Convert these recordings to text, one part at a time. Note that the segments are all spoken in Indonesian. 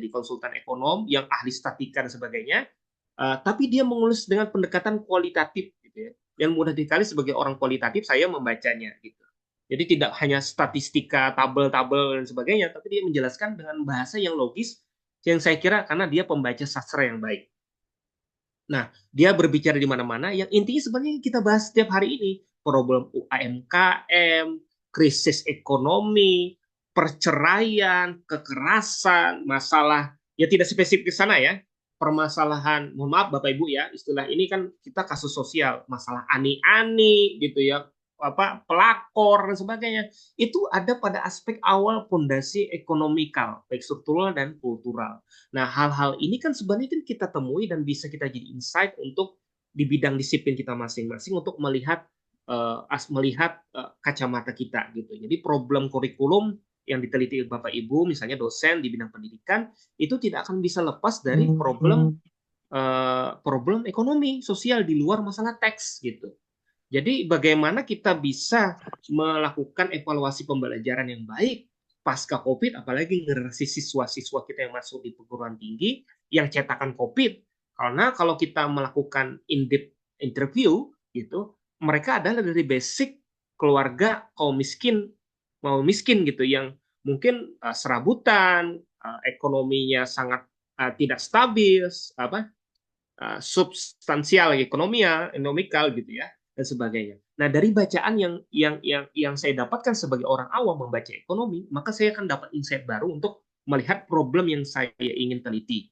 jadi konsultan ekonom yang ahli statika dan sebagainya, tapi dia menulis dengan pendekatan kualitatif gitu ya. Yang mudah dikali sebagai orang kualitatif saya membacanya gitu. Jadi tidak hanya statistika, tabel-tabel dan sebagainya, tapi dia menjelaskan dengan bahasa yang logis yang saya kira karena dia pembaca sastra yang baik. Nah, dia berbicara di mana-mana yang intinya sebenarnya kita bahas setiap hari ini. Problem UMKM, krisis ekonomi, perceraian, kekerasan, masalah, ya tidak spesifik ke sana ya, permasalahan, mohon maaf Bapak Ibu ya, istilah ini kan kita kasus sosial, masalah ani-ani gitu ya, apa pelakor dan sebagainya. Itu ada pada aspek awal fondasi ekonomikal, baik struktural dan kultural. Nah, hal-hal ini kan sebenarnya kan kita temui dan bisa kita jadi insight untuk di bidang disiplin kita masing-masing untuk melihat kacamata kita gitu. Jadi problem kurikulum yang diteliti Bapak Ibu, misalnya dosen di bidang pendidikan, itu tidak akan bisa lepas dari problem ekonomi sosial di luar masalah teks gitu. Jadi bagaimana kita bisa melakukan evaluasi pembelajaran yang baik pasca COVID, apalagi generasi siswa-siswa kita yang masuk di perguruan tinggi yang cetakan COVID. Karena kalau kita melakukan in-depth interview gitu, mereka adalah dari basic keluarga kaum miskin, mau miskin gitu, yang mungkin serabutan, ekonominya sangat tidak stabil, apa substansial ekonomikal gitu ya dan sebagainya. Nah, dari bacaan yang saya dapatkan sebagai orang awam membaca ekonomi, maka saya akan dapat insight baru untuk melihat problem yang saya ingin teliti.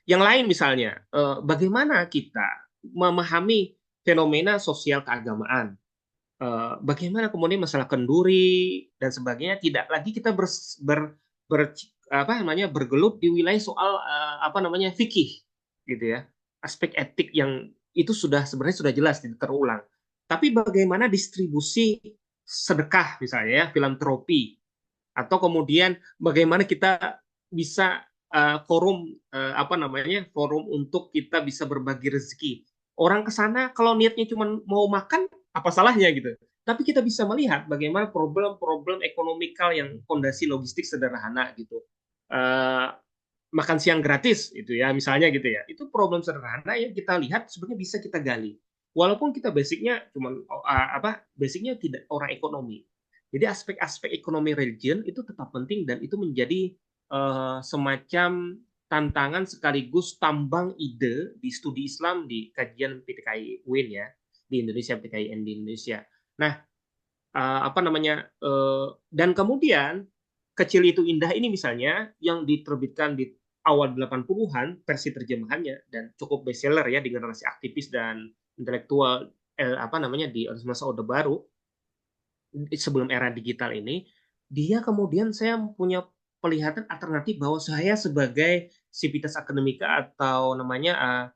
Yang lain misalnya, bagaimana kita memahami fenomena sosial keagamaan, bagaimana kemudian masalah kenduri dan sebagainya tidak lagi kita ber, apa namanya bergelut di wilayah soal apa namanya fikih gitu ya, aspek etik yang itu sudah sebenarnya sudah jelas tidak terulang, tapi bagaimana distribusi sedekah misalnya ya, filantropi, atau kemudian bagaimana kita bisa forum apa namanya forum untuk kita bisa berbagi rezeki. Orang ke sana kalau niatnya cuma mau makan, apa salahnya gitu. Tapi kita bisa melihat bagaimana problem-problem ekonomikal yang fondasi logistik sederhana gitu. Uh, Makan siang gratis itu ya misalnya gitu ya. Itu problem sederhana yang kita lihat sebenarnya bisa kita gali. Walaupun kita basicnya cuma apa basicnya tidak orang ekonomi. Jadi aspek-aspek ekonomi religion itu tetap penting dan itu menjadi semacam tantangan sekaligus tambang ide di studi Islam di kajian PTKI UIN ya di Indonesia, PTKIN di Indonesia. Nah, apa namanya dan kemudian Kecil Itu Indah ini misalnya yang diterbitkan di awal 80-an versi terjemahannya dan cukup bestseller ya di generasi aktivis dan intelektual apa namanya di masa Orde Baru sebelum era digital ini, dia kemudian saya punya pelihatan alternatif bahwa saya sebagai sivitas akademika atau namanya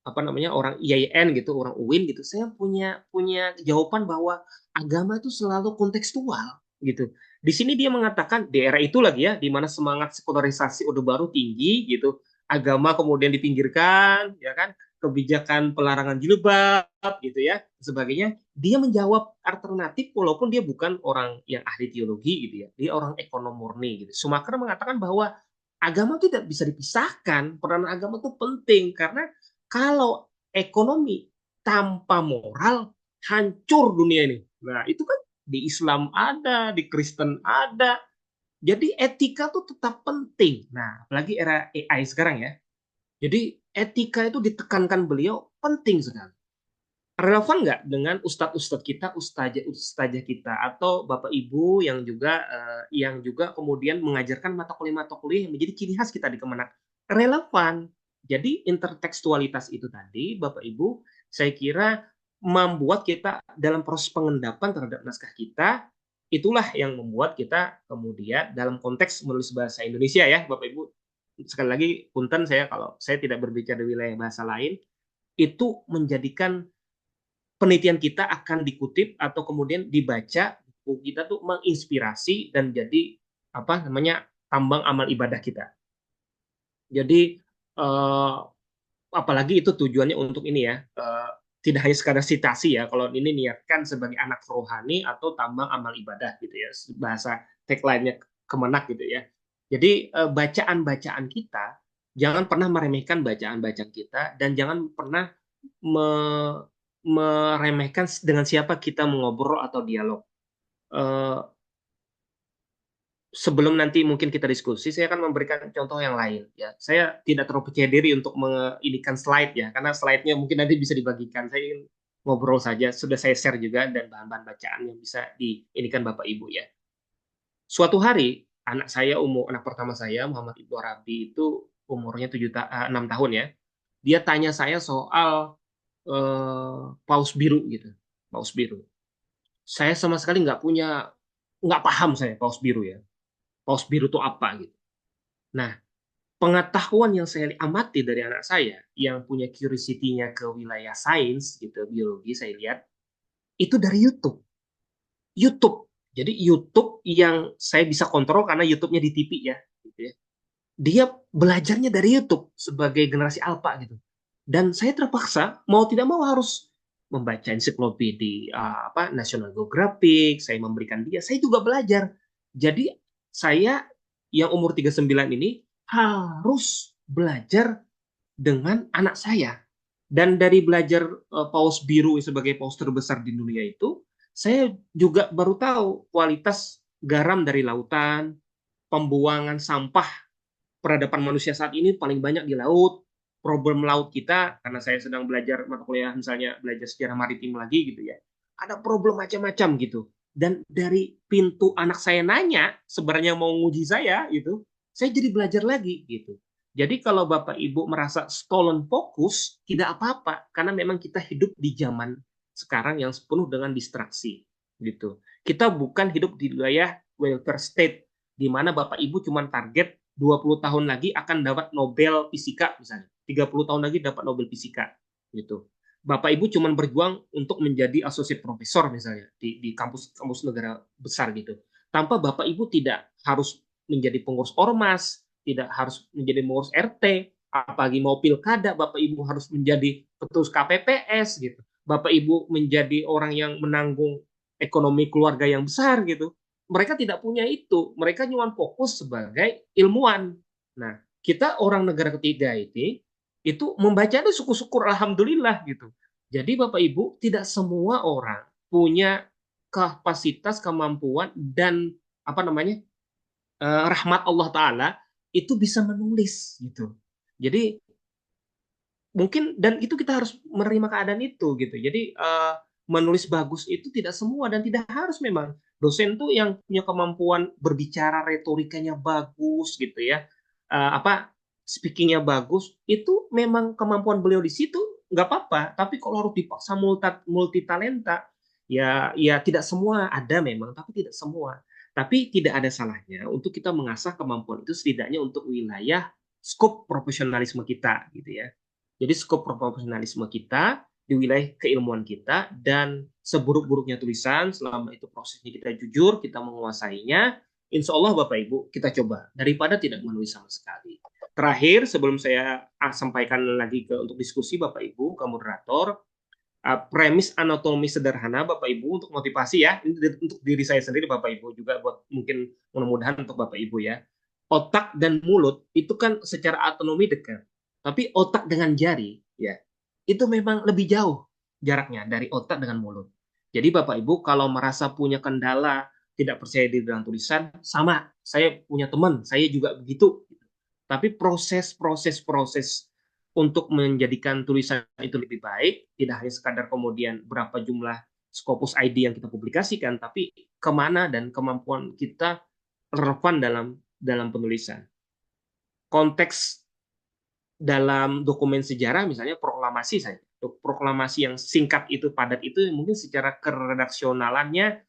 apa namanya orang IAIN gitu, orang UIN gitu, saya punya punya jawaban bahwa agama itu selalu kontekstual gitu. Di sini dia mengatakan di era itu lagi ya, di mana semangat sekularisasi Orde Baru tinggi gitu, agama kemudian dipinggirkan, ya kan, kebijakan pelarangan jilbab gitu ya, sebagainya. Dia menjawab alternatif walaupun dia bukan orang yang ahli teologi gitu ya, dia orang ekonom murni gitu. Schumacher mengatakan bahwa agama itu tidak bisa dipisahkan, peran agama itu penting karena kalau ekonomi tanpa moral hancur dunia ini. Nah, itu kan di Islam ada, di Kristen ada. Jadi etika tuh tetap penting. Nah, apalagi era AI sekarang ya. Jadi etika itu ditekankan beliau penting sekali. Relevan nggak dengan ustadz-ustadz kita, ustazah kita, atau bapak ibu yang juga kemudian mengajarkan mata kuliah yang menjadi ciri khas kita di Kemenak? Relevan. Jadi intertekstualitas itu tadi, bapak ibu, saya kira membuat kita dalam proses pengendapan terhadap naskah kita, itulah yang membuat kita kemudian dalam konteks menulis bahasa Indonesia ya, bapak ibu. Sekali lagi, punten saya kalau saya tidak berbicara di wilayah bahasa lain, itu menjadikan penelitian kita akan dikutip atau kemudian dibaca, buku kita tuh menginspirasi dan jadi apa namanya tambang amal ibadah kita. Jadi apalagi itu tujuannya untuk ini ya, tidak hanya sekadar citasi ya. Kalau ini niatkan sebagai anak rohani atau tambang amal ibadah gitu ya, bahasa tagline-nya Kemenak gitu ya. Jadi bacaan-bacaan kita jangan pernah meremehkan bacaan-bacaan kita dan jangan pernah me- meremehkan dengan siapa kita mengobrol atau dialog. Eh, Sebelum nanti mungkin kita diskusi, saya akan memberikan contoh yang lain. Ya, saya tidak terlalu percaya diri untuk menginikan slide ya, karena slide-nya mungkin nanti bisa dibagikan. Saya ingin ngobrol saja, sudah saya share juga dan bahan-bahan bacaan yang bisa diinikan Bapak Ibu ya. Suatu hari anak pertama saya Muhammad Ibnu Arabi itu umurnya 6 tahun ya. Dia tanya saya soal paus biru gitu, paus biru. Saya sama sekali nggak paham saya paus biru ya. Paus biru itu apa gitu. Nah, pengetahuan yang saya amati dari anak saya yang punya curiosity-nya ke wilayah sains gitu, biologi saya lihat itu dari YouTube. YouTube. Jadi YouTube yang saya bisa kontrol karena YouTube-nya di TV ya, gitu ya. Dia belajarnya dari YouTube sebagai generasi alpha gitu. Dan saya terpaksa mau tidak mau harus membaca ensiklopedia National Geographic, saya memberikan dia, saya juga belajar. Jadi saya yang umur 39 ini harus belajar dengan anak saya. Dan dari belajar paus biru sebagai paus terbesar di dunia itu, saya juga baru tahu kualitas garam dari lautan, pembuangan sampah peradaban manusia saat ini paling banyak di laut, problem laut kita, karena saya sedang belajar mata kuliah misalnya belajar sejarah maritim lagi gitu ya, ada problem macam-macam gitu. Dan dari pintu anak saya nanya, sebenarnya mau nguji saya gitu, saya jadi belajar lagi gitu. Jadi kalau Bapak Ibu merasa stolen fokus, tidak apa-apa, karena memang kita hidup di zaman sekarang yang penuh dengan distraksi gitu. Kita bukan hidup di wilayah welfare state, di mana Bapak Ibu cuma target 20 tahun lagi akan dapat Nobel Fisika misalnya. 30 tahun lagi dapat Nobel Fisika gitu. Bapak Ibu cuma berjuang untuk menjadi associate professor misalnya di kampus negara besar gitu. Tanpa Bapak Ibu tidak harus menjadi pengurus ormas, tidak harus menjadi pengurus RT, apalagi mau pilkada Bapak Ibu harus menjadi ketua KPPS gitu. Bapak Ibu menjadi orang yang menanggung ekonomi keluarga yang besar gitu. Mereka tidak punya itu. Mereka cuma fokus sebagai ilmuwan. Nah, kita orang negara ketiga itu membaca itu syukur-syukur alhamdulillah gitu. Jadi Bapak Ibu, tidak semua orang punya kapasitas, kemampuan dan apa namanya? Rahmat Allah taala itu bisa menulis gitu. Jadi mungkin dan itu kita harus menerima keadaan itu gitu. Jadi menulis bagus itu tidak semua dan tidak harus memang dosen tuh yang punya kemampuan berbicara retorikanya bagus gitu ya. Apa speakingnya bagus itu memang kemampuan beliau di situ nggak apa-apa. Tapi kalau harus dipaksa multi talenta ya tidak semua ada memang tapi tidak semua. Tapi tidak ada salahnya untuk kita mengasah kemampuan itu setidaknya untuk wilayah skop profesionalisme kita gitu ya. Jadi skop profesionalisme kita di wilayah keilmuan kita dan seburuk-buruknya tulisan selama itu prosesnya kita jujur, kita menguasainya, insya Allah Bapak Ibu kita coba daripada tidak menulis sama sekali. Terakhir sebelum saya sampaikan lagi untuk diskusi Bapak Ibu ke moderator, premis anatomi sederhana Bapak Ibu untuk motivasi ya, ini untuk diri saya sendiri Bapak Ibu juga buat mungkin mudah-mudahan untuk Bapak Ibu ya. Otak dan mulut itu kan secara autonomi dekat. Tapi otak dengan jari ya itu memang lebih jauh jaraknya dari otak dengan mulut. Jadi Bapak Ibu kalau merasa punya kendala, tidak percaya diri dengan tulisan, sama. Saya punya teman, saya juga begitu. Tapi proses untuk menjadikan tulisan itu lebih baik, tidak hanya sekadar kemudian berapa jumlah Scopus ID yang kita publikasikan, tapi kemana dan kemampuan kita relevan dalam penulisan. Konteks dalam dokumen sejarah misalnya proklamasi saja. Proklamasi yang singkat itu padat itu mungkin secara keredaksionalannya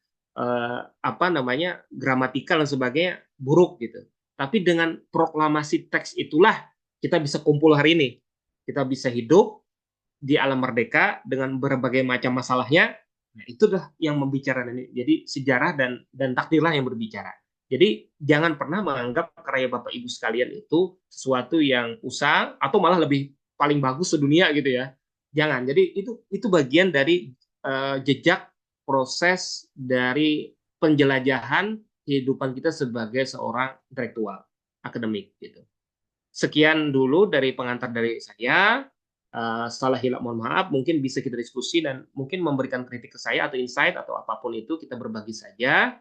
apa namanya gramatikal dan sebagainya buruk gitu. Tapi dengan proklamasi teks itulah kita bisa kumpul hari ini. Kita bisa hidup di alam merdeka dengan berbagai macam masalahnya. Nah, itulah yang membicarakan ini. Jadi sejarah dan takdirlah yang berbicara. Jadi jangan pernah menganggap karya Bapak Ibu sekalian itu sesuatu yang usang atau malah lebih paling bagus sedunia gitu ya. Jangan. Jadi itu bagian dari jejak proses dari penjelajahan kehidupan kita sebagai seorang intelektual. akademik gitu. Sekian dulu dari pengantar dari saya. Salah hilap mohon maaf, mungkin bisa kita diskusi dan mungkin memberikan kritik ke saya atau insight atau apapun itu kita berbagi saja.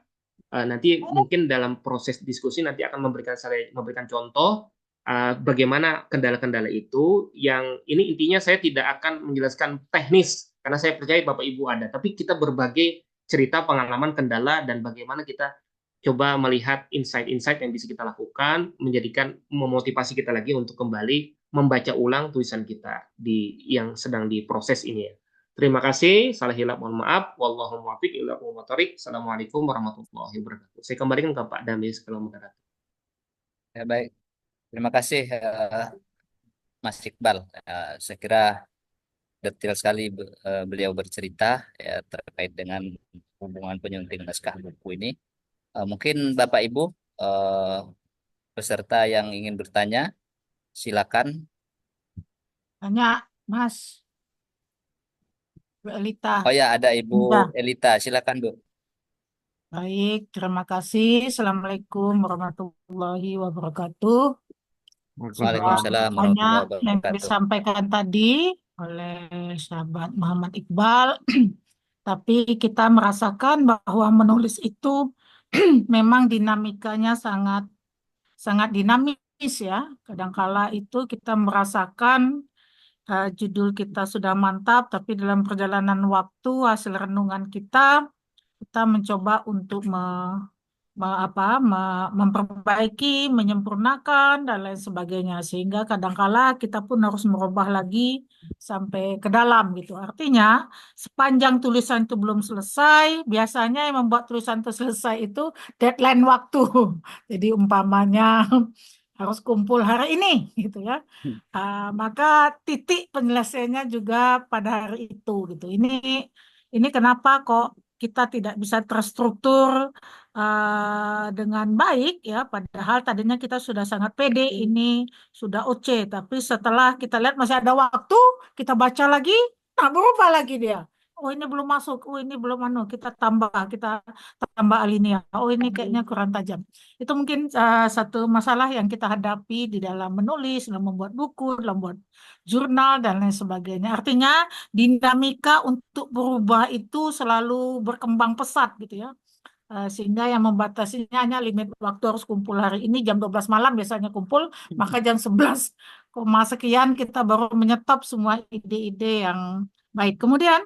Nanti mungkin dalam proses diskusi nanti akan memberikan contoh bagaimana kendala-kendala itu. Yang ini intinya saya tidak akan menjelaskan teknis karena saya percaya Bapak Ibu ada, tapi kita berbagi cerita pengalaman kendala dan bagaimana kita coba melihat insight-insight yang bisa kita lakukan, menjadikan memotivasi kita lagi untuk kembali membaca ulang tulisan kita yang sedang diproses ini ya. Terima kasih. Salah hilap mohon maaf. Wallahu muwaffiq ila aqwamit. Assalamualaikum warahmatullahi wabarakatuh. Saya kembalikan ke Pak Damis kalau moderator. Ya, baik. Terima kasih Mas Iqbal. Saya kira detail sekali beliau bercerita ya terkait dengan hubungan penyunting naskah buku ini. Mungkin Bapak Ibu eh, peserta yang ingin bertanya, silakan. Tanya, Mas, Bu Oh Elita. ya, ada Ibu Ya, Elita, silakan Bu. baik. Terima kasih. Assalamualaikum warahmatullahi wabarakatuh. Sudah Waalaikumsalam banyak warahmatullahi yang wabarakatuh. disampaikan tadi oleh sahabat Muhammad Iqbal, tapi kita merasakan bahwa menulis itu memang dinamikanya sangat sangat dinamis ya. Kadangkala itu kita merasakan judul kita sudah mantap, tapi dalam perjalanan waktu hasil renungan kita mencoba untuk memperbaiki, menyempurnakan dan lain sebagainya, sehingga kadangkala kita pun harus merubah lagi sampai ke dalam gitu. Artinya sepanjang tulisan itu belum selesai, biasanya yang membuat tulisan itu selesai itu deadline waktu. Jadi umpamanya harus kumpul hari ini gitu ya. Maka titik penyelesaiannya juga pada hari itu gitu. Ini kenapa kok kita tidak bisa terstruktur dengan baik ya, padahal tadinya kita sudah sangat pede ini sudah OC, tapi setelah kita lihat masih ada waktu, kita baca lagi, nah berubah lagi dia. Oh ini belum masuk, oh ini belum kita tambah alinea. Oh ini kayaknya kurang tajam. Itu mungkin satu masalah yang kita hadapi di dalam menulis, dalam membuat buku, dalam membuat jurnal dan lain sebagainya. Artinya dinamika untuk berubah itu selalu berkembang pesat gitu ya. Sehingga yang membatasinya hanya limit waktu harus kumpul hari ini jam 12 malam biasanya kumpul, maka jam 11 koma sekian kita baru menyetop semua ide-ide yang baik. Kemudian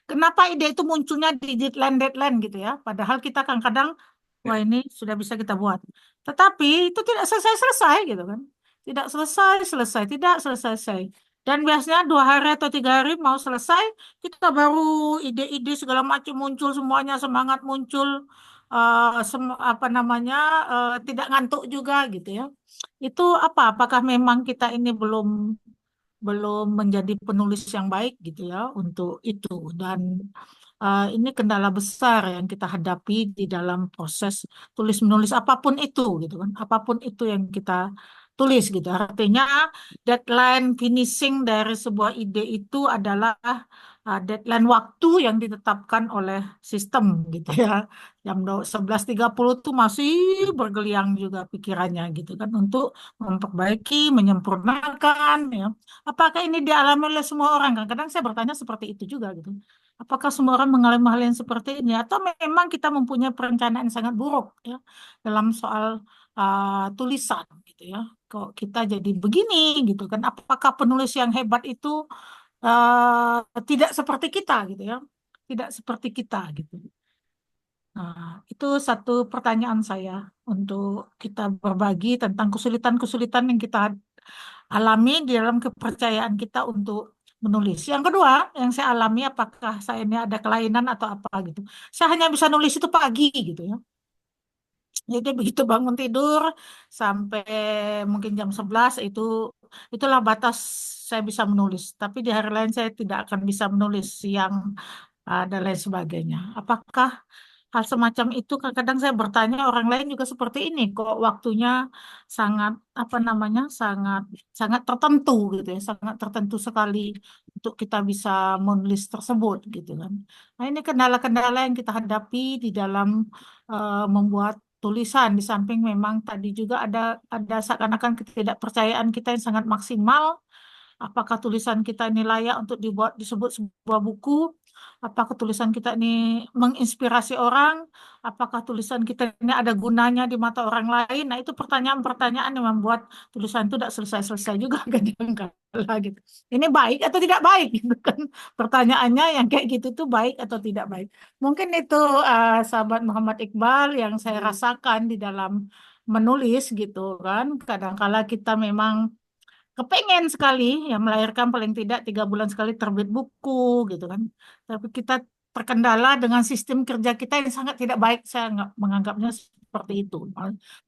kenapa ide itu munculnya di deadline-deadline gitu ya? Padahal kita kadang-kadang, wah ini sudah bisa kita buat. Tetapi itu tidak selesai-selesai gitu kan. Tidak selesai-selesai, tidak selesai-selesai. Dan biasanya 2 hari atau 3 hari mau selesai, kita baru ide-ide segala macam muncul, semuanya semangat muncul, apa namanya, tidak ngantuk juga gitu ya. Itu apa? Apakah memang kita ini belum belum menjadi penulis yang baik gitu ya untuk itu. Dan ini kendala besar yang kita hadapi di dalam proses tulis menulis apapun itu gitu kan, apapun itu yang kita tulis gitu. Artinya deadline finishing dari sebuah ide itu adalah deadline waktu yang ditetapkan oleh sistem gitu ya. Jam 11.30 tuh masih bergeliang juga pikirannya gitu kan untuk memperbaiki, menyempurnakan ya. Apakah ini dialami oleh semua orang? Kadang-kadang saya bertanya seperti itu juga gitu. Apakah semua orang mengalami hal yang seperti ini atau memang kita mempunyai perencanaan yang sangat buruk ya dalam soal tulisan gitu ya. Kok kita jadi begini gitu kan? Apakah penulis yang hebat itu tidak seperti kita gitu ya? Tidak seperti kita gitu. Nah, itu satu pertanyaan saya untuk kita berbagi tentang kesulitan-kesulitan yang kita alami di dalam kepercayaan kita untuk menulis. Yang kedua, yang saya alami apakah saya ini ada kelainan atau apa gitu. Saya hanya bisa nulis itu pagi gitu ya. Jadi begitu bangun tidur sampai mungkin jam 11 itulah batas saya bisa menulis. Tapi di hari lain saya tidak akan bisa menulis siang dan lain sebagainya. Apakah hal semacam itu kadang-kadang saya bertanya orang lain juga seperti ini kok waktunya sangat apa namanya sangat sangat tertentu gitu ya sangat tertentu sekali untuk kita bisa menulis tersebut gitu kan. Nah ini kendala-kendala yang kita hadapi di dalam membuat tulisan, di samping memang tadi juga ada seakan-akan ketidakpercayaan kita yang sangat maksimal. Apakah tulisan kita ini layak untuk disebut sebuah buku? Apakah tulisan kita ini menginspirasi orang? Apakah tulisan kita ini ada gunanya di mata orang lain? Nah, itu pertanyaan-pertanyaan yang membuat tulisan itu tidak selesai-selesai juga kadang-kala gitu. Ini baik atau tidak baik gitu kan? Pertanyaannya yang kayak gitu tuh baik atau tidak baik. Mungkin itu sahabat Muhammad Iqbal yang saya rasakan di dalam menulis gitu kan. Kadang-kala kita memang kepengen sekali ya melahirkan paling tidak 3 bulan sekali terbit buku gitu kan. Tapi kita terkendala dengan sistem kerja kita yang sangat tidak baik. Saya nggak menganggapnya seperti itu.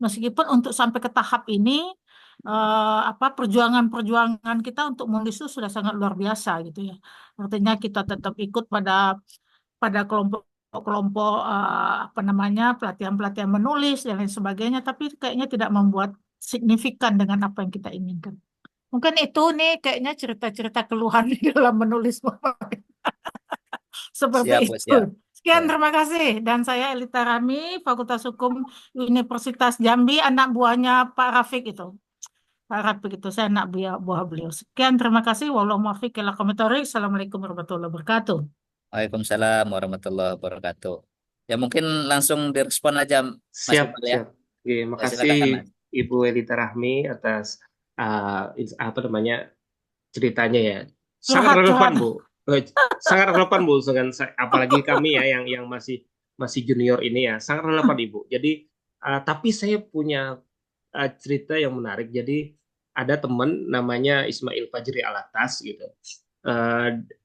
Meskipun untuk sampai ke tahap ini perjuangan-perjuangan kita untuk menulis itu sudah sangat luar biasa gitu ya. Artinya kita tetap ikut pada kelompok-kelompok pelatihan-pelatihan menulis dan lain sebagainya. Tapi kayaknya tidak membuat signifikan dengan apa yang kita inginkan. Mungkin itu nih kayaknya cerita-cerita keluhan di dalam menulis seperti Siap, Bu, itu. siap. Sekian, Ya. terima kasih. Dan saya Elita Rami, Fakultas Hukum Universitas Jambi, anak buahnya Pak Rafiq itu. Pak Rafiq itu, saya anak buah beliau. Sekian, terima kasih. Wallahualam muwaffiq ila aqwamit thoriq. Assalamualaikum warahmatullahi wabarakatuh. Waalaikumsalam warahmatullahi wabarakatuh. Ya mungkin langsung direspon aja Mas Siap, Iqbal ya. siap. Oke, Ya, makasih silakan Mas. Ibu Elita Rahmi atas apa namanya ceritanya ya. Sangat Curhat, relevan, curhat. Bu. Sangat relevan, Bu, dengan apalagi kami ya yang masih masih junior ini ya. Sangat relevan, Ibu. Jadi tapi saya punya cerita yang menarik. Jadi ada teman namanya Ismail Fajri Alatas gitu.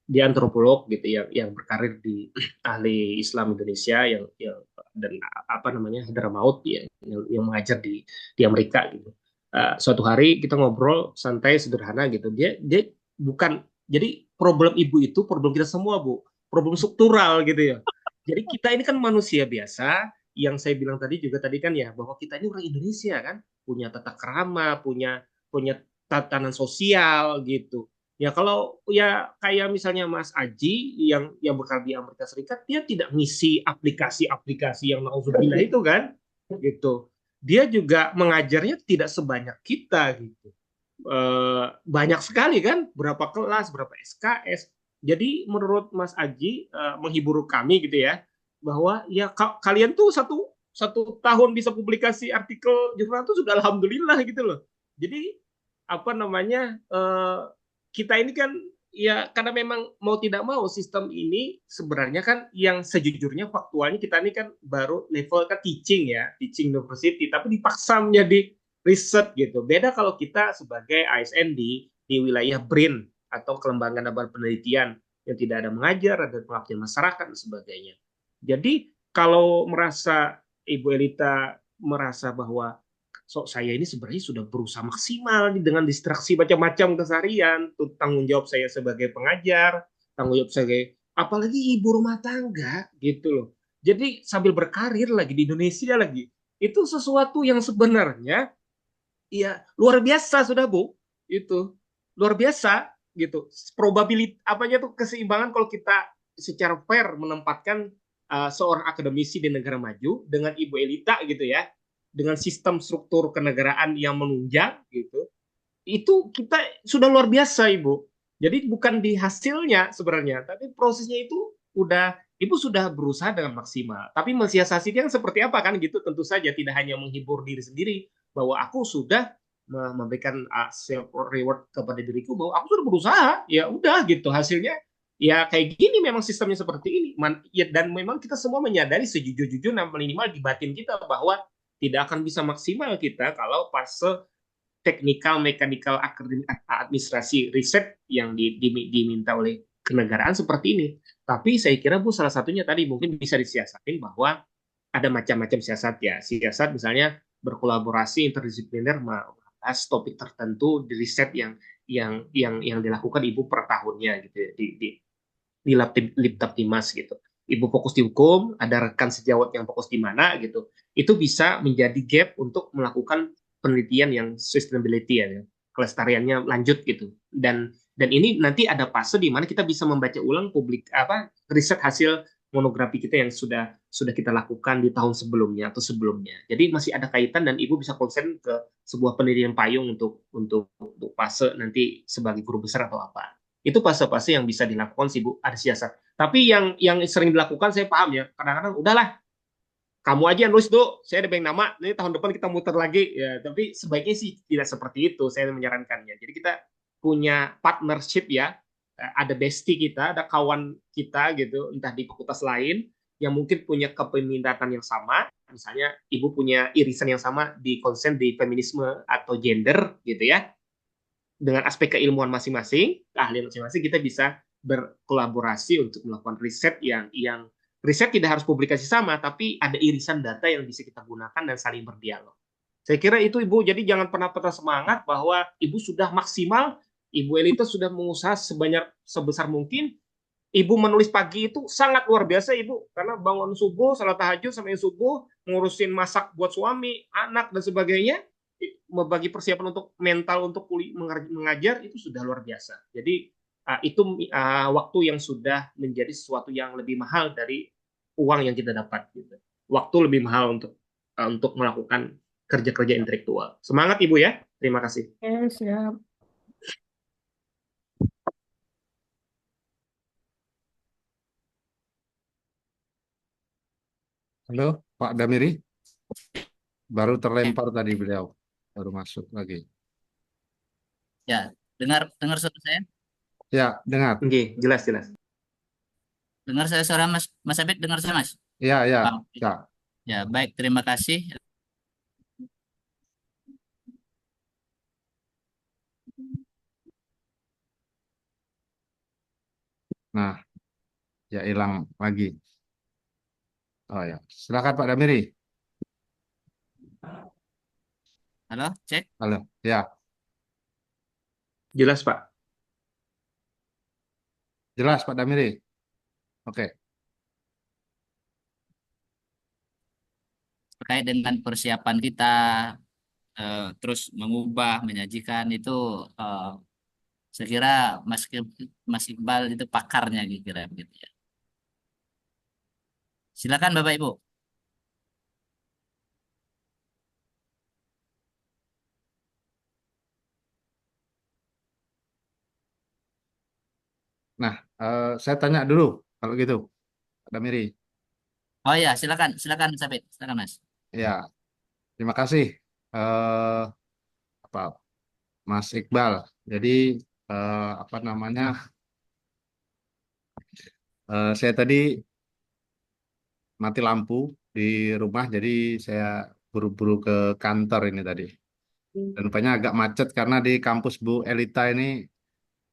Dia antropolog gitu yang berkarir di ahli Islam Indonesia yang dan apa namanya Hadramaut ya yang mengajar di Amerika gitu. Suatu hari kita ngobrol santai sederhana gitu. Dia bukan jadi problem ibu itu problem kita semua, Bu. Problem struktural gitu ya. Jadi kita ini kan manusia biasa yang saya bilang tadi kan ya bahwa kita ini orang Indonesia kan punya tata krama, punya punya tatanan sosial gitu. Ya kalau ya kayak misalnya Mas Aji yang bekerja di Amerika Serikat, dia tidak ngisi aplikasi-aplikasi yang nauzubillah itu kan, gitu. Dia juga mengajarnya tidak sebanyak kita gitu. Banyak sekali kan, berapa kelas, berapa SKS. Jadi menurut Mas Aji menghibur kami gitu ya, bahwa ya kalian tuh satu tahun bisa publikasi artikel jurnal itu sudah alhamdulillah gitu loh. Jadi apa namanya kita ini kan ya karena memang mau tidak mau sistem ini sebenarnya kan yang sejujurnya faktualnya kita ini kan baru level kan teaching ya, teaching university, tapi dipaksa menjadi riset gitu. Beda kalau kita sebagai ASN di wilayah BRIN atau kelembagaan dan penelitian yang tidak ada mengajar, ada pengabdian masyarakat dan sebagainya. Jadi kalau merasa Ibu Elita merasa bahwa saya ini sebenarnya sudah berusaha maksimal dengan distraksi macam-macam keseharian, tanggung jawab saya sebagai pengajar, tanggung jawab sebagai apalagi ibu rumah tangga gitu loh. Jadi sambil berkarir lagi di Indonesia lagi, itu sesuatu yang sebenarnya ya luar biasa sudah Bu, itu luar biasa gitu. Probabilitas apanya tuh keseimbangan kalau kita secara fair menempatkan seorang akademisi di negara maju dengan Ibu Elita gitu ya, dengan sistem struktur kenegaraan yang menunjang gitu, itu kita sudah luar biasa Ibu. Jadi bukan di hasilnya sebenarnya, tapi prosesnya itu udah Ibu sudah berusaha dengan maksimal. Tapi mensiasatinya seperti apa kan gitu, tentu saja tidak hanya menghibur diri sendiri bahwa aku sudah memberikan self reward kepada diriku bahwa aku sudah berusaha, ya udah gitu hasilnya ya kayak gini memang sistemnya seperti ini. Ya, dan memang kita semua menyadari sejujur-jujurnya minimal di batin kita bahwa tidak akan bisa maksimal kita kalau fase teknikal, mekanikal, administrasi, riset yang diminta oleh kenegaraan seperti ini. Tapi saya kira Bu salah satunya tadi mungkin bisa disiasatin bahwa ada macam-macam siasat ya. Siasat misalnya berkolaborasi interdisipliner membahas topik tertentu di riset yang dilakukan Ibu per tahunnya gitu ya, di Libtaptimas gitu. Ibu fokus di hukum, ada rekan sejawat yang fokus di mana gitu. Itu bisa menjadi gap untuk melakukan penelitian yang sustainability ya, kelestariannya lanjut gitu. Dan ini nanti ada fase di mana kita bisa membaca ulang riset hasil monografi kita yang sudah kita lakukan di tahun sebelumnya atau sebelumnya. Jadi masih ada kaitan dan Ibu bisa konsen ke sebuah penelitian payung untuk fase nanti sebagai guru besar atau apa. Itu fase-fase yang bisa dilakukan sih Bu, ada siasat. Tapi yang sering dilakukan saya paham ya, kadang-kadang udahlah kamu aja yang nulis dulu, saya ada banyak nama, ini tahun depan kita muter lagi ya. Tapi sebaiknya sih tidak seperti itu, saya menyarankannya. Jadi kita punya partnership ya, ada bestie kita, ada kawan kita gitu, entah di fakultas lain yang mungkin punya kepeminatan yang sama. Misalnya ibu punya irisan yang sama di konsen di feminisme atau gender gitu ya. Dengan aspek keilmuan masing-masing, keahlian masing-masing, kita bisa berkolaborasi untuk melakukan riset yang riset tidak harus publikasi sama, tapi ada irisan data yang bisa kita gunakan dan saling berdialog. Saya kira itu Ibu, jadi jangan pernah patah semangat bahwa Ibu sudah maksimal, Ibu Elita sudah mengusaha sebesar mungkin, Ibu menulis pagi itu sangat luar biasa Ibu, karena bangun subuh, salat tahajud sampai subuh, ngurusin masak buat suami, anak, dan sebagainya, membagi persiapan untuk mental untuk mengajar itu sudah luar biasa. Jadi itu waktu yang sudah menjadi sesuatu yang lebih mahal dari uang yang kita dapat. Gitu. Waktu lebih mahal untuk melakukan kerja-kerja intelektual. Semangat Ibu ya. Terima kasih. Oke, siap. Halo, Pak Damiri. Baru terlempar tadi beliau. Baru masuk lagi. Ya, dengar suara saya? Ya, dengar. Oke, jelas. Dengar saya suara Mas Abid, dengar saya Mas? Ya, ya, Oke. ya. Ya, baik, terima kasih. Nah, ya hilang lagi. Oh ya, silakan Pak Damiri. Halo, cek. Halo, ya, Jelas Pak. jelas Pak Damiri. Oke. Terkait dengan persiapan kita, terus mengubah, menyajikan itu, saya kira Mas Iqbal itu pakarnya kira begitu ya. Silakan Bapak Ibu. Nah, saya tanya dulu kalau gitu, Pak Damiri. Oh ya, silakan Mas Abid, silakan Mas. Ya, terima kasih, eh, apa, Mas Iqbal. Jadi, apa namanya? Saya tadi mati lampu di rumah, jadi saya buru-buru ke kantor ini tadi. Dan rupanya agak macet karena di kampus Bu Elita ini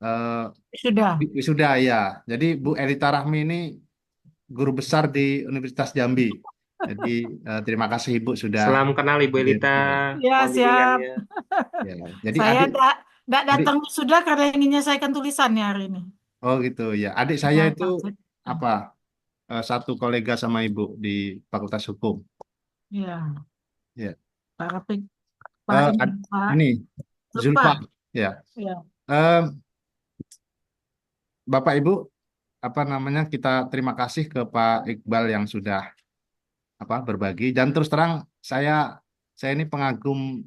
eh, Sudah. wisuda ya. Jadi Bu Elita Rahmi ini guru besar di Universitas Jambi. Jadi terima kasih Ibu sudah Salam kenal Ibu hadir. Elita. Ya, Mohon siap. bimbingannya. Ya. Jadi Saya adik, tidak adik, datang sudah karena ingin menyelesaikan tulisannya hari ini. oh gitu ya. Adik saya Ya, itu Pak Cik. apa satu kolega sama Ibu di Fakultas Hukum. Ya, Ya. Pak Rafiq, Pak Ini Zulfa. Zulfa. Ya. Ya. Eh, Bapak Ibu, apa namanya, kita terima kasih ke Pak Iqbal yang sudah berbagi, dan terus terang saya ini pengagum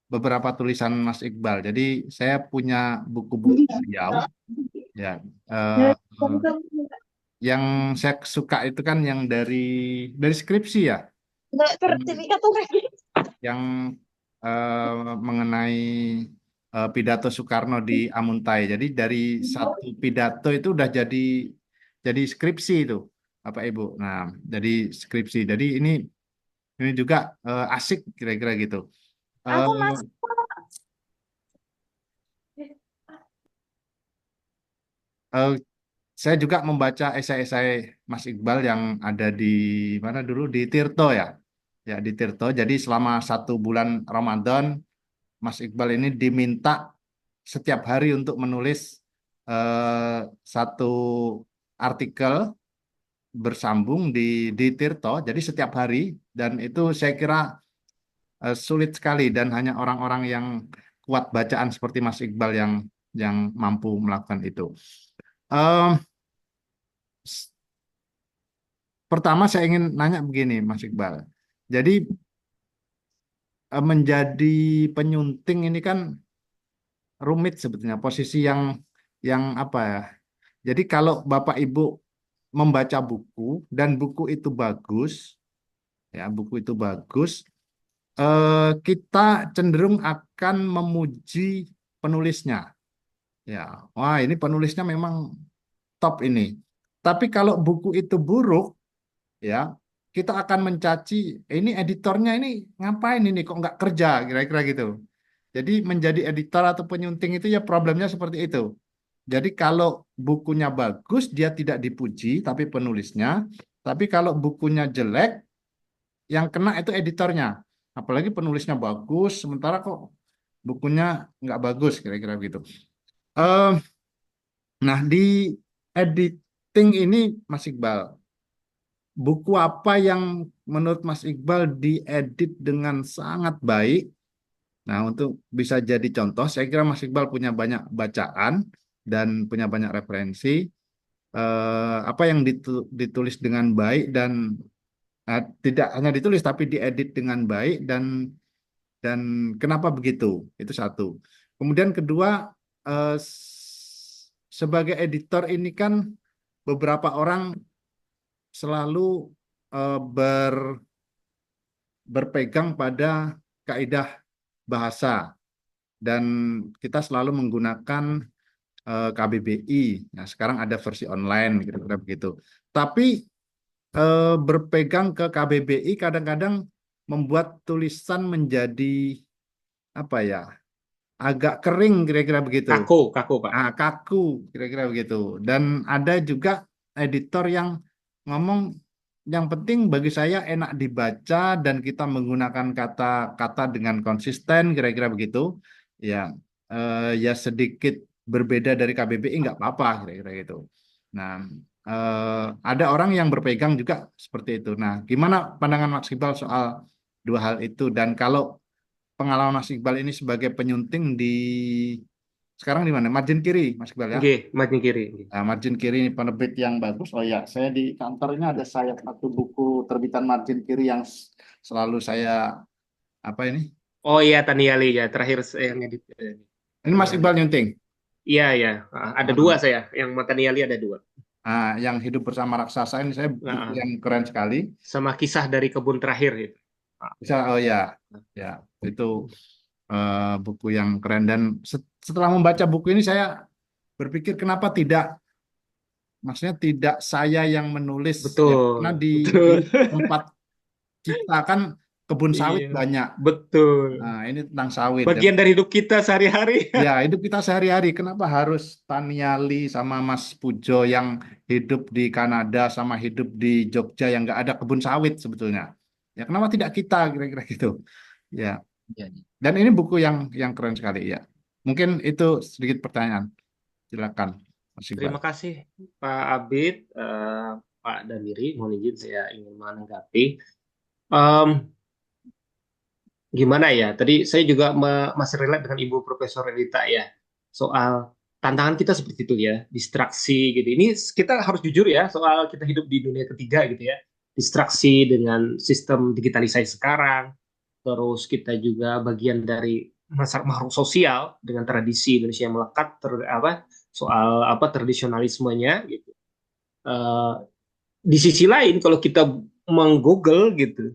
beberapa tulisan Mas Iqbal. Jadi saya punya buku-buku beliau ya, eh, yang saya suka itu kan yang dari skripsi ya, yang mengenai pidato Soekarno di Amuntai. Jadi dari satu pidato itu udah jadi skripsi itu, Bapak Ibu. Nah, jadi skripsi. Jadi ini juga asik kira-kira gitu. Eh, saya juga membaca esai-esai Mas Iqbal yang ada di mana dulu, di Tirto ya. Ya, di Tirto. Jadi selama 1 bulan Ramadan, Mas Iqbal ini diminta setiap hari untuk menulis satu artikel bersambung di Tirto. Jadi setiap hari, dan itu saya kira sulit sekali, dan hanya orang-orang yang kuat bacaan seperti Mas Iqbal yang mampu melakukan itu. Em, pertama saya ingin nanya begini, Mas Iqbal. Jadi menjadi penyunting ini kan rumit sebetulnya, posisi yang apa ya? Jadi kalau Bapak Ibu membaca buku dan buku itu bagus, ya buku itu bagus, kita cenderung akan memuji penulisnya. Ya, wah ini penulisnya memang top ini. Tapi kalau buku itu buruk, ya kita akan mencaci ini editornya ini ngapain ini kok nggak kerja kira-kira gitu. Jadi menjadi editor atau penyunting itu ya problemnya seperti itu. Jadi kalau bukunya bagus dia tidak dipuji tapi penulisnya. Tapi kalau bukunya jelek yang kena itu editornya. Apalagi penulisnya bagus sementara kok bukunya nggak bagus kira-kira begitu. Eh, nah di editing ini Mas Iqbal, buku apa yang menurut Mas Iqbal diedit dengan sangat baik? Nah, untuk bisa jadi contoh, saya kira Mas Iqbal punya banyak bacaan dan punya banyak referensi. Apa yang ditulis dengan baik dan tidak hanya ditulis tapi diedit dengan baik dan kenapa begitu? Itu satu. Kemudian kedua, sebagai editor ini kan beberapa orang selalu eh, ber berpegang pada kaidah bahasa dan kita selalu menggunakan KBBI. Nah, sekarang ada versi online kira-kira begitu. Tapi berpegang ke KBBI kadang-kadang membuat tulisan menjadi apa ya? Agak kering kira-kira begitu. Kaku, Pak. Kaku kira-kira begitu. Dan ada juga editor yang ngomong yang penting bagi saya enak dibaca dan kita menggunakan kata-kata dengan konsisten kira-kira begitu. Ya, ya sedikit berbeda dari KBBI nggak apa-apa kira-kira gitu. Nah, ada orang yang berpegang juga seperti itu. Nah, gimana pandangan Mas Iqbal soal dua hal itu? Dan kalau pengalaman Mas Iqbal ini sebagai penyunting di sekarang di mana? Margin kiri, Mas Iqbal ya. Nggih, margin kiri. Nah, Margin kiri ini penerbit yang bagus. Oh ya, saya di kantor ini ada saya satu buku terbitan Margin kiri yang selalu saya apa ini? Oh iya, Taniali ya, terakhir saya yang edit. Ini Mas Iqbal nyunting. Iya, ya. Ada dua saya, yang Taniali ada dua. Yang hidup bersama raksasa ini saya buku yang keren sekali. Sama kisah dari kebun terakhir itu. Bisa, oh ya, ya itu buku yang keren dan setelah membaca buku ini saya berpikir kenapa tidak, maksudnya tidak saya yang menulis ya, Betul, karena di betul. tempat kita kan kebun sawit Iya, banyak. betul. Nah, ini tentang sawit. Bagian dari hidup kita sehari-hari. Ya, hidup kita sehari-hari. Kenapa harus Taniali sama Mas Pujo yang hidup di Kanada sama hidup di Jogja yang nggak ada kebun sawit sebetulnya? Ya, kenapa tidak kita kira-kira gitu? Ya. Dan ini buku yang keren sekali ya. Mungkin itu sedikit pertanyaan. Silakan, Mas Iqbal. Terima kasih Pak Abid, Pak Damiri. Mohon izin saya ingin menanggapi. Em, Gimana ya? Tadi saya juga masih relate dengan Ibu Profesor Rita ya, soal tantangan kita seperti itu ya, distraksi gitu. Ini kita harus jujur ya, soal kita hidup di dunia ketiga gitu ya, distraksi dengan sistem digitalisasi sekarang, terus kita juga bagian dari masyarakat makhluk sosial dengan tradisi Indonesia yang melekat soal tradisionalismenya gitu. Eh, di sisi lain kalau kita menggoogle gitu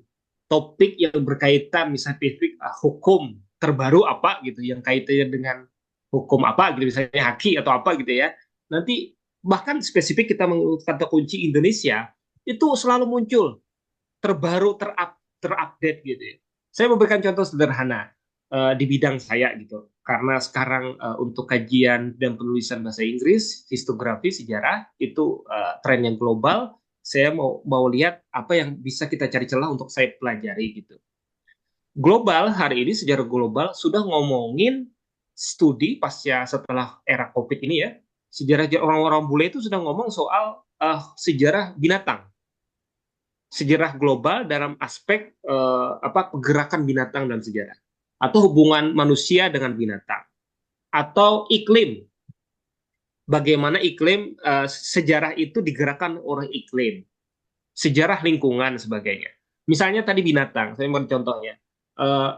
topik yang berkaitan misalnya spesifik hukum terbaru apa gitu yang kaitannya dengan hukum apa gitu misalnya haki atau apa gitu ya, nanti bahkan spesifik kita menggunakan kata kunci Indonesia itu selalu muncul terbaru terupdate gitu ya. Saya memberikan contoh sederhana di bidang saya gitu, karena sekarang untuk kajian dan penulisan bahasa Inggris, histografi, sejarah itu tren yang global. Saya mau lihat apa yang bisa kita cari celah untuk saya pelajari gitu. Global hari ini sejarah global sudah ngomongin studi pasca setelah era COVID ini ya. Sejarah orang-orang bule itu sudah ngomong soal sejarah binatang. Sejarah global dalam aspek pergerakan binatang dalam sejarah atau hubungan manusia dengan binatang atau iklim. Bagaimana iklim sejarah itu digerakkan oleh iklim. sejarah lingkungan sebagainya. Misalnya tadi binatang, saya mau contohnya. Eh,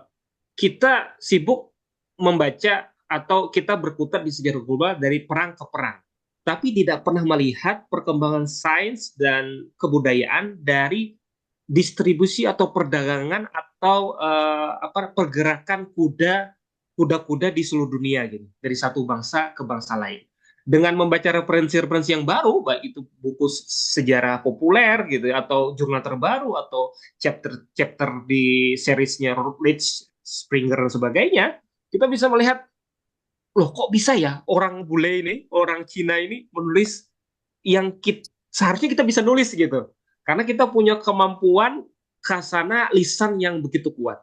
kita sibuk membaca atau kita berkutat di sejarah global dari perang ke perang, tapi tidak pernah melihat perkembangan sains dan kebudayaan dari distribusi atau perdagangan atau pergerakan kuda-kuda di seluruh dunia gitu, dari satu bangsa ke bangsa lain. Dengan membaca referensi-referensi yang baru, baik itu buku sejarah populer gitu atau jurnal terbaru atau chapter-chapter di seriesnya Rich Springer dan sebagainya, kita bisa melihat, loh kok bisa ya orang bule ini, orang Cina ini menulis yang seharusnya kita bisa nulis gitu. Karena kita punya kemampuan khasana lisan yang begitu kuat.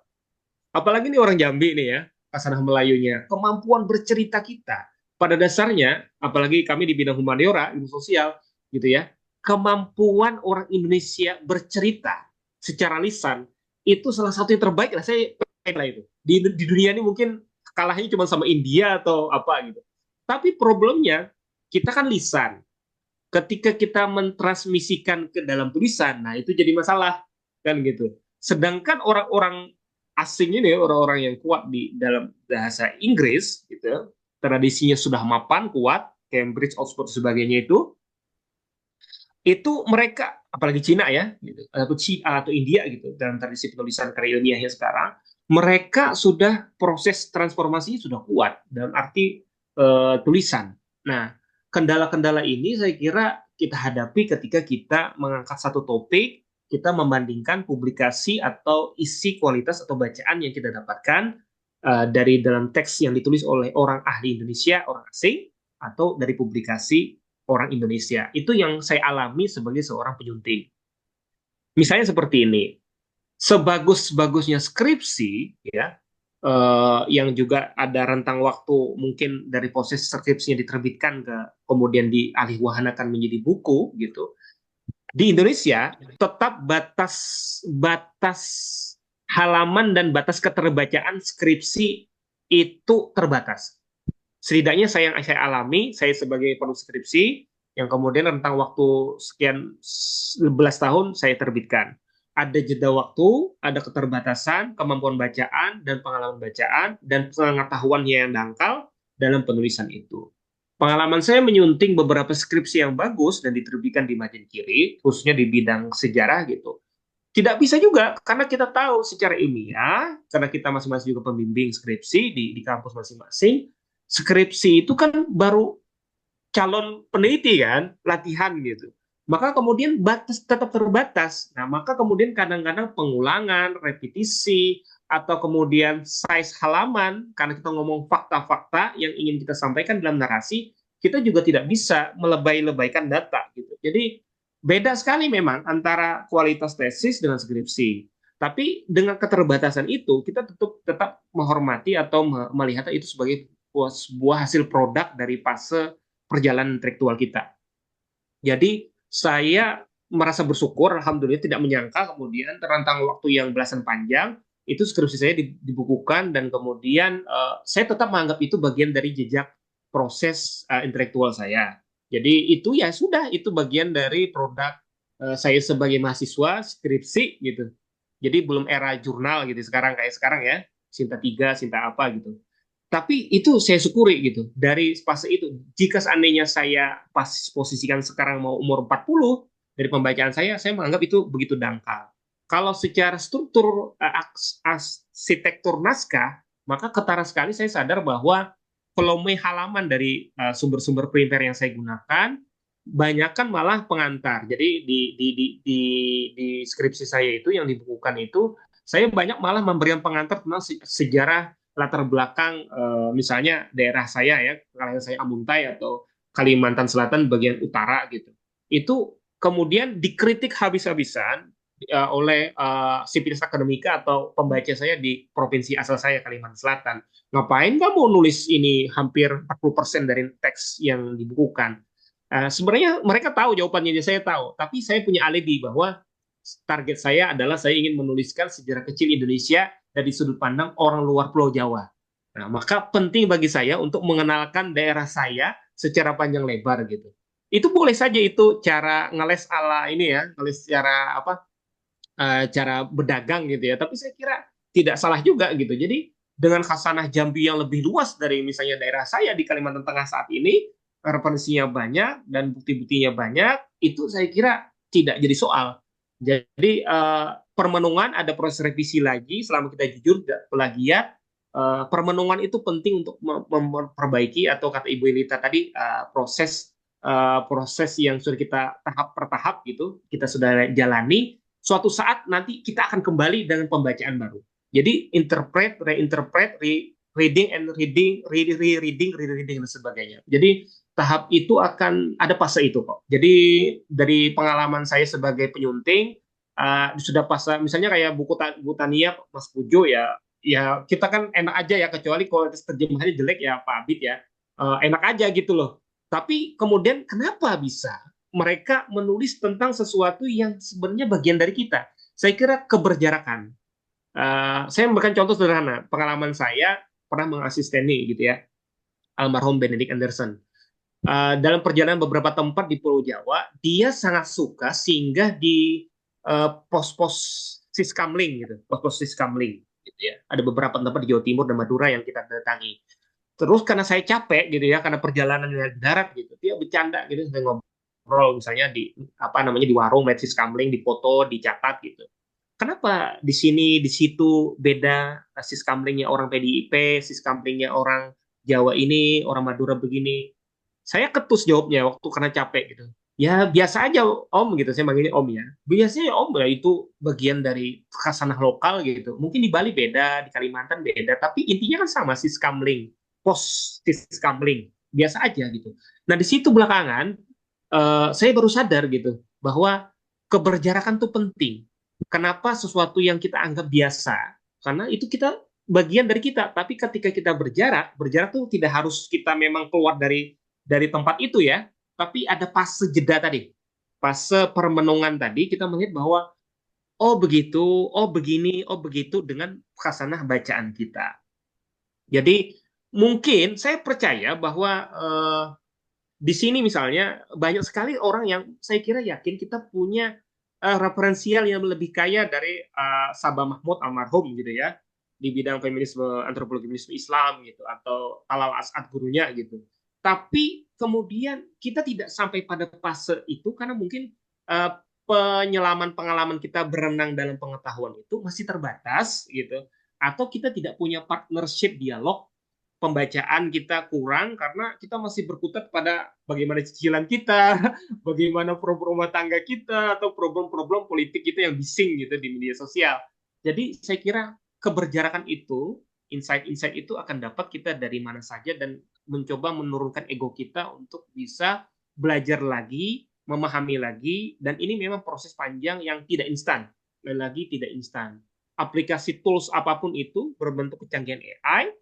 Apalagi nih orang Jambi nih ya, khasana Melayunya, kemampuan bercerita kita. Pada dasarnya, apalagi kami di bidang humaniora, ilmu sosial, gitu ya, kemampuan orang Indonesia bercerita secara lisan itu salah satu yang terbaik lah. Saya pengen lah itu. Di dunia ini mungkin kalahnya cuma sama India atau apa gitu. Tapi problemnya kita kan lisan. Ketika kita mentransmisikan ke dalam tulisan, nah itu jadi masalah kan gitu. Sedangkan orang-orang asing ini, orang-orang yang kuat di dalam bahasa Inggris gitu, tradisinya sudah mapan, kuat, Cambridge, Oxford sebagainya itu mereka apalagi Cina ya gitu, atau India gitu dalam tradisi penulisan karya ilmiahnya sekarang, mereka sudah proses transformasinya sudah kuat dalam arti tulisan. Nah, kendala-kendala ini saya kira kita hadapi ketika kita mengangkat satu topik, kita membandingkan publikasi atau isi kualitas atau bacaan yang kita dapatkan dari dalam teks yang ditulis oleh orang ahli Indonesia, orang asing, atau dari publikasi orang Indonesia. Itu yang saya alami sebagai seorang penyunting. Misalnya seperti ini, sebagus-bagusnya skripsi, ya, yang juga ada rentang waktu mungkin dari proses skripsinya diterbitkan ke kemudian dialihwahanakan menjadi buku, gitu. Di Indonesia tetap batas halaman dan batas keterbacaan skripsi itu terbatas. Setidaknya saya alami, saya sebagai penulis skripsi, yang kemudian rentang waktu sekian 11 tahun saya terbitkan. Ada jeda waktu, ada keterbatasan, kemampuan bacaan, dan pengalaman bacaan, dan pengetahuan yang dangkal dalam penulisan itu. Pengalaman saya menyunting beberapa skripsi yang bagus dan diterbitkan di majen kiri, khususnya di bidang sejarah gitu. Tidak bisa juga, karena kita tahu secara ilmiah, karena kita masing-masing juga pembimbing skripsi di kampus masing-masing, skripsi itu kan baru calon peneliti kan, latihan gitu. Maka kemudian tetap terbatas. Nah, maka kemudian kadang-kadang pengulangan, repetisi, atau kemudian size halaman, karena kita ngomong fakta-fakta yang ingin kita sampaikan dalam narasi, kita juga tidak bisa melebay-lebaykan data gitu. Jadi beda sekali memang antara kualitas tesis dengan skripsi. Tapi dengan keterbatasan itu, kita tetap menghormati atau melihat itu sebagai sebuah hasil produk dari fase perjalanan intelektual kita. Jadi saya merasa bersyukur, alhamdulillah tidak menyangka kemudian rentang waktu yang belasan panjang itu skripsi saya dibukukan dan kemudian saya tetap menganggap itu bagian dari jejak proses intelektual saya. Jadi itu ya sudah, itu bagian dari produk saya sebagai mahasiswa skripsi gitu. Jadi belum era jurnal gitu kayak sekarang ya, Sinta 3, Sinta apa gitu. Tapi itu saya syukuri gitu. Dari fase itu, jika seandainya saya posisikan sekarang mau umur 40, dari pembacaan saya menganggap itu begitu dangkal. Kalau secara struktur arsitektur naskah, maka ketara sekali saya sadar bahwa volume halaman dari sumber-sumber primer yang saya gunakan, banyakkan malah pengantar. Jadi di skripsi saya itu, yang dibukukan itu, saya banyak malah memberikan pengantar tentang sejarah latar belakang misalnya daerah saya ya, kalau saya Amuntai atau Kalimantan Selatan bagian utara gitu. Itu kemudian dikritik habis-habisan oleh sivitas akademika atau pembaca saya di provinsi asal saya, Kalimantan Selatan. Ngapain kamu nulis ini hampir 40% dari teks yang dibukukan? Sebenarnya mereka tahu jawabannya, saya tahu, tapi saya punya alibi bahwa target saya adalah saya ingin menuliskan sejarah kecil Indonesia dari sudut pandang orang luar Pulau Jawa. Nah, maka penting bagi saya untuk mengenalkan daerah saya secara panjang lebar gitu. Itu boleh saja itu cara ngeles ala ini ya, ngeles cara apa? Cara berdagang gitu ya. Tapi saya kira tidak salah juga gitu. Jadi dengan khasanah Jambi yang lebih luas dari misalnya daerah saya di Kalimantan Tengah saat ini, referensinya banyak dan bukti-buktinya banyak, itu saya kira tidak jadi soal. Jadi permenungan ada proses revisi lagi selama kita jujur tidak plagiat. Permenungan itu penting untuk memperbaiki atau kata Ibu Elita tadi proses yang sudah kita tahap per tahap gitu kita sudah jalani suatu saat nanti kita akan kembali dengan pembacaan baru. Jadi interpret, reinterpret, reading and reading, rereading dan sebagainya. Jadi tahap itu akan ada fase itu kok. Jadi dari pengalaman saya sebagai penyunting sudah fase misalnya kayak buku Tania Mas Pujo ya kita kan enak aja ya kecuali kualitas terjemahannya jelek ya Pak Abid ya. Enak aja gitu loh. Tapi kemudian kenapa bisa mereka menulis tentang sesuatu yang sebenarnya bagian dari kita? Saya kira keberjarakan. Saya memberikan contoh sederhana. Pengalaman saya pernah mengasisteni gitu ya, almarhum Benedict Anderson. Dalam perjalanan beberapa tempat di Pulau Jawa, dia sangat suka singgah di pos-pos siskamling gitu, pos-pos siskamling gitu ya. Ada beberapa tempat di Jawa Timur dan Madura yang kita datangi. Terus karena saya capek gitu ya, karena perjalanan dari darat gitu, dia bercanda gitu, saya ngobrol misalnya di apa namanya di warung, lihat siskamling, dipoto, dicatat gitu. Kenapa di sini di situ beda siskamlingnya orang PDIP, siskamlingnya orang Jawa ini, orang Madura begini? Saya ketus jawabnya waktu karena capek gitu. Ya biasa aja Om gitu, saya manggilnya Om ya. Biasanya Om ya itu bagian dari khasanah lokal gitu. Mungkin di Bali beda, di Kalimantan beda, tapi intinya kan sama siskamling, pos siskamling. Biasa aja gitu. Nah di situ belakangan saya baru sadar gitu bahwa keberjarakan itu penting. Kenapa sesuatu yang kita anggap biasa? Karena itu kita bagian dari kita. Tapi ketika kita berjarak tuh tidak harus kita memang keluar dari tempat itu ya. Tapi ada fase jeda tadi, fase permenungan tadi kita melihat bahwa oh begitu, oh begini, oh begitu dengan khasanah bacaan kita. Jadi mungkin saya percaya bahwa di sini misalnya banyak sekali orang yang saya kira yakin kita punya referensial yang lebih kaya dari Sabah Mahmud almarhum gitu ya di bidang feminisme antropologi feminisme Islam gitu atau Talal As'ad gurunya gitu. Tapi kemudian kita tidak sampai pada fase itu karena mungkin penyelaman pengalaman kita berenang dalam pengetahuan itu masih terbatas gitu atau kita tidak punya partnership dialog pembacaan kita kurang karena kita masih berkutat pada bagaimana cicilan kita, bagaimana problem rumah tangga kita, atau problem-problem politik kita yang bising gitu di media sosial. Jadi saya kira keberjarakan itu, insight-insight itu akan dapat kita dari mana saja dan mencoba menurunkan ego kita untuk bisa belajar lagi, memahami lagi, dan ini memang proses panjang yang tidak instan. Lagi tidak instan. Aplikasi tools apapun itu berbentuk kecanggihan AI,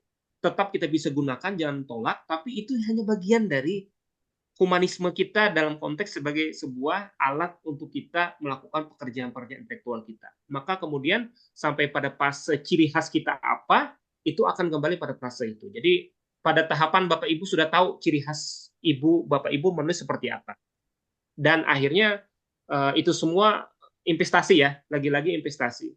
tetap kita bisa gunakan, jangan tolak, tapi itu hanya bagian dari humanisme kita dalam konteks sebagai sebuah alat untuk kita melakukan pekerjaan-pekerjaan intelektual kita. Maka kemudian sampai pada fase ciri khas kita apa, itu akan kembali pada fase itu. Jadi pada tahapan Bapak Ibu sudah tahu ciri khas Ibu, Bapak Ibu menulis seperti apa. Dan akhirnya itu semua investasi ya, lagi-lagi investasi.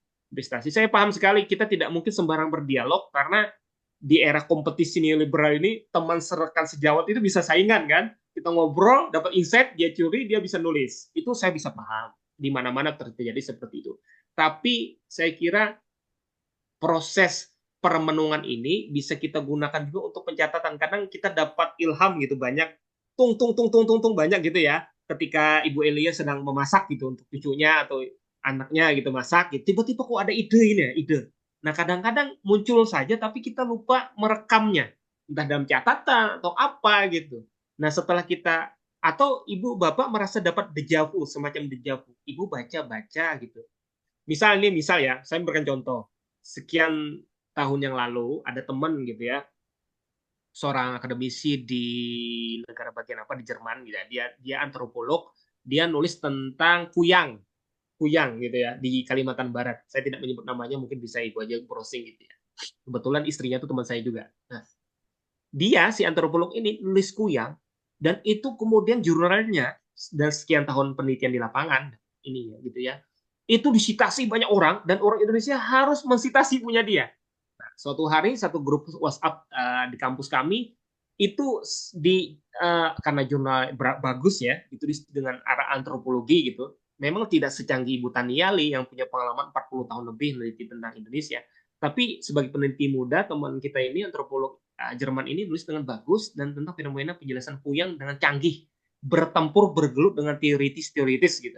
Saya paham sekali kita tidak mungkin sembarang berdialog karena di era kompetisi neoliberal ini teman rekan sejawat itu bisa saingan kan, kita ngobrol dapat insight, dia curi, dia bisa nulis, itu saya bisa paham di mana-mana terjadi seperti itu. Tapi saya kira proses permenungan ini bisa kita gunakan juga untuk pencatatan. Kadang kita dapat ilham gitu banyak, tung banyak gitu ya, ketika Ibu Elia sedang memasak gitu untuk cucunya atau anaknya gitu masak, gitu. Tiba-tiba kok ada ide ini ya, ide. Nah, kadang-kadang muncul saja tapi kita lupa merekamnya, entah dalam catatan atau apa gitu. Nah, setelah kita atau ibu bapak merasa dapat dejavu, semacam dejavu. Ibu baca-baca gitu. Misal ya, saya memberikan contoh. Sekian tahun yang lalu ada teman gitu ya, seorang akademisi di negara bagian apa di Jerman gitu ya. Dia antropolog, dia nulis tentang kuyang gitu ya di Kalimantan Barat. Saya tidak menyebut namanya, mungkin bisa ibu aja browsing gitu ya. Kebetulan istrinya itu teman saya juga. Nah, dia si antropolog ini nulis kuyang dan itu kemudian jurnalnya dan sekian tahun penelitian di lapangan ini ya gitu ya, itu disitasi banyak orang dan orang Indonesia harus mensitasi punya dia. Nah, suatu hari satu grup WhatsApp di kampus kami itu karena jurnal bagus ya, itu dengan arah antropologi gitu. Memang tidak secanggih Ibu Taniali yang punya pengalaman 40 tahun lebih meneliti tentang Indonesia. Tapi sebagai peneliti muda, teman kita ini antropolog Jerman ini nulis dengan bagus dan tentang fenomena penjelasan Puyang dengan canggih, bertempur bergelut dengan teoritis gitu.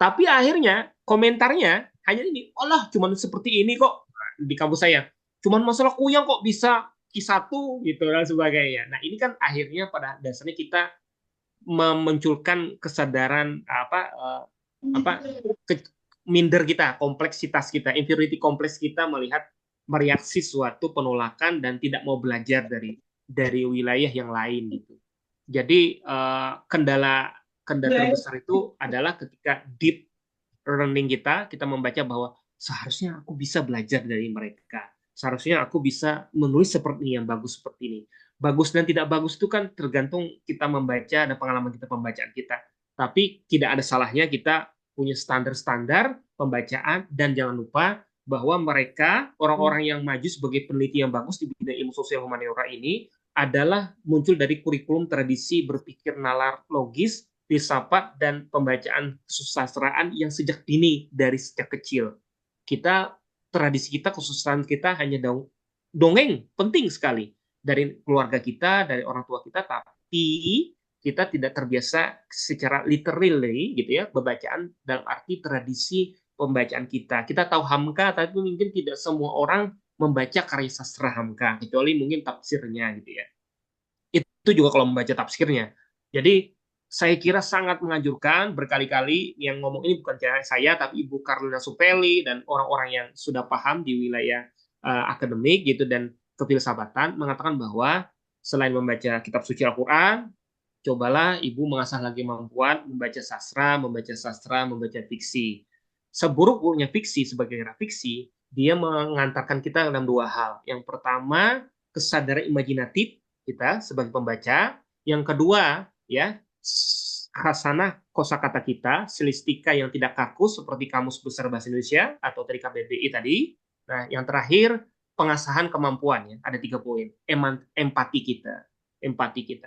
Tapi akhirnya komentarnya hanya ini, Allah cuman seperti ini kok di kampus saya, cuman masalah Kuyang kok bisa Q1 gitu dan sebagainya. Nah ini kan akhirnya pada dasarnya kita memunculkan kesadaran minder kita, kompleksitas kita, inferiority kompleks kita melihat mereaksi suatu penolakan dan tidak mau belajar dari wilayah yang lain gitu. Jadi kendala terbesar itu adalah ketika deep learning kita membaca bahwa seharusnya aku bisa belajar dari mereka. Seharusnya aku bisa menulis seperti ini, yang bagus seperti ini. Bagus dan tidak bagus itu kan tergantung kita membaca dan pengalaman kita pembacaan kita. Tapi tidak ada salahnya kita punya standar-standar pembacaan dan jangan lupa bahwa mereka orang-orang yang maju sebagai peneliti yang bagus di bidang ilmu sosial humaniora ini adalah muncul dari kurikulum tradisi berpikir nalar logis, filsafat dan pembacaan kesusastraan yang sejak dini dari sejak kecil. Tradisi kita, kesusastraan kita hanya dongeng penting sekali dari keluarga kita, dari orang tua kita, tapi kita tidak terbiasa secara literally gitu ya, pembacaan dalam arti tradisi pembacaan kita. Kita tahu Hamka, tapi mungkin tidak semua orang membaca karya sastra Hamka, kecuali mungkin tafsirnya gitu ya. Itu juga kalau membaca tafsirnya. Jadi saya kira sangat menganjurkan, berkali-kali yang ngomong ini bukan saya, tapi Ibu Carlina Supeli dan orang-orang yang sudah paham di wilayah akademik gitu dan kefilsafatan mengatakan bahwa selain membaca kitab suci Al-Quran, cobalah Ibu mengasah lagi kemampuan membaca sastra, membaca fiksi. Seburuk-buruknya fiksi sebagai fiksi, dia mengantarkan kita dalam dua hal. Yang pertama, kesadaran imajinatif kita sebagai pembaca. Yang kedua, ya, khasanah kosakata kita, stilistika yang tidak kaku seperti Kamus Besar Bahasa Indonesia atau tadi KBBI tadi. Nah, yang terakhir, pengasahan kemampuan ya. Ada 3 poin. Empati kita.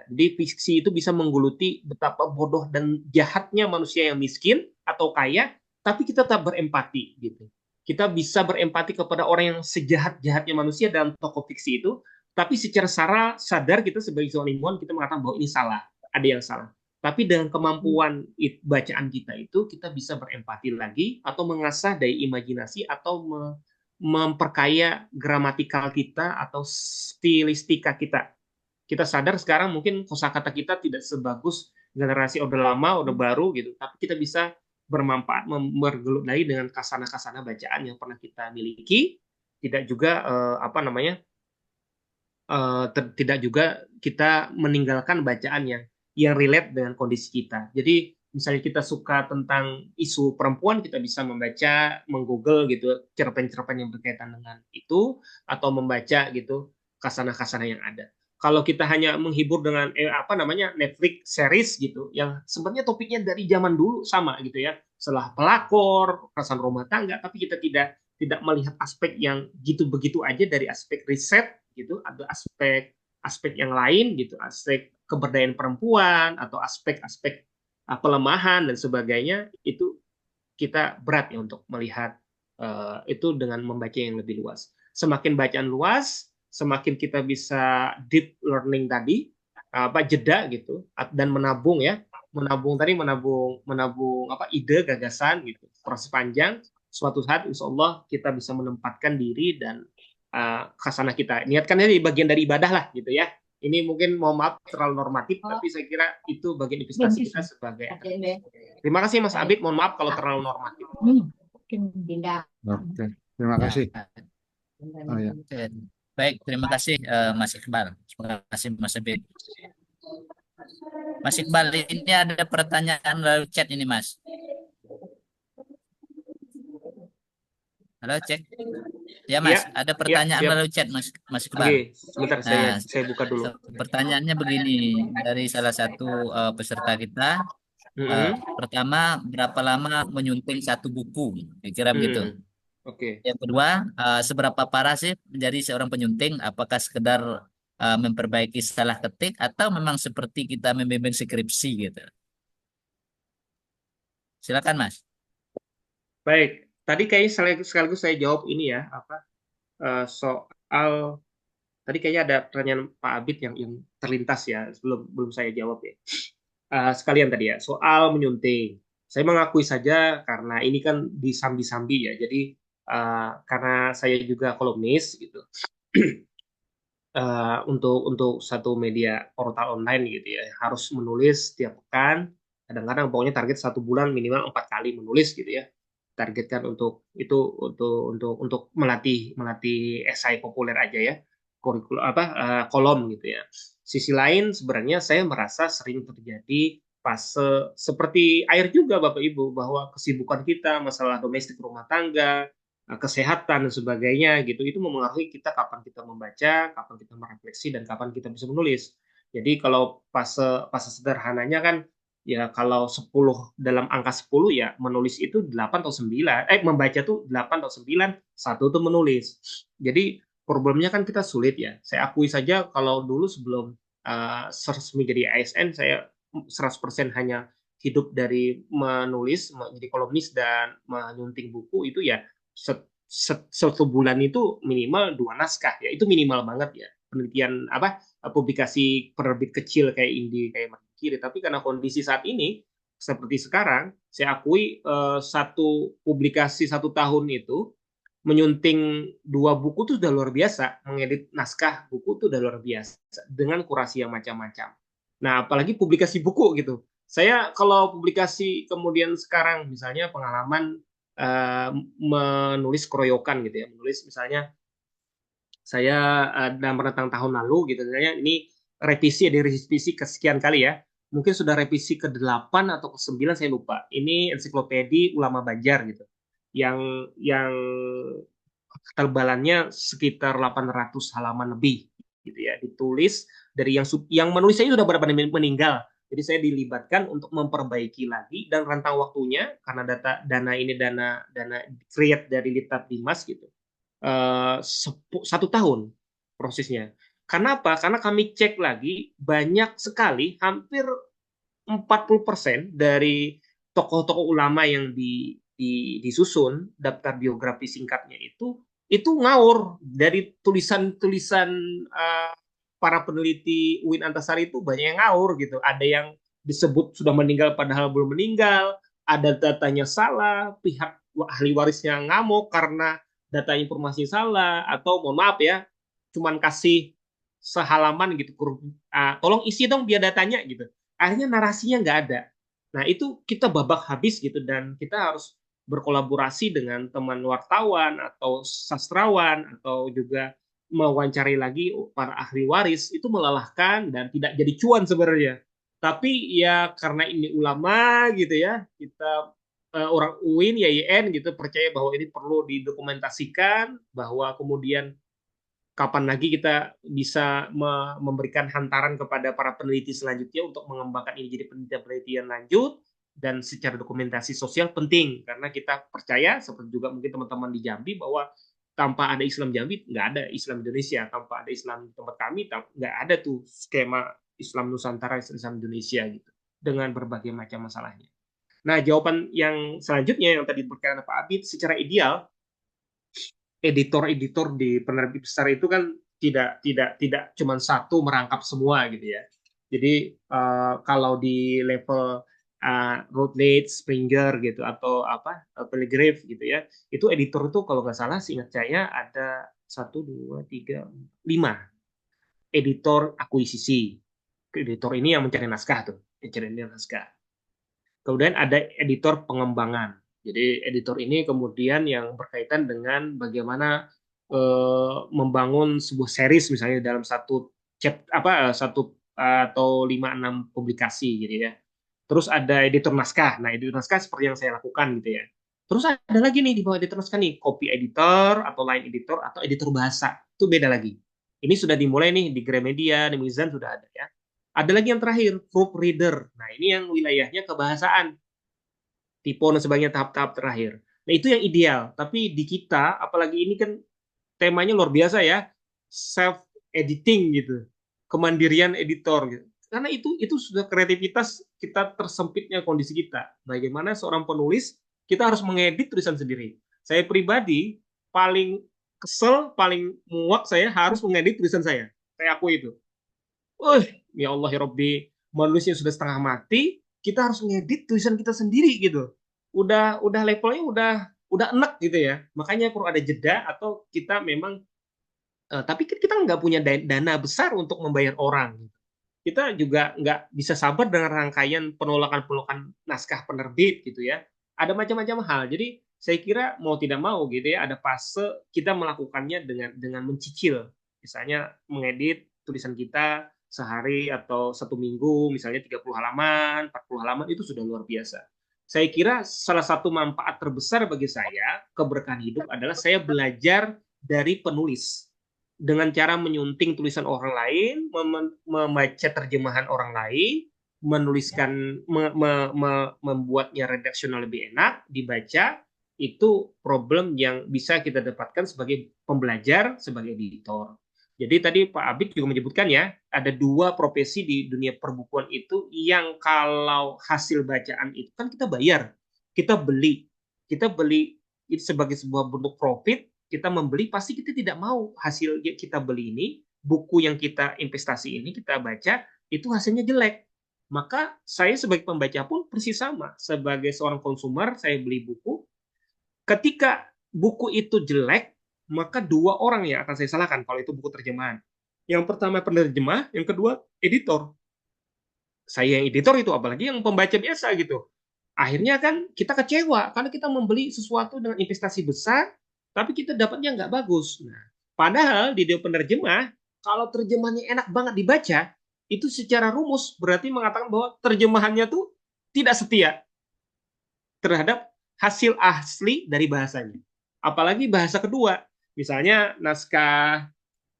Jadi fiksi itu bisa menggeluti betapa bodoh dan jahatnya manusia yang miskin atau kaya, tapi kita tetap berempati gitu. Kita bisa berempati kepada orang yang sejahat-jahatnya manusia dalam tokoh fiksi itu, tapi secara sadar kita sebagai seorang ilmuwan kita mengatakan bahwa ini salah, ada yang salah. Tapi dengan kemampuan bacaan kita itu, kita bisa berempati lagi atau mengasah dari imajinasi atau memperkaya gramatikal kita atau stilistika kita. Kita sadar sekarang mungkin kosakata kita tidak sebagus generasi Orde Lama, Orde Baru gitu, tapi kita bisa bermanfaat, bergelut lagi dengan kasana-kasana bacaan yang pernah kita miliki, tidak juga tidak juga kita meninggalkan bacaan yang relate dengan kondisi kita. Jadi misalnya kita suka tentang isu perempuan, kita bisa membaca, menggoogle gitu cerpen-cerpen yang berkaitan dengan itu, atau membaca gitu kasana-kasana yang ada. Kalau kita hanya menghibur dengan Netflix series gitu, yang sebenarnya topiknya dari zaman dulu sama gitu ya, setelah pelakor, kekerasan rumah tangga, tapi kita tidak melihat aspek yang gitu begitu aja dari aspek riset gitu, ada aspek yang lain gitu, aspek keberdayaan perempuan atau aspek-aspek pelemahan dan sebagainya, itu kita berat ya untuk melihat itu dengan membaca yang lebih luas. Semakin bacaan luas, semakin kita bisa deep learning tadi, jeda gitu, dan menabung ide, gagasan gitu, proses panjang. Suatu saat insya Allah kita bisa menempatkan diri dan khasanah kita. Niatkan ini bagian dari ibadah lah gitu ya. Ini mungkin mohon maaf terlalu normatif, tapi saya kira itu bagian investasi kita sebagai. Terima kasih Mas Abid, mohon maaf kalau terlalu normatif. Oke, terima kasih. Oh, ya. Baik, terima kasih Mas Iqbal. Terima kasih Mas Abid. Mas Iqbal, ini ada pertanyaan lalu chat ini Mas. Halo, cek. Ya Ya, Mas, ada ya, pertanyaan ya. melalui chat Mas Iqbal. Oke, sebentar Nah, saya buka dulu. pertanyaannya begini dari salah satu peserta kita. Mm-mm, Pertama, berapa lama menyunting satu buku? Kira begitu. mm-mm. Oke. Yang kedua, seberapa parah sih menjadi seorang penyunting? Apakah sekedar memperbaiki salah ketik atau memang seperti kita membimbing skripsi gitu? Silakan Mas. Baik. Tadi kayaknya sekaligus saya jawab ini ya, apa soal tadi kayaknya ada pertanyaan Pak Abid yang terlintas ya, sebelum belum saya jawab ya. Sekalian tadi ya, soal menyunting. Saya mengakui saja karena ini kan disambi-sambi ya. Jadi karena saya juga kolumnis gitu. Untuk satu media portal online gitu ya, harus menulis setiap pekan. Kadang-kadang pokoknya target 1 bulan minimal 4 kali menulis gitu ya. Targetkan untuk itu untuk melatih esai populer aja ya, kurikulum apa kolom gitu ya. Sisi lain sebenarnya saya merasa sering terjadi fase seperti air juga Bapak Ibu, bahwa kesibukan kita masalah domestik rumah tangga, kesehatan dan sebagainya gitu, itu memengaruhi kita kapan kita membaca, kapan kita merefleksi, dan kapan kita bisa menulis. Jadi kalau fase sederhananya kan ya, kalau 10 dalam angka 10 ya menulis itu 8 atau 9, membaca tuh 8 atau 9, satu tuh menulis. Jadi problemnya kan kita sulit ya. Saya akui saja kalau dulu sebelum resmi jadi ASN, saya 100% hanya hidup dari menulis, menjadi kolumnis dan menyunting buku itu ya. Satu bulan itu minimal 2 naskah ya, itu minimal banget ya, penelitian apa, publikasi penerbit kecil kayak Indi, kayak Makin Kiri. Tapi karena kondisi saat ini seperti sekarang, saya akui satu publikasi 1 tahun itu menyunting 2 buku itu sudah luar biasa, mengedit naskah buku itu sudah luar biasa dengan kurasi yang macam-macam. Nah, apalagi publikasi buku gitu. Saya kalau publikasi kemudian sekarang misalnya pengalaman uh, menulis keroyokan gitu ya, menulis misalnya saya dalam rentang tahun lalu gitu, misalnya ini revisi, ada revisi kesekian kali ya, mungkin sudah revisi ke-8 atau ke-9 saya lupa. Ini ensiklopedi ulama Banjar gitu, yang ketebalannya sekitar 800 halaman lebih gitu ya, ditulis dari yang menulis saya sudah beberapa meninggal. Jadi saya dilibatkan untuk memperbaiki lagi, dan rentang waktunya karena dana ini dana create dari Litab Dimas gitu. 1 tahun prosesnya. Karena apa? Karena kami cek lagi, banyak sekali, hampir 40% dari tokoh-tokoh ulama yang disusun daftar biografi singkatnya itu ngawur. Dari tulisan-tulisan para peneliti UIN Antasari itu banyak yang ngawur gitu. Ada yang disebut sudah meninggal padahal belum meninggal, ada datanya salah, pihak ahli warisnya ngamuk karena data informasi salah, atau mohon maaf ya, cuman kasih sehalaman gitu, tolong isi dong biar datanya gitu. Akhirnya narasinya nggak ada. Nah, itu kita babak habis gitu, dan kita harus berkolaborasi dengan teman wartawan atau sastrawan, atau juga mewawancari lagi para ahli waris. Itu melelahkan dan tidak jadi cuan sebenarnya. Tapi ya karena ini ulama gitu ya, kita orang UIN, YIN gitu, percaya bahwa ini perlu didokumentasikan, bahwa kemudian kapan lagi kita bisa memberikan hantaran kepada para peneliti selanjutnya untuk mengembangkan ini jadi penelitian lanjut. Dan secara dokumentasi sosial penting, karena kita percaya, seperti juga mungkin teman-teman di Jambi, bahwa tanpa ada Islam Jambi nggak ada Islam Indonesia, tanpa ada Islam di tempat kami nggak ada tuh skema Islam Nusantara, Islam Indonesia gitu, dengan berbagai macam masalahnya. Nah, jawaban yang selanjutnya yang tadi berkaitan Pak Abid, secara ideal editor-editor di penerbit besar itu kan tidak cuma satu merangkap semua gitu ya. Jadi kalau di level Routledge, Springer gitu, atau apa Telegraph gitu ya, itu editor itu kalau nggak salah seingat saya ada 1, 2, 3, 4, 5 editor akuisisi. Editor ini yang mencari naskah tuh, mencari naskah. Kemudian ada editor pengembangan. Jadi editor ini kemudian yang berkaitan dengan bagaimana membangun sebuah series misalnya dalam satu atau 5-6 publikasi gitu ya. Terus ada editor naskah. Nah, editor naskah seperti yang saya lakukan gitu ya. Terus ada lagi nih di bawah diteruskan nih, copy editor atau line editor atau editor bahasa. Itu beda lagi. Ini sudah dimulai nih di Gramedia, di Mizan sudah ada ya. Ada lagi yang terakhir, proofreader. Nah, ini yang wilayahnya kebahasaan, typo dan sebagainya tahap-tahap terakhir. Nah, itu yang ideal. Tapi di kita, apalagi ini kan temanya luar biasa ya, self editing gitu, kemandirian editor gitu. Karena itu sudah kreativitas kita, tersempitnya kondisi kita. Bagaimana seorang penulis kita harus mengedit tulisan sendiri. Saya pribadi paling kesel, paling muak saya harus mengedit tulisan saya. Saya akui itu. Ya Allah ya Robbi, manusia sudah setengah mati, kita harus ngedit tulisan kita sendiri gitu. Udah levelnya udah enak gitu ya. Makanya perlu ada jeda atau kita memang tapi kita nggak punya dana besar untuk membayar orang. Kita juga nggak bisa sabar dengan rangkaian penolakan-penolakan naskah penerbit gitu ya. Ada macam-macam hal. Jadi saya kira mau tidak mau gitu ya, ada fase kita melakukannya dengan mencicil. Misalnya mengedit tulisan kita sehari atau 1 minggu, misalnya 30 halaman, 40 halaman, itu sudah luar biasa. Saya kira salah satu manfaat terbesar bagi saya, keberkahan hidup, adalah saya belajar dari penulis dengan cara menyunting tulisan orang lain, membaca terjemahan orang lain, menuliskan, membuatnya redaksional lebih enak dibaca. Itu problem yang bisa kita dapatkan sebagai pembelajar, sebagai editor. Jadi tadi Pak Abid juga menyebutkan ya, ada 2 profesi di dunia perbukuan itu yang kalau hasil bacaan itu kan kita bayar, kita beli itu sebagai sebuah bentuk profit. Kita membeli, pasti kita tidak mau hasil kita beli ini, buku yang kita investasi ini, kita baca, itu hasilnya jelek. Maka saya sebagai pembaca pun persis sama. Sebagai seorang konsumer, saya beli buku. Ketika buku itu jelek, maka 2 orang yang akan saya salahkan kalau itu buku terjemahan. Yang pertama penerjemah, yang kedua editor. Saya yang editor itu, apalagi yang pembaca biasa gitu. Akhirnya kan kita kecewa karena kita membeli sesuatu dengan investasi besar, tapi kita dapatnya nggak bagus. Nah, padahal di dia penerjemah, kalau terjemahannya enak banget dibaca, itu secara rumus berarti mengatakan bahwa terjemahannya tuh tidak setia terhadap hasil asli dari bahasanya. Apalagi bahasa kedua, misalnya naskah,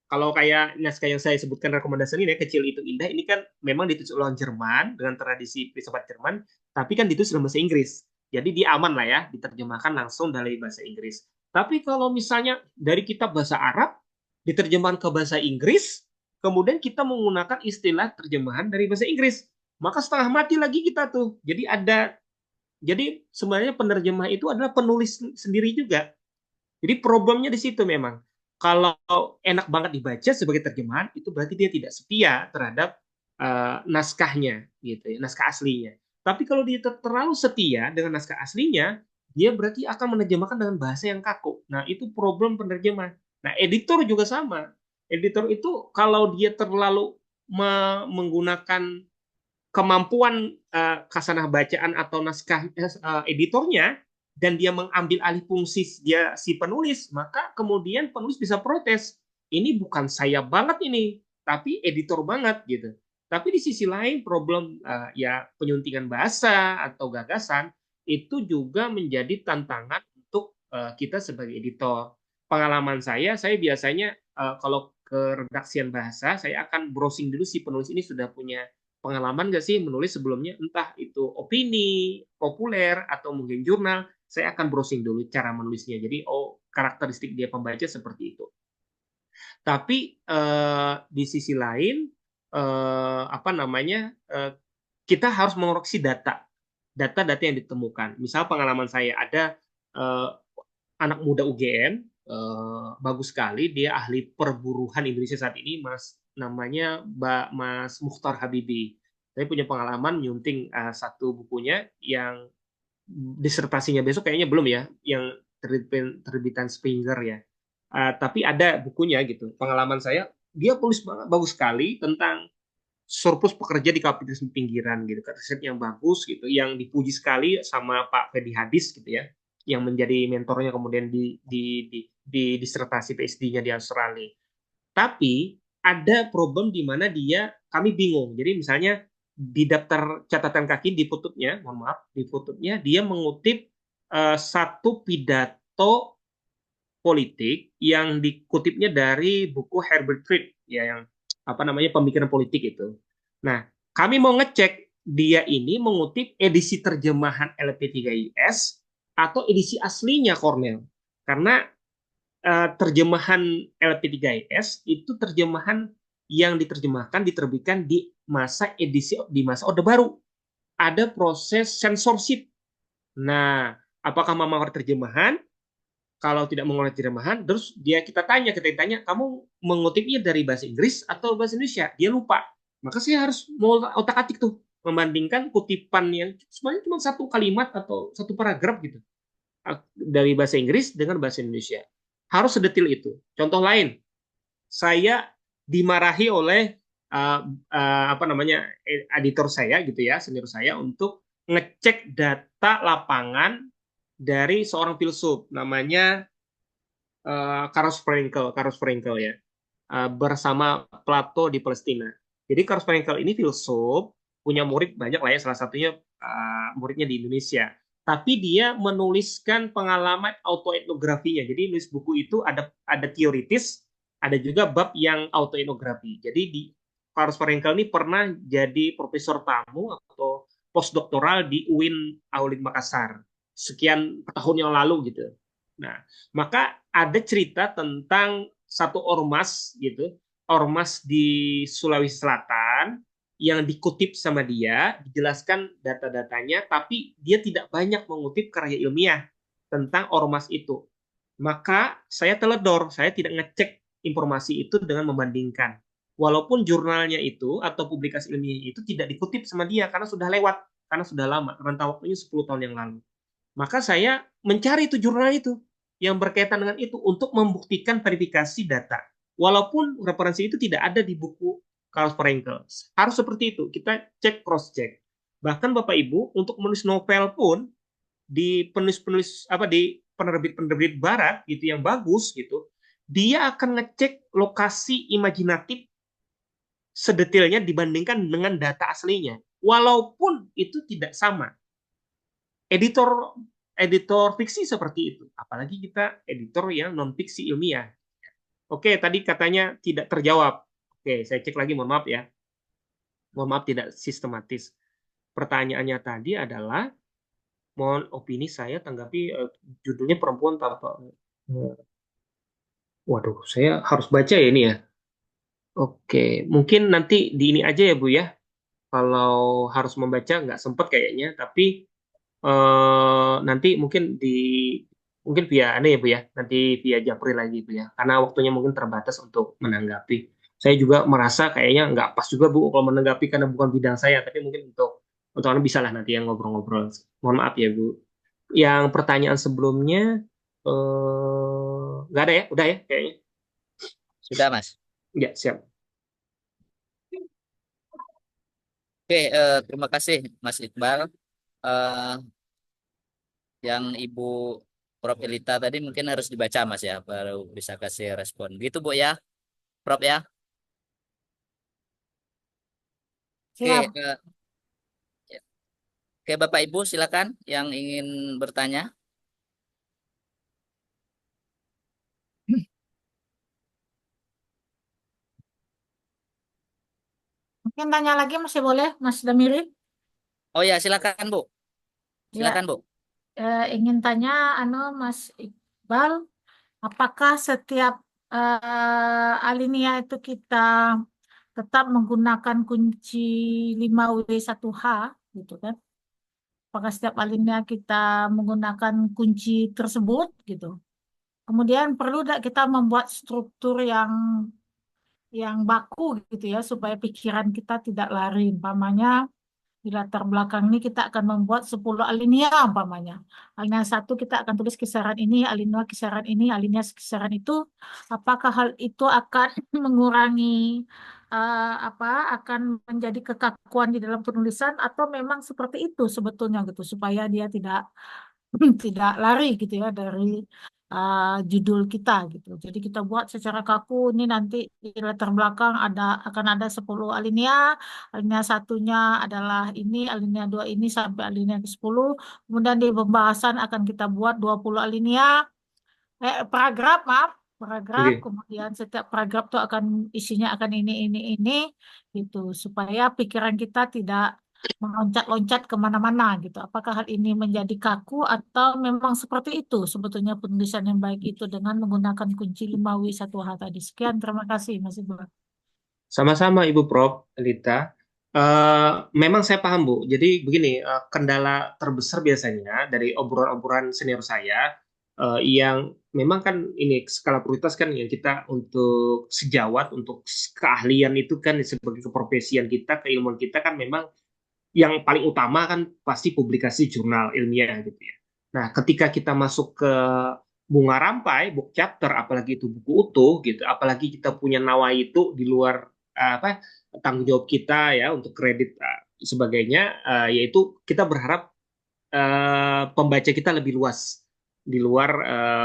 kalau kayak naskah yang saya sebutkan rekomendasi ini, Kecil Itu Indah, ini kan memang ditulis orang Jerman dengan tradisi filsafat Jerman, tapi kan ditulis dalam bahasa Inggris. Jadi dia aman lah ya, diterjemahkan langsung dari bahasa Inggris. Tapi kalau misalnya dari kitab bahasa Arab, diterjemahkan ke bahasa Inggris, kemudian kita menggunakan istilah terjemahan dari bahasa Inggris, maka setengah mati lagi kita tuh. Jadi sebenarnya penerjemah itu adalah penulis sendiri juga. Jadi problemnya di situ memang. Kalau enak banget dibaca sebagai terjemahan, itu berarti dia tidak setia terhadap naskahnya, gitu ya, naskah aslinya. Tapi kalau dia terlalu setia dengan naskah aslinya, dia berarti akan menerjemahkan dengan bahasa yang kaku. Nah, itu problem penerjemah. Nah, editor juga sama. Editor itu kalau dia terlalu menggunakan kemampuan khasanah bacaan atau naskah editornya, dan dia mengambil alih fungsi dia si penulis, maka kemudian penulis bisa protes. Ini bukan saya banget ini, tapi editor banget gitu. Tapi di sisi lain problem ya penyuntingan bahasa atau gagasan itu juga menjadi tantangan untuk kita sebagai editor. Pengalaman saya biasanya kalau ke redaksian bahasa, saya akan browsing dulu si penulis ini sudah punya pengalaman nggak sih menulis sebelumnya, entah itu opini populer atau mungkin jurnal. Saya akan browsing dulu cara menulisnya. Jadi, karakteristik dia pembaca seperti itu. Tapi di sisi lain, kita harus mengoreksi data yang ditemukan. Misal pengalaman saya, ada anak muda UGM, bagus sekali, dia ahli perburuhan Indonesia saat ini, namanya Mas Mukhtar Habibi. Saya punya pengalaman nyunting satu bukunya yang disertasinya besok kayaknya belum ya, yang terbitan Springer ya. Tapi ada bukunya gitu. Pengalaman saya, dia tulis bagus sekali tentang surplus pekerja di kapitalisme pinggiran gitu. Riset yang bagus gitu, yang dipuji sekali sama Pak Fedi Hadis gitu ya, yang menjadi mentornya kemudian di disertasi PhD-nya di Australia. Tapi ada problem di mana kami bingung. Jadi misalnya di daftar catatan kaki di footnote-nya, dia mengutip satu pidato politik yang dikutipnya dari buku Herbert Reed ya, yang apa namanya, pemikiran politik itu. Nah, kami mau ngecek dia ini mengutip edisi terjemahan LP3IS atau edisi aslinya Cornell. Karena terjemahan LP3IS itu terjemahan yang diterbitkan di masa Orde Baru. Ada proses censorship. Nah, apakah memang terjemahan? Kalau tidak mengulang terjemahan, terus kita tanya, kamu mengutipnya dari bahasa Inggris atau bahasa Indonesia? Dia lupa. Maka saya harus mau otak-atik tuh, membandingkan kutipan yang sebenarnya cuma satu kalimat atau satu paragraf gitu, dari bahasa Inggris dengan bahasa Indonesia. Harus sedetil itu. Contoh lain, saya dimarahi oleh apa namanya, editor saya gitu ya, senior saya, untuk ngecek data lapangan dari seorang filsuf namanya Karl Fraenkel ya, bersama Plato di Palestina. Jadi Karl Fraenkel ini filsuf, punya murid banyak lah ya, salah satunya muridnya di Indonesia. Tapi dia menuliskan pengalaman autoetnografinya. Jadi nulis buku itu ada teoritis, ada juga bab yang autoetnografi. Jadi Karl Fraenkel ini pernah jadi profesor tamu atau postdoktoral di UIN Aulit Makassar sekian tahun yang lalu gitu. Nah, maka ada cerita tentang satu ormas gitu, ormas di Sulawesi Selatan yang dikutip sama dia, dijelaskan data-datanya, tapi dia tidak banyak mengutip karya ilmiah tentang ormas itu. Maka saya teledor, saya tidak ngecek informasi itu dengan membandingkan. Walaupun jurnalnya itu atau publikasi ilmiah itu tidak dikutip sama dia karena sudah lewat, karena sudah lama, rentang waktunya 10 tahun yang lalu. Maka saya mencari itu jurnal itu yang berkaitan dengan itu untuk membuktikan verifikasi data. Walaupun referensi itu tidak ada di buku Karl Fraenkel. Harus seperti itu, kita cek cross check. Bahkan Bapak Ibu untuk menulis novel pun di penulis-penulis di penerbit-penerbit barat gitu yang bagus gitu, dia akan ngecek lokasi imajinatif sedetilnya dibandingkan dengan data aslinya. Walaupun itu tidak sama. Editor fiksi seperti itu, apalagi kita editor yang non fiksi ilmiah. Oke, tadi katanya tidak terjawab. Oke, saya cek lagi, mohon maaf ya. Mohon maaf tidak sistematis. Pertanyaannya tadi adalah, mohon opini saya tanggapi judulnya perempuan tanpa. Waduh, saya harus baca ya ini ya. Oke, mungkin nanti di ini aja ya Bu ya. Kalau harus membaca nggak sempat kayaknya, tapi nanti mungkin via aneh ya Bu ya, nanti via Japri lagi Bu ya, karena waktunya mungkin terbatas untuk menanggapi. Saya juga merasa kayaknya nggak pas juga Bu kalau menanggapi karena bukan bidang saya, tapi mungkin untuk Anda bisa lah nanti yang ngobrol-ngobrol. Mohon maaf ya Bu. Yang pertanyaan sebelumnya nggak ada ya, udah ya kayaknya. Sudah, Mas. Ya, siap. Oke, terima kasih Mas Iqbal. Eh, yang Ibu Prof. Elita tadi mungkin harus dibaca Mas ya, baru bisa kasih respon. Gitu Bu ya, Prof ya. Oke, Siap. oke Bapak Ibu silakan yang ingin bertanya. Mungkin tanya lagi masih boleh, Mas Damiri? Oh ya, silakan Bu. Ya, Silakan Bu. ingin tanya, Mas Iqbal, apakah setiap alinea itu kita tetap menggunakan kunci 5W1H, gitu kan? Apakah setiap alinea kita menggunakan kunci tersebut, gitu? Kemudian perlu tidak kita membuat struktur yang baku gitu ya supaya pikiran kita tidak lari. Umpamanya di latar belakang ini kita akan membuat 10 alinea umpamanya. Alinea 1 kita akan tulis kisaran ini, alinea kisaran ini, alinea kisaran itu. Apakah hal itu akan mengurangi akan menjadi kekakuan di dalam penulisan atau memang seperti itu sebetulnya gitu supaya dia tidak tidak lari gitu ya dari judul kita gitu. Jadi kita buat secara kaku, ini nanti di latar belakang akan ada 10 alinea, alinea satunya adalah ini, alinea 2 ini sampai alinea ke-10. Kemudian di pembahasan akan kita buat 20 alinea, paragraf, maaf, paragraf. Oke. Kemudian setiap paragraf itu akan isinya akan ini gitu, supaya pikiran kita tidak meloncat-loncat kemana-mana gitu. Apakah hal ini menjadi kaku atau memang seperti itu sebetulnya penulisan yang baik itu dengan menggunakan kunci 5W1H tadi. Sekian, terima kasih Mas Iqbal. Sama-sama Ibu Prof. Lita. Memang saya paham Bu. Jadi begini, kendala terbesar biasanya dari obrolan-obrolan senior saya yang memang kan ini skala prioritas kan yang kita untuk sejawat, untuk keahlian itu kan sebagai keprofesian kita, keilmuan kita kan memang yang paling utama kan pasti publikasi jurnal ilmiah gitu ya. Nah, ketika kita masuk ke bunga rampai, book chapter, apalagi itu buku utuh gitu, apalagi kita punya nawa itu di luar apa tanggung jawab kita ya untuk kredit sebagainya, yaitu kita berharap pembaca kita lebih luas di luar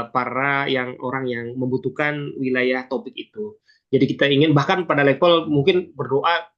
para orang yang membutuhkan wilayah topik itu. Jadi kita ingin bahkan pada level mungkin berdoa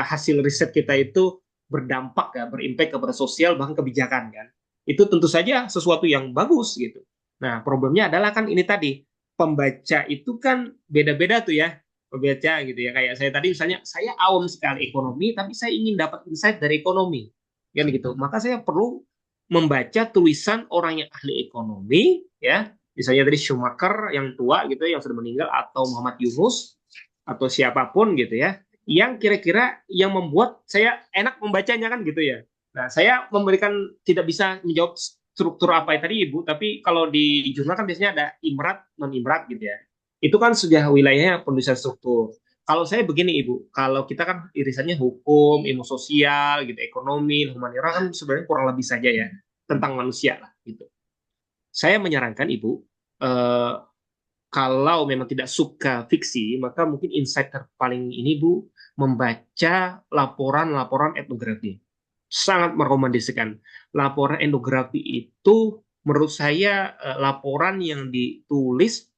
hasil riset kita itu berdampak ya, berimpact kepada sosial bahkan kebijakan kan. Itu tentu saja sesuatu yang bagus gitu. Nah, problemnya adalah kan ini tadi pembaca itu kan beda-beda tuh ya, pembaca gitu ya. Kayak saya tadi misalnya saya awam sekali ekonomi tapi saya ingin dapat insight dari ekonomi. Kan gitu. Maka saya perlu membaca tulisan orang yang ahli ekonomi ya. Misalnya tadi Schumacher yang tua gitu yang sudah meninggal atau Muhammad Yunus atau siapapun gitu ya yang kira-kira yang membuat saya enak membacanya kan gitu ya. Nah, saya memberikan tidak bisa menjawab struktur apa tadi Ibu, tapi kalau di jurnal kan biasanya ada imrat, non imrat gitu ya. Itu kan sudah wilayahnya penulisan struktur. Kalau saya begini Ibu, kalau kita kan irisannya hukum, ilmu sosial, gitu, ekonomi, humaniora kan sebenarnya kurang lebih saja ya tentang manusia lah gitu. Saya menyarankan Ibu, kalau memang tidak suka fiksi, maka mungkin insight terpaling ini Bu membaca laporan-laporan etnografi. Sangat merekomendasikan. Laporan etnografi itu menurut saya laporan yang ditulis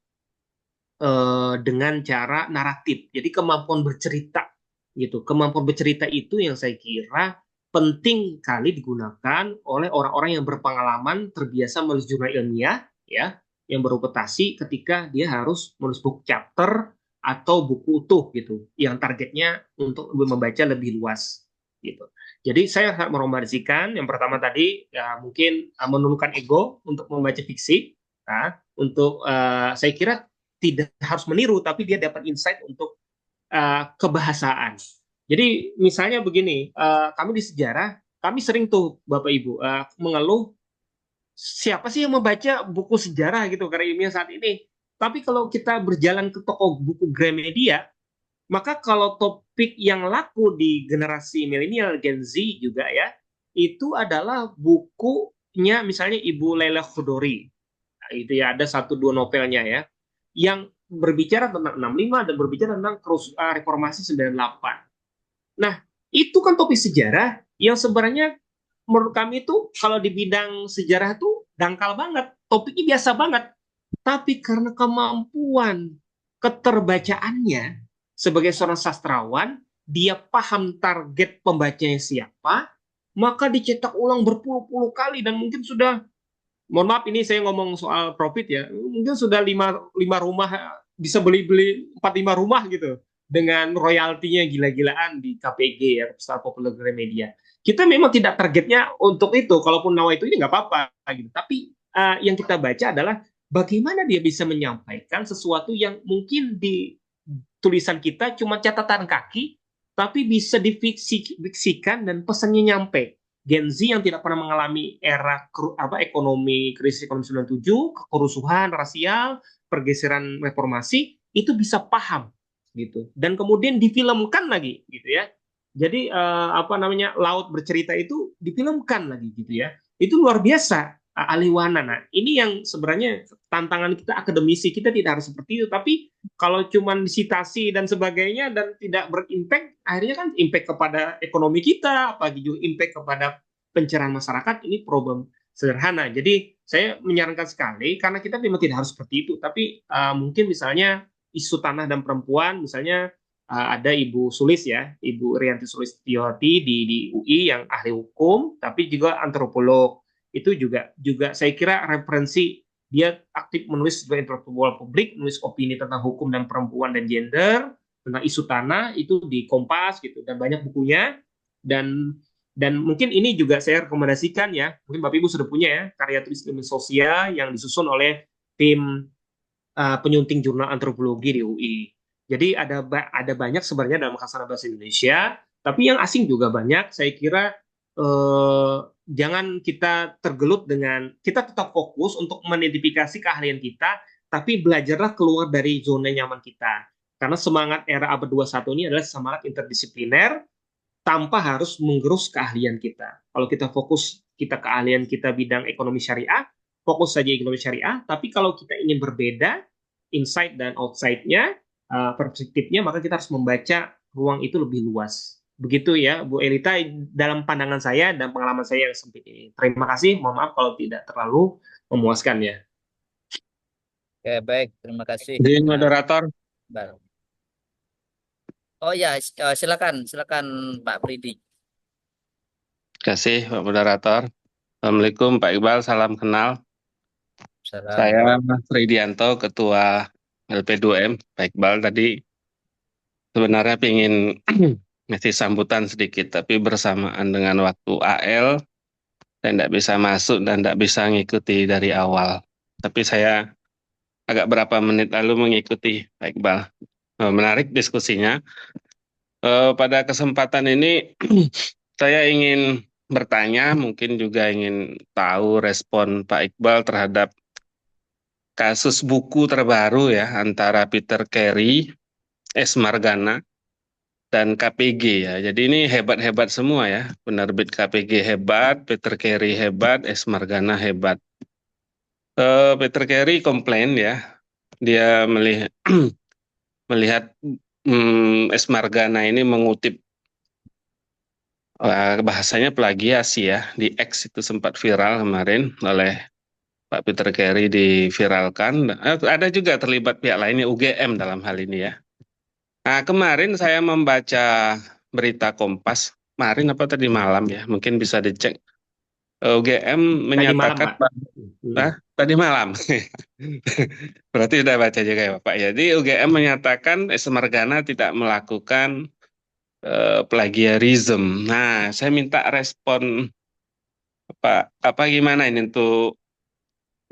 dengan cara naratif. Jadi kemampuan bercerita gitu. Kemampuan bercerita itu yang saya kira penting kali digunakan oleh orang-orang yang berpengalaman terbiasa menulis jurnal ilmiah ya, yang berokupasi ketika dia harus menulis buku chapter atau buku utuh gitu, yang targetnya untuk membaca lebih luas gitu. Jadi saya sangat merekomendasikan yang pertama tadi ya mungkin menurunkan ego untuk membaca fiksi, nah, untuk saya kira tidak harus meniru tapi dia dapat insight untuk kebahasaan. Jadi misalnya begini, kami di sejarah kami sering tuh Bapak Ibu mengeluh siapa sih yang membaca buku sejarah gitu karya ilmiah saat ini. Tapi kalau kita berjalan ke toko buku Gramedia, maka kalau topik yang laku di generasi milenial Gen Z juga ya, itu adalah bukunya misalnya Ibu Leila Chudori. Nah, itu ya ada 1-2 novelnya ya, yang berbicara tentang 65 dan berbicara tentang reformasi 98. Nah, itu kan topik sejarah yang sebenarnya menurut kami itu kalau di bidang sejarah itu dangkal banget, topiknya biasa banget. Tapi karena kemampuan keterbacaannya sebagai seorang sastrawan, dia paham target pembacanya siapa, maka dicetak ulang berpuluh-puluh kali dan mungkin sudah, mohon maaf ini saya ngomong soal profit ya, mungkin sudah 5 rumah bisa beli 4-5 rumah gitu dengan royaltinya gila-gilaan di KPG ya, Pusat Populer Gramedia. Kita memang tidak targetnya untuk itu, kalaupun nawa itu ini nggak apa-apa gitu. Tapi yang kita baca adalah bagaimana dia bisa menyampaikan sesuatu yang mungkin di tulisan kita cuma catatan kaki, tapi bisa difiksikan dan pesannya nyampe. Gen Z yang tidak pernah mengalami era ekonomi krisis ekonomi 97, kerusuhan rasial, pergeseran reformasi, itu bisa paham gitu. Dan kemudian difilmkan lagi gitu ya. Jadi laut bercerita itu difilmkan lagi gitu ya. Itu luar biasa Aliwana. Nah, ini yang sebenarnya tantangan kita akademisi, kita tidak harus seperti itu, tapi kalau cuma disitasi dan sebagainya dan tidak berimpact, akhirnya kan impact kepada ekonomi kita, apalagi juga impact kepada pencerahan masyarakat, ini problem sederhana. Jadi saya menyarankan sekali karena kita memang tidak harus seperti itu, tapi mungkin misalnya isu tanah dan perempuan, misalnya ada Ibu Sulis ya, Ibu Rianti Sulistiowati di UI yang ahli hukum, tapi juga antropolog. Itu juga saya kira referensi, dia aktif menulis sebagai intelektual publik, menulis opini tentang hukum dan perempuan dan gender, tentang isu tanah itu di Kompas gitu, dan banyak bukunya. Dan mungkin ini juga saya rekomendasikan ya, mungkin Bapak Ibu sudah punya ya, karya tulis ilmu sosial yang disusun oleh tim penyunting jurnal antropologi di UI. Jadi ada banyak sebenarnya dalam Khasanah Bahasa Indonesia, tapi yang asing juga banyak. Saya kira jangan kita tergelut dengan, kita tetap fokus untuk mengidentifikasi keahlian kita, tapi belajarlah keluar dari zona nyaman kita. Karena semangat era abad 21 ini adalah semangat interdisipliner tanpa harus menggerus keahlian kita. Kalau kita fokus, keahlian kita bidang ekonomi syariah, fokus saja ekonomi syariah, tapi kalau kita ingin berbeda, inside dan outside-nya, perspektifnya, maka kita harus membaca ruang itu lebih luas. Begitu ya, Bu Elita, dalam pandangan saya dan pengalaman saya yang sempit ini. Terima kasih, mohon maaf kalau tidak terlalu memuaskan ya. Oke, baik, terima kasih. Izin moderator. Bal. Oh ya, silakan Pak Pridi. Terima kasih Pak moderator. Assalamualaikum Pak Iqbal, salam kenal. Salam. Saya Mas Ridianto, Ketua LP2M. Pak Iqbal tadi sebenarnya ingin ngasih sambutan sedikit, tapi bersamaan dengan waktu AL, saya tidak bisa masuk dan tidak bisa mengikuti dari awal. Tapi saya agak berapa menit lalu mengikuti Pak Iqbal. Menarik diskusinya. Pada kesempatan ini saya ingin bertanya, mungkin juga ingin tahu respon Pak Iqbal terhadap kasus buku terbaru ya antara Peter Carey, S. Margana, dan KPG ya. Jadi ini hebat-hebat semua ya. Penerbit KPG hebat, Peter Carey hebat, S. Margana hebat. Peter Carey komplain ya, dia melihat S. Margana ini mengutip bahasanya plagiasi ya, di X itu sempat viral kemarin oleh Pak Peter Carey, diviralkan. Ada juga terlibat pihak lainnya, UGM dalam hal ini ya. Nah, kemarin saya membaca berita Kompas, kemarin apa tadi malam ya, mungkin bisa dicek. UGM menyatakan tadi malam. Berarti sudah baca juga ya Bapak. Jadi UGM menyatakan S. Margana tidak melakukan plagiarism. Nah, saya minta respon apa gimana ini untuk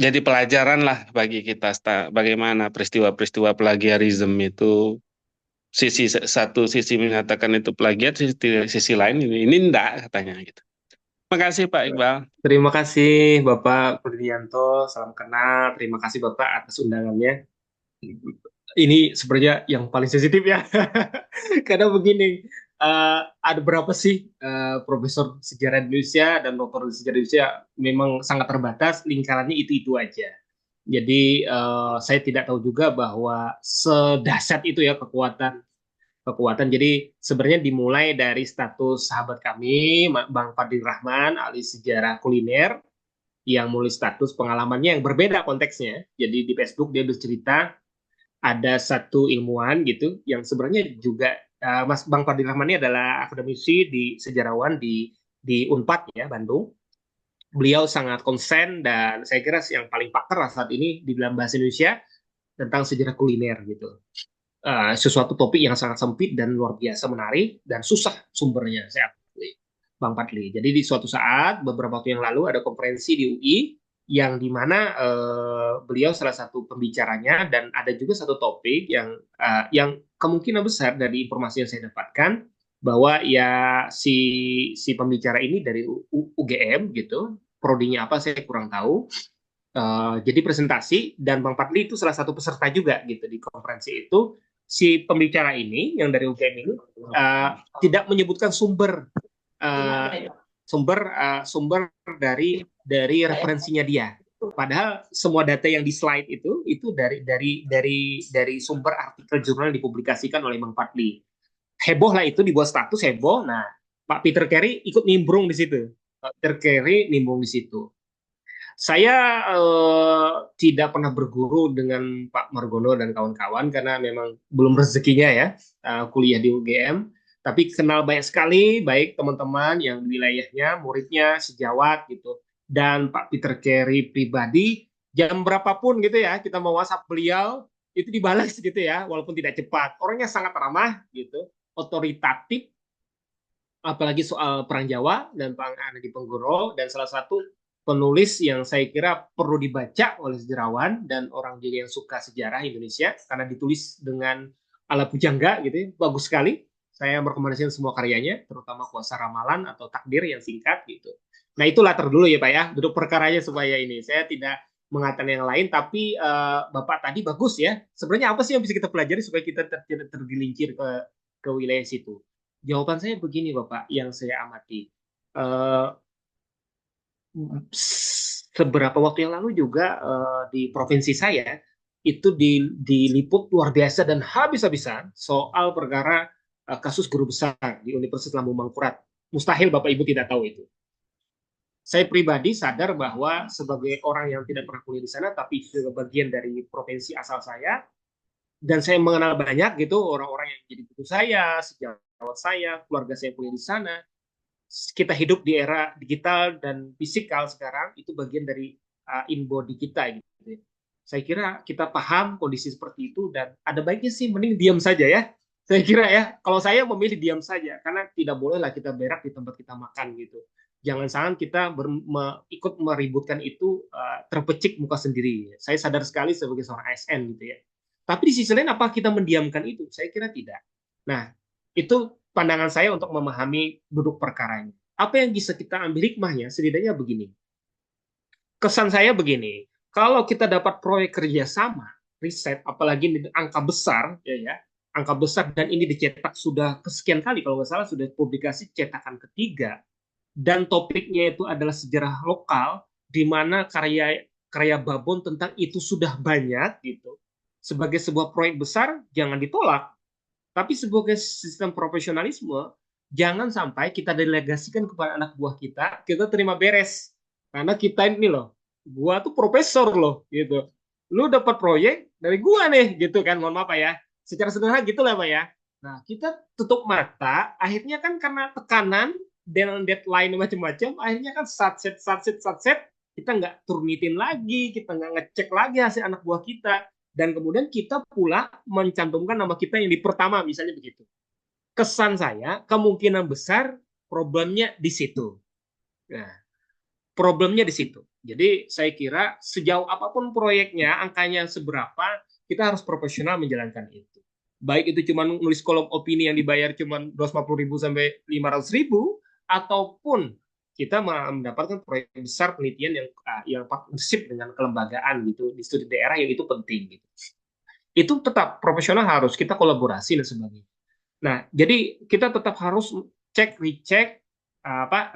jadi pelajaran lah bagi kita, bagaimana peristiwa-peristiwa plagiarism itu. Satu sisi menyatakan itu plagiat, sisi lain ini enggak katanya gitu. Terima kasih Pak Iqbal. Terima kasih Bapak Purdianto, salam kenal. Terima kasih Bapak atas undangannya. Ini sebenarnya yang paling sensitif ya, karena begini, ada berapa sih profesor sejarah Indonesia dan doktor sejarah Indonesia, memang sangat terbatas, lingkarannya itu aja. Jadi saya tidak tahu juga bahwa sedahsyat itu ya kekuatan. Jadi sebenarnya dimulai dari status sahabat kami, Bang Fadil Rahman, ahli sejarah kuliner, yang menulis status pengalamannya yang berbeda konteksnya. Jadi di Facebook dia bercerita ada satu ilmuwan gitu yang sebenarnya juga Mas Bang Fadil Rahman ini adalah akademisi di sejarawan di Unpad ya, Bandung. Beliau sangat konsen dan saya kira yang paling pakar saat ini di dalam bahasa Indonesia tentang sejarah kuliner gitu. Sesuatu topik yang sangat sempit dan luar biasa menarik dan susah sumbernya, saya akui, Bang Fadli. Jadi di suatu saat beberapa waktu yang lalu ada konferensi di UI yang dimana beliau salah satu pembicaranya, dan ada juga satu topik yang kemungkinan besar dari informasi yang saya dapatkan bahwa ya si pembicara ini dari UGM gitu, prodinya apa saya kurang tahu. Jadi presentasi, dan Bang Fadli itu salah satu peserta juga gitu di konferensi itu. Si pembicara ini yang dari UGM ini tidak menyebutkan sumber dari referensinya dia. Padahal semua data yang di slide itu dari sumber artikel jurnal yang dipublikasikan oleh Bang Fadli. Heboh lah itu, dibuat status heboh. Nah, Pak Peter Carey ikut nimbrung di situ. Saya tidak pernah berguru dengan Pak Margono dan kawan-kawan karena memang belum rezekinya ya kuliah di UGM. Tapi kenal banyak sekali, baik teman-teman yang di wilayahnya, muridnya, sejawat gitu. Dan Pak Peter Carey pribadi, jam berapapun gitu ya, kita mau WhatsApp beliau, itu dibalas gitu ya, walaupun tidak cepat. Orangnya sangat ramah gitu, otoritatif, apalagi soal Perang Jawa dan Perang Adi Penggoro, dan salah satu penulis yang saya kira perlu dibaca oleh sejarawan dan orang juga yang suka sejarah Indonesia karena ditulis dengan ala pujangga gitu ya. Bagus sekali. Saya merekomendasikan semua karyanya, terutama Kuasa Ramalan atau Takdir yang singkat gitu. Nah, itu latar dulu ya Pak ya, duduk perkaranya supaya ini. Saya tidak mengatakan yang lain, tapi Bapak tadi bagus ya. Sebenarnya apa sih yang bisa kita pelajari supaya kita tidak tergelincir ke wilayah situ? Jawaban saya begini Bapak, yang saya amati. Uh, Seberapa waktu yang lalu juga di provinsi saya itu diliput luar biasa dan habis-habisan soal perkara kasus guru besar di Universitas Lambung Mangkurat. Mustahil Bapak Ibu tidak tahu itu. Saya pribadi sadar bahwa sebagai orang yang tidak pernah kuliah di sana, tapi sebagai bagian dari provinsi asal saya, dan saya mengenal banyak gitu orang-orang yang jadi guru saya, sejawat saya, keluarga saya kuliah di sana. Kita hidup di era digital dan fisikal sekarang, itu bagian dari in-body kita gitu. Saya kira kita paham kondisi seperti itu dan ada baiknya sih mending diam saja ya. Saya kira ya, kalau saya memilih diam saja karena tidak bolehlah kita berak di tempat kita makan gitu. Jangan-jangan kita ikut meributkan itu terpecik muka sendiri. Saya sadar sekali sebagai seorang ASN gitu ya. Tapi di sisi lain apa kita mendiamkan itu? Saya kira tidak. Nah, itu pandangan saya untuk memahami duduk perkaranya. Apa yang bisa kita ambil hikmahnya? Setidaknya begini. Kesan saya begini, kalau kita dapat proyek kerjasama, riset, apalagi angka besar, ya, angka besar dan ini dicetak sudah kesekian kali, kalau nggak salah sudah publikasi cetakan ketiga, dan topiknya itu adalah sejarah lokal, di mana karya Babon tentang itu sudah banyak gitu. Sebagai sebuah proyek besar, jangan ditolak. Tapi sebagai sistem profesionalisme, jangan sampai kita delegasikan kepada anak buah kita terima beres. Karena kita ini loh, gua tuh profesor loh, gitu. Lu dapat proyek dari gua nih, gitu kan, mohon maaf Pak ya. Secara sederhana gitu lah Pak ya. Nah, kita tutup mata, akhirnya kan karena tekanan, dan deadline macam-macam, akhirnya kan satset, kita nggak turnitin lagi, kita nggak ngecek lagi hasil anak buah kita, dan kemudian kita pula mencantumkan nama kita yang di pertama, misalnya begitu. Kesan saya, kemungkinan besar problemnya di situ. Nah, problemnya di situ. Jadi saya kira sejauh apapun proyeknya, angkanya seberapa, kita harus profesional menjalankan itu. Baik itu cuma nulis kolom opini yang dibayar cuma 250.000 sampai 500.000, ataupun kita mendapatkan proyek besar penelitian yang partnership dengan kelembagaan gitu di studi daerah, yang itu penting gitu. Itu tetap profesional, harus kita kolaborasi dan sebagainya. Nah, jadi kita tetap harus cek, recheck,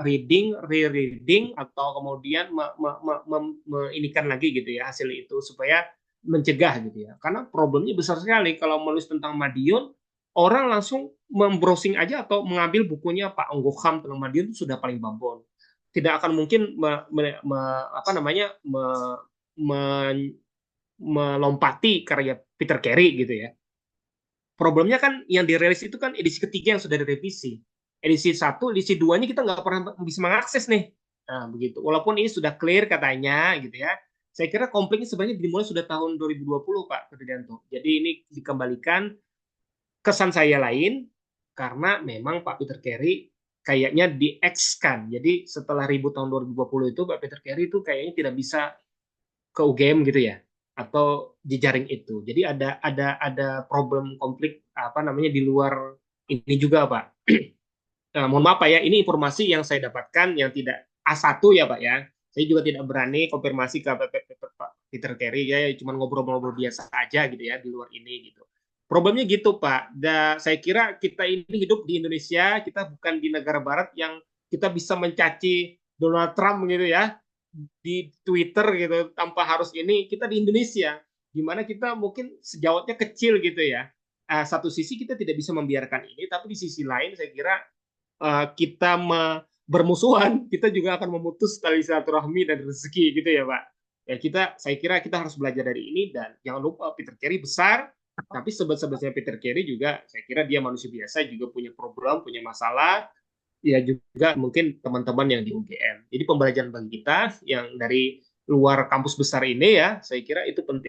reading, rereading, atau kemudian inikan lagi gitu ya hasil itu supaya mencegah gitu ya. Karena problemnya besar sekali kalau menulis tentang Madiun, orang langsung membrowsing aja atau mengambil bukunya Pak Onggokham tentang Madiun itu sudah paling babon. Tidak akan mungkin melompati karya Peter Carey gitu ya. Problemnya kan yang dirilis itu kan edisi ketiga yang sudah direvisi. Edisi 1, edisi 2-nya kita nggak pernah bisa mengakses nih. Nah, begitu. Walaupun ini sudah clear katanya gitu ya. Saya kira konfliknya sebenarnya dimulai sudah tahun 2020 Pak Ferdianto. Jadi ini dikembalikan. Kesan saya lain karena memang Pak Peter Carey kayaknya di-X-kan. Jadi setelah ribut tahun 2020 itu Pak Peter Carey itu kayaknya tidak bisa ke UGM gitu ya, atau jejaring itu. Jadi ada problem konflik di luar ini juga Pak. Nah, mohon maaf Pak ya, ini informasi yang saya dapatkan yang tidak A1 ya Pak ya. Saya juga tidak berani konfirmasi ke Pak Peter Carey ya, cuma ngobrol-ngobrol biasa aja gitu ya di luar ini gitu. Problemnya gitu Pak. Saya kira kita ini hidup di Indonesia, kita bukan di negara barat yang kita bisa mencaci Donald Trump gitu ya di Twitter gitu tanpa harus ini. Kita di Indonesia di mana kita mungkin sejawatnya kecil gitu ya. Satu sisi kita tidak bisa membiarkan ini, tapi di sisi lain saya kira kita bermusuhan, kita juga akan memutus tali silaturahmi dan rezeki gitu ya Pak. Ya saya kira kita harus belajar dari ini, dan jangan lupa Peter Carey besar, tapi sebesar-besarnya Peter Carey juga saya kira dia manusia biasa, juga punya problem, punya masalah, ya juga mungkin teman-teman yang di UGM. Jadi pembelajaran bagi kita yang dari luar kampus besar ini ya, saya kira itu penting.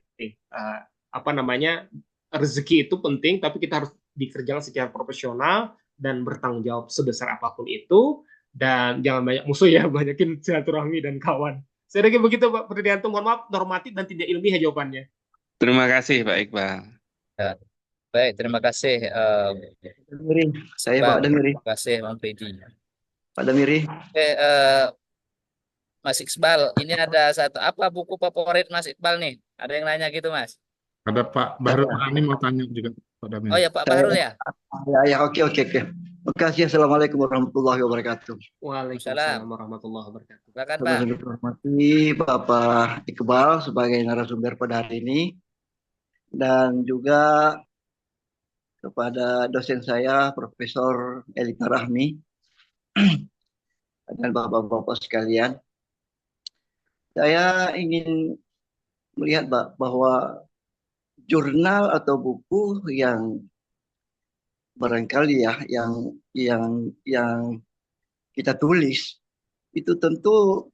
Apa namanya, rezeki itu penting, tapi kita harus dikerjakan secara profesional dan bertanggung jawab sebesar apapun itu, dan jangan banyak musuh ya, banyakin silaturahmi dan kawan. Saya kira begitu Pak Pridianto, mohon maaf normatif dan tidak ilmiah jawabannya. Terima kasih Pak Iqbal. Ya, baik, terima kasih Damiri, saya Bang. Pak Damiri. Terima kasih Bang Fridi. Pak Damiri, Oke, Mas Iqbal, ini ada apa buku favorit Mas Iqbal nih? Ada yang nanya gitu, Mas? Ada Pak Bahrul Ini mau tanya juga Pak Damir. Oh ya, Pak Bahrul ya? ya, oke. Terima kasih. Assalamualaikum warahmatullahi wabarakatuh. Waalaikumsalam warahmatullahi wabarakatuh. Silakan Pak. Saya hormati Bapak Iqbal sebagai narasumber pada hari ini, dan juga kepada dosen saya Profesor Elita Rahmi dan bapak-bapak sekalian. Saya ingin melihat bahwa jurnal atau buku yang barangkali ya yang kita tulis itu tentu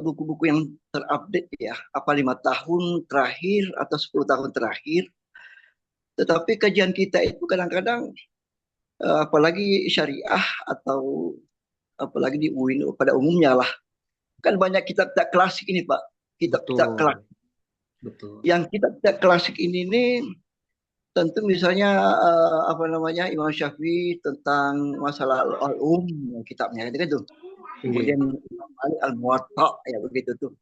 buku-buku yang terupdate ya, apa 5 tahun terakhir atau 10 tahun terakhir. Tetapi kajian kita itu kadang-kadang apalagi syariah atau apalagi di UIN pada umumnya lah, kan banyak kitab-kitab klasik ini Pak, kitab-kitab klasik. Betul. Yang kitab-kitab klasik ini tentu misalnya Imam Syafi'i tentang masalah kitabnya itu kan tuh. Kemudian Imam Malik Al-Muwatta ya begitu tuh.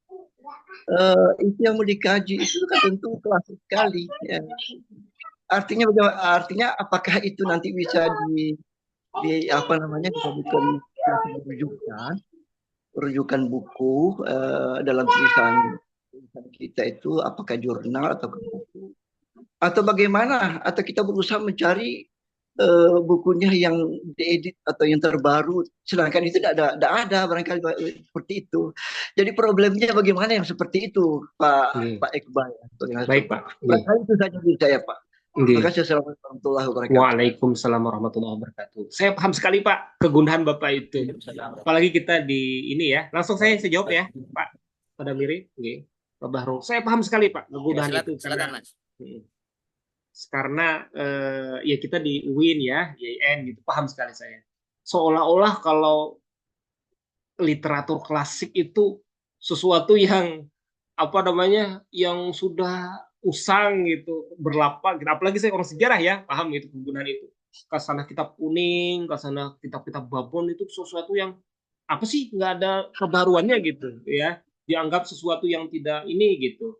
Itu yang mau dikaji itu kan tentu klasik sekali ya. Artinya apakah itu nanti bisa dijadikan rujukan buku dalam tulisan kita itu, apakah jurnal atau buku atau bagaimana, atau kita berusaha mencari bukunya yang diedit atau yang terbaru, sedangkan itu tidak ada barangkali seperti itu. Jadi problemnya bagaimana yang seperti itu Pak Iqbal. Baik Pak. Barangkali itu saja dari saya Pak. Terima kasih. Assalamualaikum warahmatullahi wabarakatuh. Waalaikumsalam warahmatullahi wabarakatuh. Saya paham sekali Pak kegundahan Bapak itu. Apalagi kita di ini ya. Langsung saya jawab ya Pak Damiri. Pak Bahrul. Saya paham sekali Pak kegundahan itu. Karena ya kita di UIN ya, IAIN gitu, paham sekali saya. Seolah-olah kalau literatur klasik itu sesuatu yang yang sudah usang gitu, berlapak gitu. Apalagi saya orang sejarah ya, paham itu penggunaan itu. Kasana kitab kuning, kasana kitab-kitab babon itu sesuatu yang apa sih, nggak ada kebaruannya gitu ya. Dianggap sesuatu yang tidak ini gitu.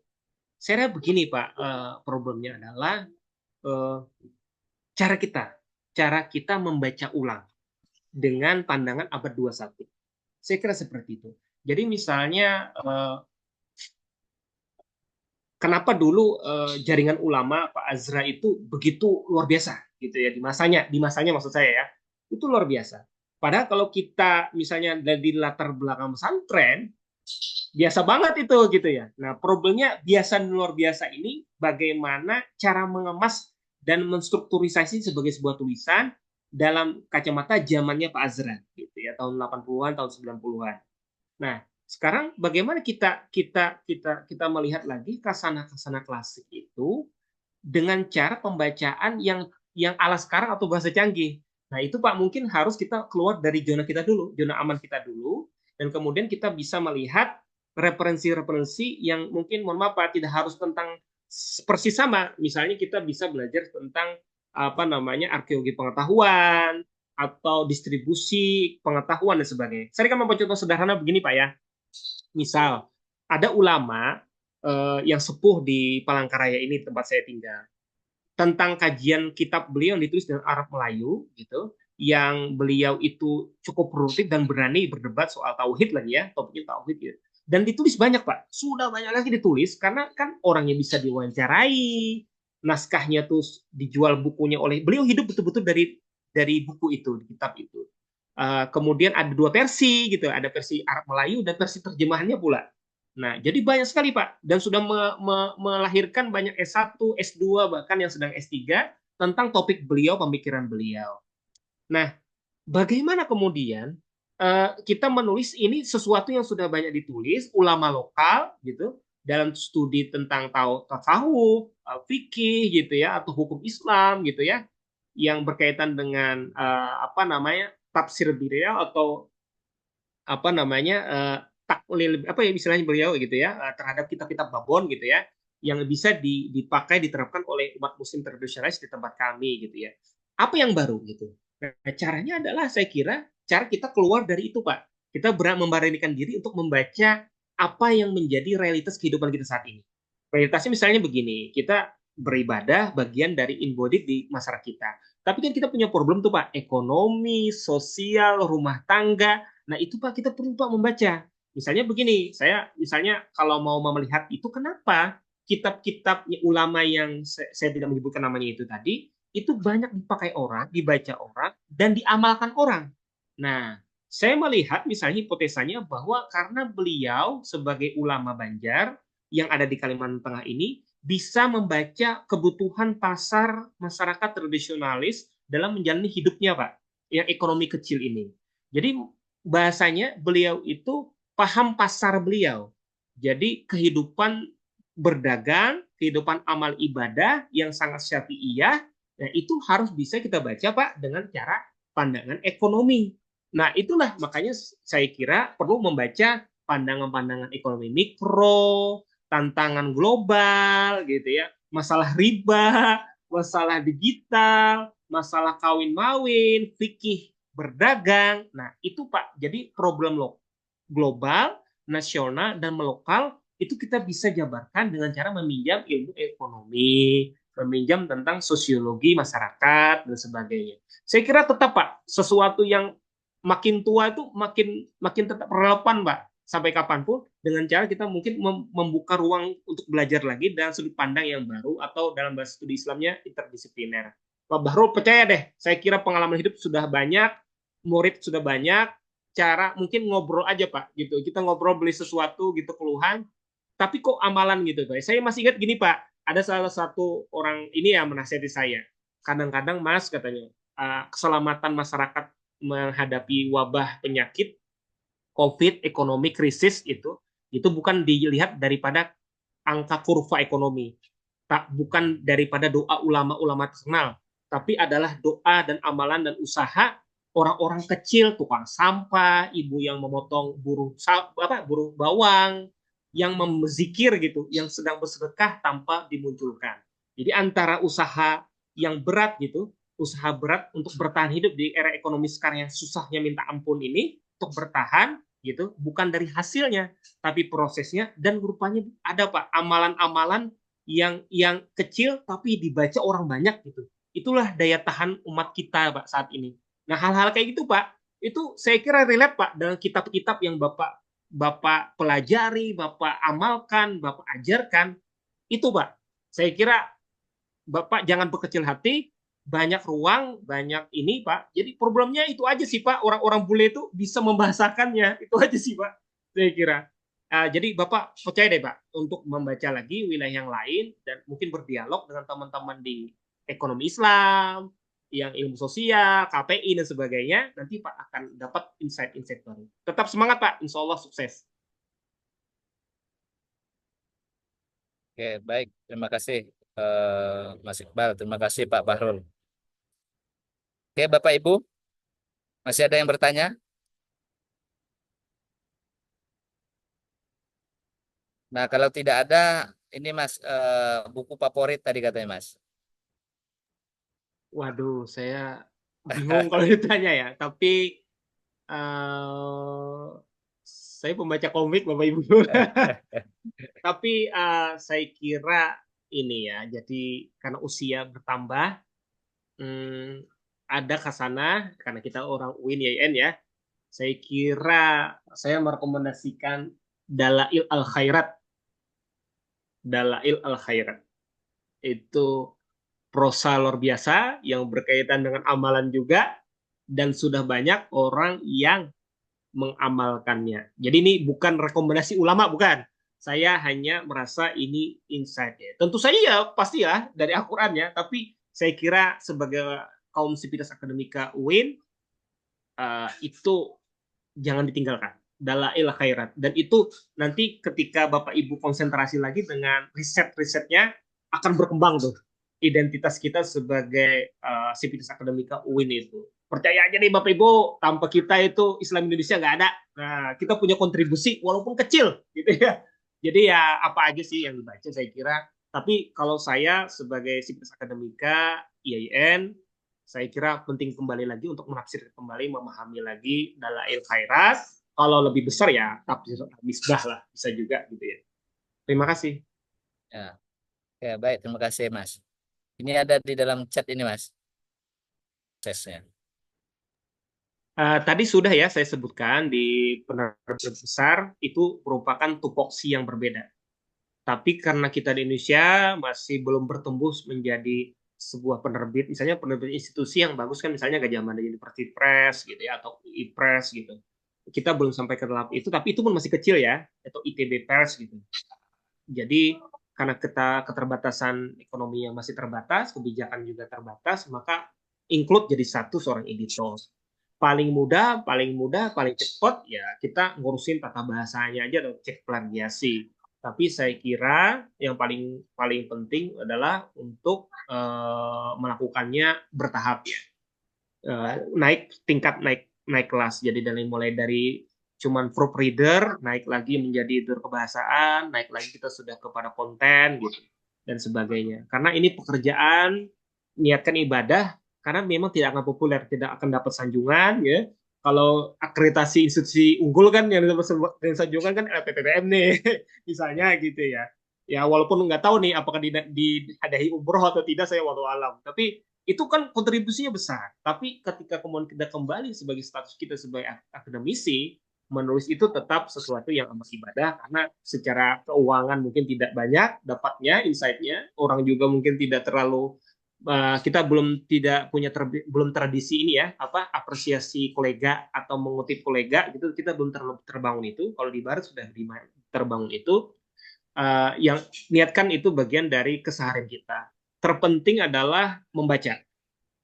Saya begini Pak, problemnya adalah cara kita membaca ulang dengan pandangan abad 21. Saya kira seperti itu. Jadi misalnya kenapa dulu jaringan ulama Pak Azra itu begitu luar biasa gitu ya, di masanya maksud saya ya, itu luar biasa. Padahal kalau kita misalnya dari latar belakang pesantren, biasa banget itu gitu ya. Nah problemnya luar biasa ini bagaimana cara mengemas dan menstrukturisasi sebagai sebuah tulisan dalam kacamata zamannya Pak Azra gitu ya, tahun 80-an, tahun 90-an. Nah, sekarang bagaimana kita melihat lagi kasana klasik itu dengan cara pembacaan yang ala sekarang atau bahasa canggih. Nah, itu Pak mungkin harus kita keluar dari zona aman kita dulu, dan kemudian kita bisa melihat referensi-referensi yang mungkin, mohon maaf Pak, tidak harus tentang persis sama. Misalnya kita bisa belajar tentang arkeologi pengetahuan atau distribusi pengetahuan dan sebagainya. Saya akan membuat contoh sederhana begini Pak ya. Misal ada ulama yang sepuh di Palangkaraya ini, tempat saya tinggal, tentang kajian kitab beliau yang ditulis dengan Arab Melayu gitu, yang beliau itu cukup produktif dan berani berdebat soal tauhid lagi ya, topiknya tauhid gitu. Dan ditulis banyak Pak, sudah banyak lagi ditulis, karena kan orangnya bisa diwawancarai, naskahnya tuh dijual bukunya oleh beliau, hidup betul-betul dari buku itu, kitab itu. Kemudian ada 2 versi gitu, ada versi Arab Melayu dan versi terjemahannya pula. Nah, jadi banyak sekali Pak, dan sudah melahirkan banyak S1, S2, bahkan yang sedang S3 tentang topik beliau, pemikiran beliau. Nah, bagaimana kemudian kita menulis ini sesuatu yang sudah banyak ditulis ulama lokal gitu dalam studi tentang tasawuf, fikih gitu ya, atau hukum Islam gitu ya, yang berkaitan dengan apa namanya tafsir beliau atau apa namanya taklil apa ya istilahnya beliau gitu ya terhadap kitab-kitab babon gitu ya yang bisa dipakai diterapkan oleh umat muslim tradisionalis di tempat kami gitu ya. Apa yang baru gitu? Nah, caranya adalah saya kira cara kita keluar dari itu Pak. Kita memberanikan diri untuk membaca apa yang menjadi realitas kehidupan kita saat ini. Realitasnya misalnya begini, kita beribadah bagian dari embodied di masyarakat kita. Tapi kan kita punya problem tuh Pak, ekonomi, sosial, rumah tangga. Nah itu Pak kita perlu Pak membaca. Misalnya begini, saya misalnya kalau mau melihat itu kenapa kitab-kitab ulama yang saya tidak menyebutkan namanya itu tadi, itu banyak dipakai orang, dibaca orang, dan diamalkan orang. Nah, saya melihat misalnya hipotesanya bahwa karena beliau sebagai ulama Banjar yang ada di Kalimantan Tengah ini bisa membaca kebutuhan pasar masyarakat tradisionalis dalam menjalani hidupnya, Pak, yang ekonomi kecil ini. Jadi bahasanya beliau itu paham pasar beliau. Jadi kehidupan berdagang, kehidupan amal ibadah yang sangat syafi'iyah, nah itu harus bisa kita baca Pak dengan cara pandangan ekonomi. Nah itulah makanya saya kira perlu membaca pandangan-pandangan ekonomi mikro, tantangan global gitu ya, masalah riba, masalah digital, masalah kawin-mawin, fikih berdagang. Nah, itu Pak. Jadi problem global, nasional dan lokal itu kita bisa jabarkan dengan cara meminjam ilmu ekonomi, meminjam tentang sosiologi masyarakat dan sebagainya. Saya kira tetap Pak, sesuatu yang makin tua itu makin tetap relevan Pak sampai kapanpun dengan cara kita mungkin membuka ruang untuk belajar lagi dan sudut pandang yang baru atau dalam bahasa studi Islamnya interdisipliner. Pak Bahrul percaya deh, saya kira pengalaman hidup sudah banyak, murid sudah banyak, cara mungkin ngobrol aja Pak gitu. Kita ngobrol beli sesuatu gitu keluhan, tapi kok amalan gitu Pak. Saya masih ingat gini Pak, ada salah satu orang ini yang menasihati saya. Kadang-kadang Mas katanya, keselamatan masyarakat menghadapi wabah penyakit COVID, ekonomi krisis itu bukan dilihat daripada angka kurva ekonomi, tak bukan daripada doa ulama-ulama terkenal, tapi adalah doa dan amalan dan usaha orang-orang kecil, tukang sampah, ibu yang memotong buruh bawang, yang memzikir gitu, yang sedang bersedekah tanpa dimunculkan. Jadi antara usaha yang berat gitu, usaha berat untuk bertahan hidup di era ekonomi sekarang yang susahnya minta ampun ini, untuk bertahan gitu, bukan dari hasilnya, tapi prosesnya dan rupanya ada Pak amalan-amalan yang kecil tapi dibaca orang banyak gitu. Itulah daya tahan umat kita Pak saat ini. Nah, hal-hal kayak gitu Pak, itu saya kira relate Pak dengan kitab-kitab yang Bapak pelajari, Bapak amalkan, Bapak ajarkan. Itu Pak. Saya kira Bapak jangan berkecil hati, banyak ruang, banyak ini Pak. Jadi problemnya itu aja sih Pak, orang-orang bule itu bisa membahasakannya, itu aja sih Pak, saya kira. Jadi Bapak percaya deh Pak, untuk membaca lagi wilayah yang lain, dan mungkin berdialog dengan teman-teman di ekonomi Islam, yang ilmu sosial, KPI, dan sebagainya, nanti Pak akan dapat insight-insight baru. Tetap semangat Pak, insya Allah sukses. Oke, baik. Terima kasih Mas Iqbal. Terima kasih Pak Bahrul. Oke, Bapak Ibu, masih ada yang bertanya? Nah, kalau tidak ada, ini Mas, buku favorit tadi katanya Mas. Waduh, saya bingung kalau ditanya ya. Tapi saya pembaca komik Bapak Ibu. Tapi saya kira ini ya. Jadi karena usia bertambah, ada kesana karena kita orang UIN YN ya. Saya kira saya merekomendasikan Dalail Al-Khairat. Dalail Al-Khairat. Itu prosa luar biasa yang berkaitan dengan amalan juga, dan sudah banyak orang yang mengamalkannya. Jadi ini bukan rekomendasi ulama, bukan. Saya hanya merasa ini insight ya. Tentu saja ya pasti ya dari Al-Quran ya, tapi saya kira sebagai kaum sivitas akademika UIN itu jangan ditinggalkan. Dalail khairat. Dan itu nanti ketika Bapak Ibu konsentrasi lagi dengan riset-risetnya akan berkembang tuh identitas kita sebagai sivitas akademika UIN itu. Percaya aja nih Bapak Ibu, tanpa kita itu Islam Indonesia nggak ada. Nah, kita punya kontribusi walaupun kecil gitu ya. Jadi ya apa aja sih yang dibaca saya kira. Tapi kalau saya sebagai sivitas akademika IAIN, saya kira penting kembali lagi untuk menafsir kembali, memahami lagi dalail khairat. Kalau lebih besar ya tafsir misbah lah, bisa juga gitu ya. Terima kasih. Ya, ya baik, terima kasih Mas. Ini ada di dalam chat ini Mas, aksesnya. Tadi sudah ya saya sebutkan di penerbit besar itu merupakan tupoksi yang berbeda. Tapi karena kita di Indonesia masih belum bertembus menjadi sebuah penerbit, misalnya penerbit institusi yang bagus kan misalnya Gajah Mada University Press gitu ya, atau I-Press gitu. Kita belum sampai ke dalam itu, tapi itu pun masih kecil ya, atau ITB Press gitu. Jadi karena kita keterbatasan ekonomi yang masih terbatas, kebijakan juga terbatas, maka include jadi satu seorang editor. Paling mudah, paling cepat ya kita ngurusin tata bahasanya aja atau cek plagiasi. Tapi saya kira yang paling penting adalah untuk melakukannya bertahap ya. Naik tingkat, naik kelas. Jadi mulai dari cuman proofreader, naik lagi menjadi editor kebahasaan, naik lagi kita sudah kepada konten gitu dan sebagainya. Karena ini pekerjaan niatkan ibadah, karena memang tidak akan populer, tidak akan dapat sanjungan ya. Kalau akreditasi institusi unggul kan yang dapat sanjungan kan LPPPM nih, misalnya gitu ya. Ya walaupun nggak tahu nih apakah dihadahi umroh atau tidak, saya walau alam. Tapi itu kan kontribusinya besar. Tapi ketika kemudian kita kembali sebagai status kita sebagai akademisi, menulis itu tetap sesuatu yang amat ibadah, karena secara keuangan mungkin tidak banyak dapatnya, insight-nya. Orang juga mungkin tidak terlalu kita tidak punya belum tradisi ini ya, apresiasi kolega atau mengutip kolega gitu, kita belum terbangun itu. Kalau di barat sudah terbangun itu. Yang niatkan itu bagian dari keseharian kita. Terpenting adalah membaca.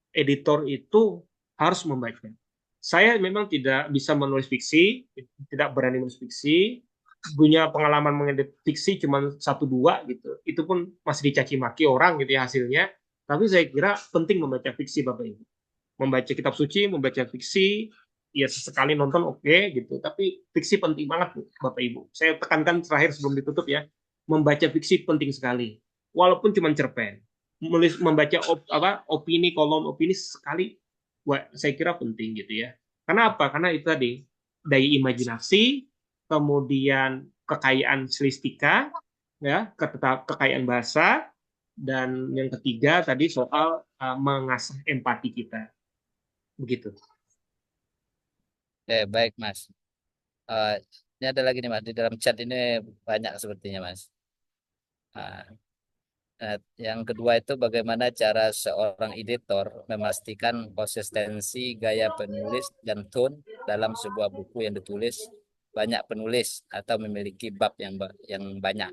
Editor itu harus membaca. Saya memang tidak bisa menulis fiksi, tidak berani menulis fiksi, punya pengalaman mengedit fiksi cuma 1-2 gitu. Itu pun masih dicaci maki orang gitu ya hasilnya. Tapi saya kira penting membaca fiksi Bapak Ibu. Membaca kitab suci, membaca fiksi, ya sesekali nonton oke gitu. Tapi fiksi penting banget Bapak Ibu. Saya tekankan terakhir sebelum ditutup ya. Membaca fiksi penting sekali. Walaupun cuma cerpen. Membaca opini, kolom opini sekali, saya kira penting gitu ya. Karena apa? Karena itu tadi daya imajinasi, kemudian kekayaan stilistika, ya, kekayaan bahasa, dan yang ketiga tadi soal mengasah empati kita, begitu. Baik Mas. Ini ada lagi nih Mas, di dalam chat ini banyak sepertinya Mas. Yang kedua itu bagaimana cara seorang editor memastikan konsistensi gaya penulis dan tone dalam sebuah buku yang ditulis banyak penulis atau memiliki bab yang banyak.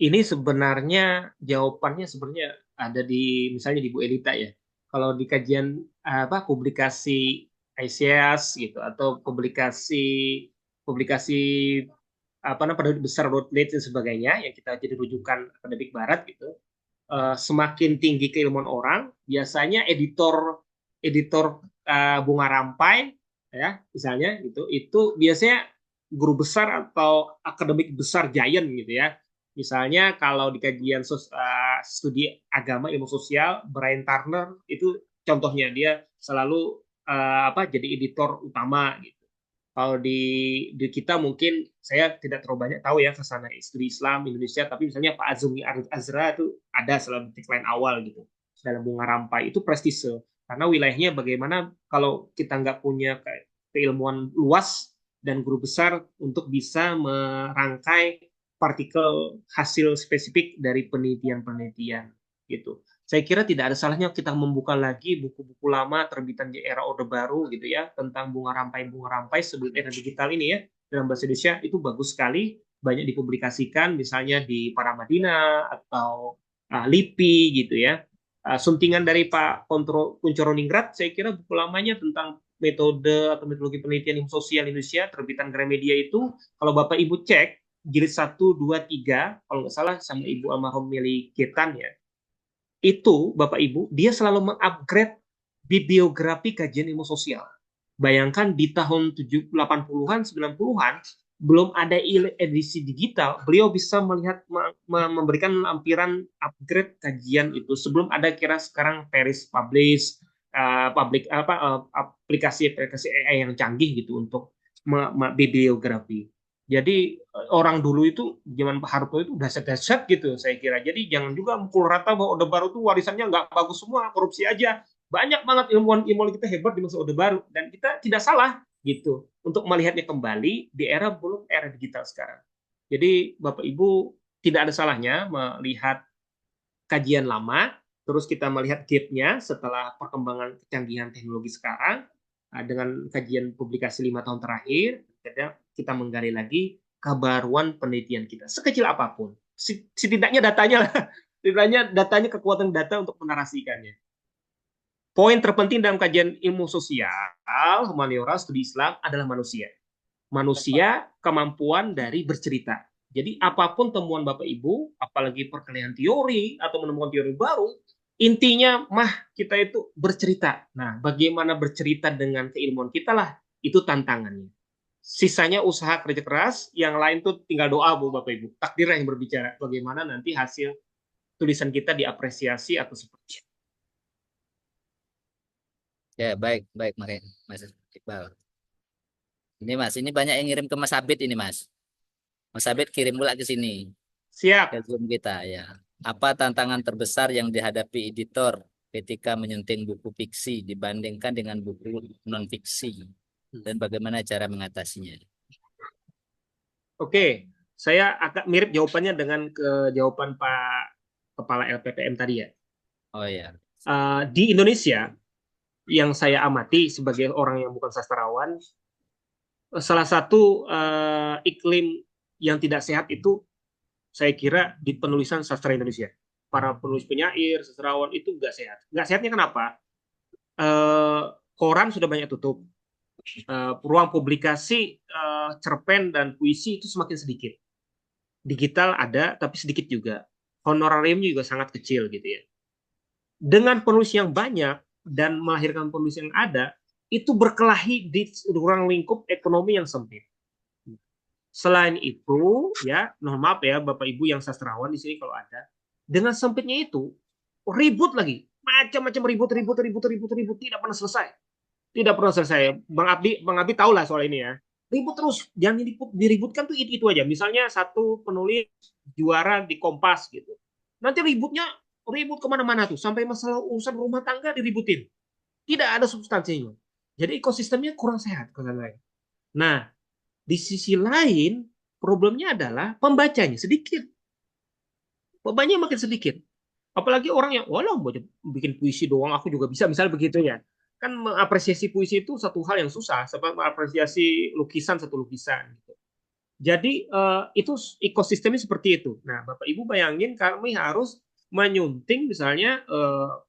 Ini sebenarnya jawabannya sebenarnya ada di misalnya di Bu Elita ya. Kalau di kajian publikasi ICS gitu atau publikasi penerbit besar Routledge dan sebagainya yang kita jadi rujukan akademik barat gitu, semakin tinggi keilmuan orang, biasanya editor bunga rampai ya misalnya gitu, itu biasanya guru besar atau akademik besar giant gitu ya. Misalnya kalau di kajian studi agama ilmu sosial, Brian Turner itu contohnya, dia selalu jadi editor utama gitu. Kalau di kita mungkin saya tidak terlalu banyak tahu ya kesana studi Islam Indonesia, tapi misalnya Pak Azumi Azra itu ada selalu tagline awal gitu dalam bunga rampai, itu prestise karena wilayahnya bagaimana kalau kita nggak punya keilmuan luas dan guru besar untuk bisa merangkai partikel hasil spesifik dari penelitian gitu. Saya kira tidak ada salahnya kita membuka lagi buku-buku lama terbitan di era Orde Baru gitu ya, tentang bunga rampai sebelum era digital ini ya, dalam bahasa Indonesia itu bagus sekali, banyak dipublikasikan misalnya di Paramadina atau LIPI gitu ya. Suntingan dari Pak Kunchoro-Ningrat, saya kira buku lamanya tentang metode atau metodologi penelitian ilmu sosial Indonesia terbitan Gramedia itu, kalau Bapak Ibu cek jilid 1, 2, 3, kalau nggak salah sama Ibu almarhum Meli Getan ya, itu Bapak Ibu, dia selalu mengupgrade bibliografi kajian ilmu sosial. Bayangkan di tahun 80-an, 90-an, belum ada edisi digital, beliau bisa melihat memberikan lampiran upgrade kajian itu sebelum ada kira sekarang Paris Publish, aplikasi-aplikasi AI yang canggih gitu untuk bibliografi. Jadi orang dulu itu zaman Pak Harto itu dahsyat-dahsyat gitu saya kira. Jadi jangan juga mukul rata bahwa Orde Baru itu warisannya nggak bagus semua, korupsi aja. Banyak banget ilmuwan-ilmuwan kita hebat di masa Orde Baru dan kita tidak salah gitu untuk melihatnya kembali di era belum era digital sekarang. Jadi Bapak Ibu tidak ada salahnya melihat kajian lama, terus kita melihat gap-nya setelah perkembangan kecanggihan teknologi sekarang dengan kajian publikasi 5 tahun terakhir, kita menggali lagi kebaruan penelitian kita sekecil apapun, setidaknya datanya lah, setidaknya datanya kekuatan data untuk menarasikannya. Poin terpenting dalam kajian ilmu sosial, humaniora, studi Islam adalah manusia. Manusia kemampuan dari bercerita. Jadi apapun temuan Bapak Ibu, apalagi perkalian teori atau menemukan teori baru, intinya kita itu bercerita. Nah, bagaimana bercerita dengan keilmuan kita lah, itu tantangannya. Sisanya usaha kerja keras, yang lain tuh tinggal doa Bu Bapak Ibu. Takdirlah yang berbicara. Bagaimana nanti hasil tulisan kita diapresiasi atau seperti itu. Ya, baik Mas Iqbal. Ini Mas, ini banyak yang ngirim ke Mas Abid ini Mas. Mas Abid kirim pula ke sini. Siap. Ke Zoom kita ya. Apa tantangan terbesar yang dihadapi editor ketika menyunting buku fiksi dibandingkan dengan buku non fiksi dan bagaimana cara mengatasinya? Oke, saya agak mirip jawabannya dengan jawaban Pak Kepala LPPM tadi ya. Oh ya. Di Indonesia yang saya amati sebagai orang yang bukan sastrawan, salah satu iklim yang tidak sehat itu saya kira di penulisan sastra Indonesia. Para penulis penyair, sastrawan itu nggak sehat. Nggak sehatnya kenapa? Koran sudah banyak tutup. Ruang publikasi cerpen dan puisi itu semakin sedikit. Digital ada, tapi sedikit juga. Honorariumnya juga sangat kecil gitu ya. Dengan penulis yang banyak dan melahirkan penulis yang ada, itu berkelahi di ruang lingkup ekonomi yang sempit. Selain itu, ya, mohon maaf ya Bapak Ibu yang sastrawan di sini kalau ada, dengan sempitnya itu ribut lagi, macam-macam ribut, tidak pernah selesai. Tidak pernah selesai. Bang Abdi tahu lah soal ini ya. Ribut terus, jangan diributkan tuh itu aja. Misalnya satu penulis juara di Kompas gitu. Nanti ribut kemana-mana tuh, sampai masalah urusan rumah tangga diributin. Tidak ada substansinya. Jadi ekosistemnya kurang sehat. Nah, di sisi lain, problemnya adalah pembacanya sedikit. Pembacanya makin sedikit. Apalagi orang yang, walau bikin puisi doang, aku juga bisa, misalnya begitu ya. Kan mengapresiasi puisi itu satu hal yang susah, seperti mengapresiasi lukisan satu lukisan. Gitu. Jadi itu ekosistemnya seperti itu. Nah, Bapak Ibu bayangin kami harus menyunting misalnya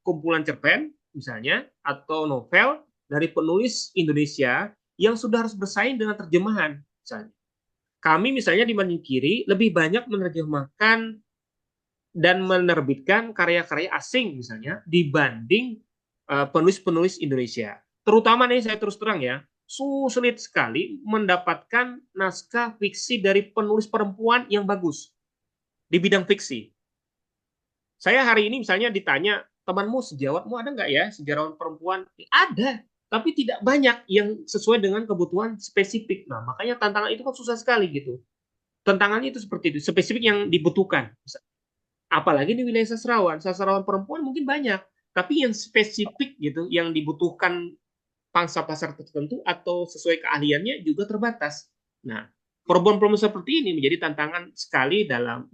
kumpulan cerpen misalnya atau novel dari penulis Indonesia yang sudah harus bersaing dengan terjemahan misalnya. Kami misalnya di Mandiri lebih banyak menerjemahkan dan menerbitkan karya-karya asing misalnya dibanding penulis-penulis Indonesia. Terutama nih saya terus terang ya, sulit sekali mendapatkan naskah fiksi dari penulis perempuan yang bagus di bidang fiksi. Saya hari ini misalnya ditanya, temanmu sejawatmu ada nggak ya sejarawan perempuan? Ada, tapi tidak banyak yang sesuai dengan kebutuhan spesifik. Nah, makanya tantangan itu kan susah sekali gitu. Tantangannya itu seperti itu, spesifik yang dibutuhkan. Apalagi di wilayah sastrawan perempuan mungkin banyak, tapi yang spesifik gitu, yang dibutuhkan pangsa pasar tertentu atau sesuai keahliannya juga terbatas. Nah, problem-problem seperti ini menjadi tantangan sekali dalam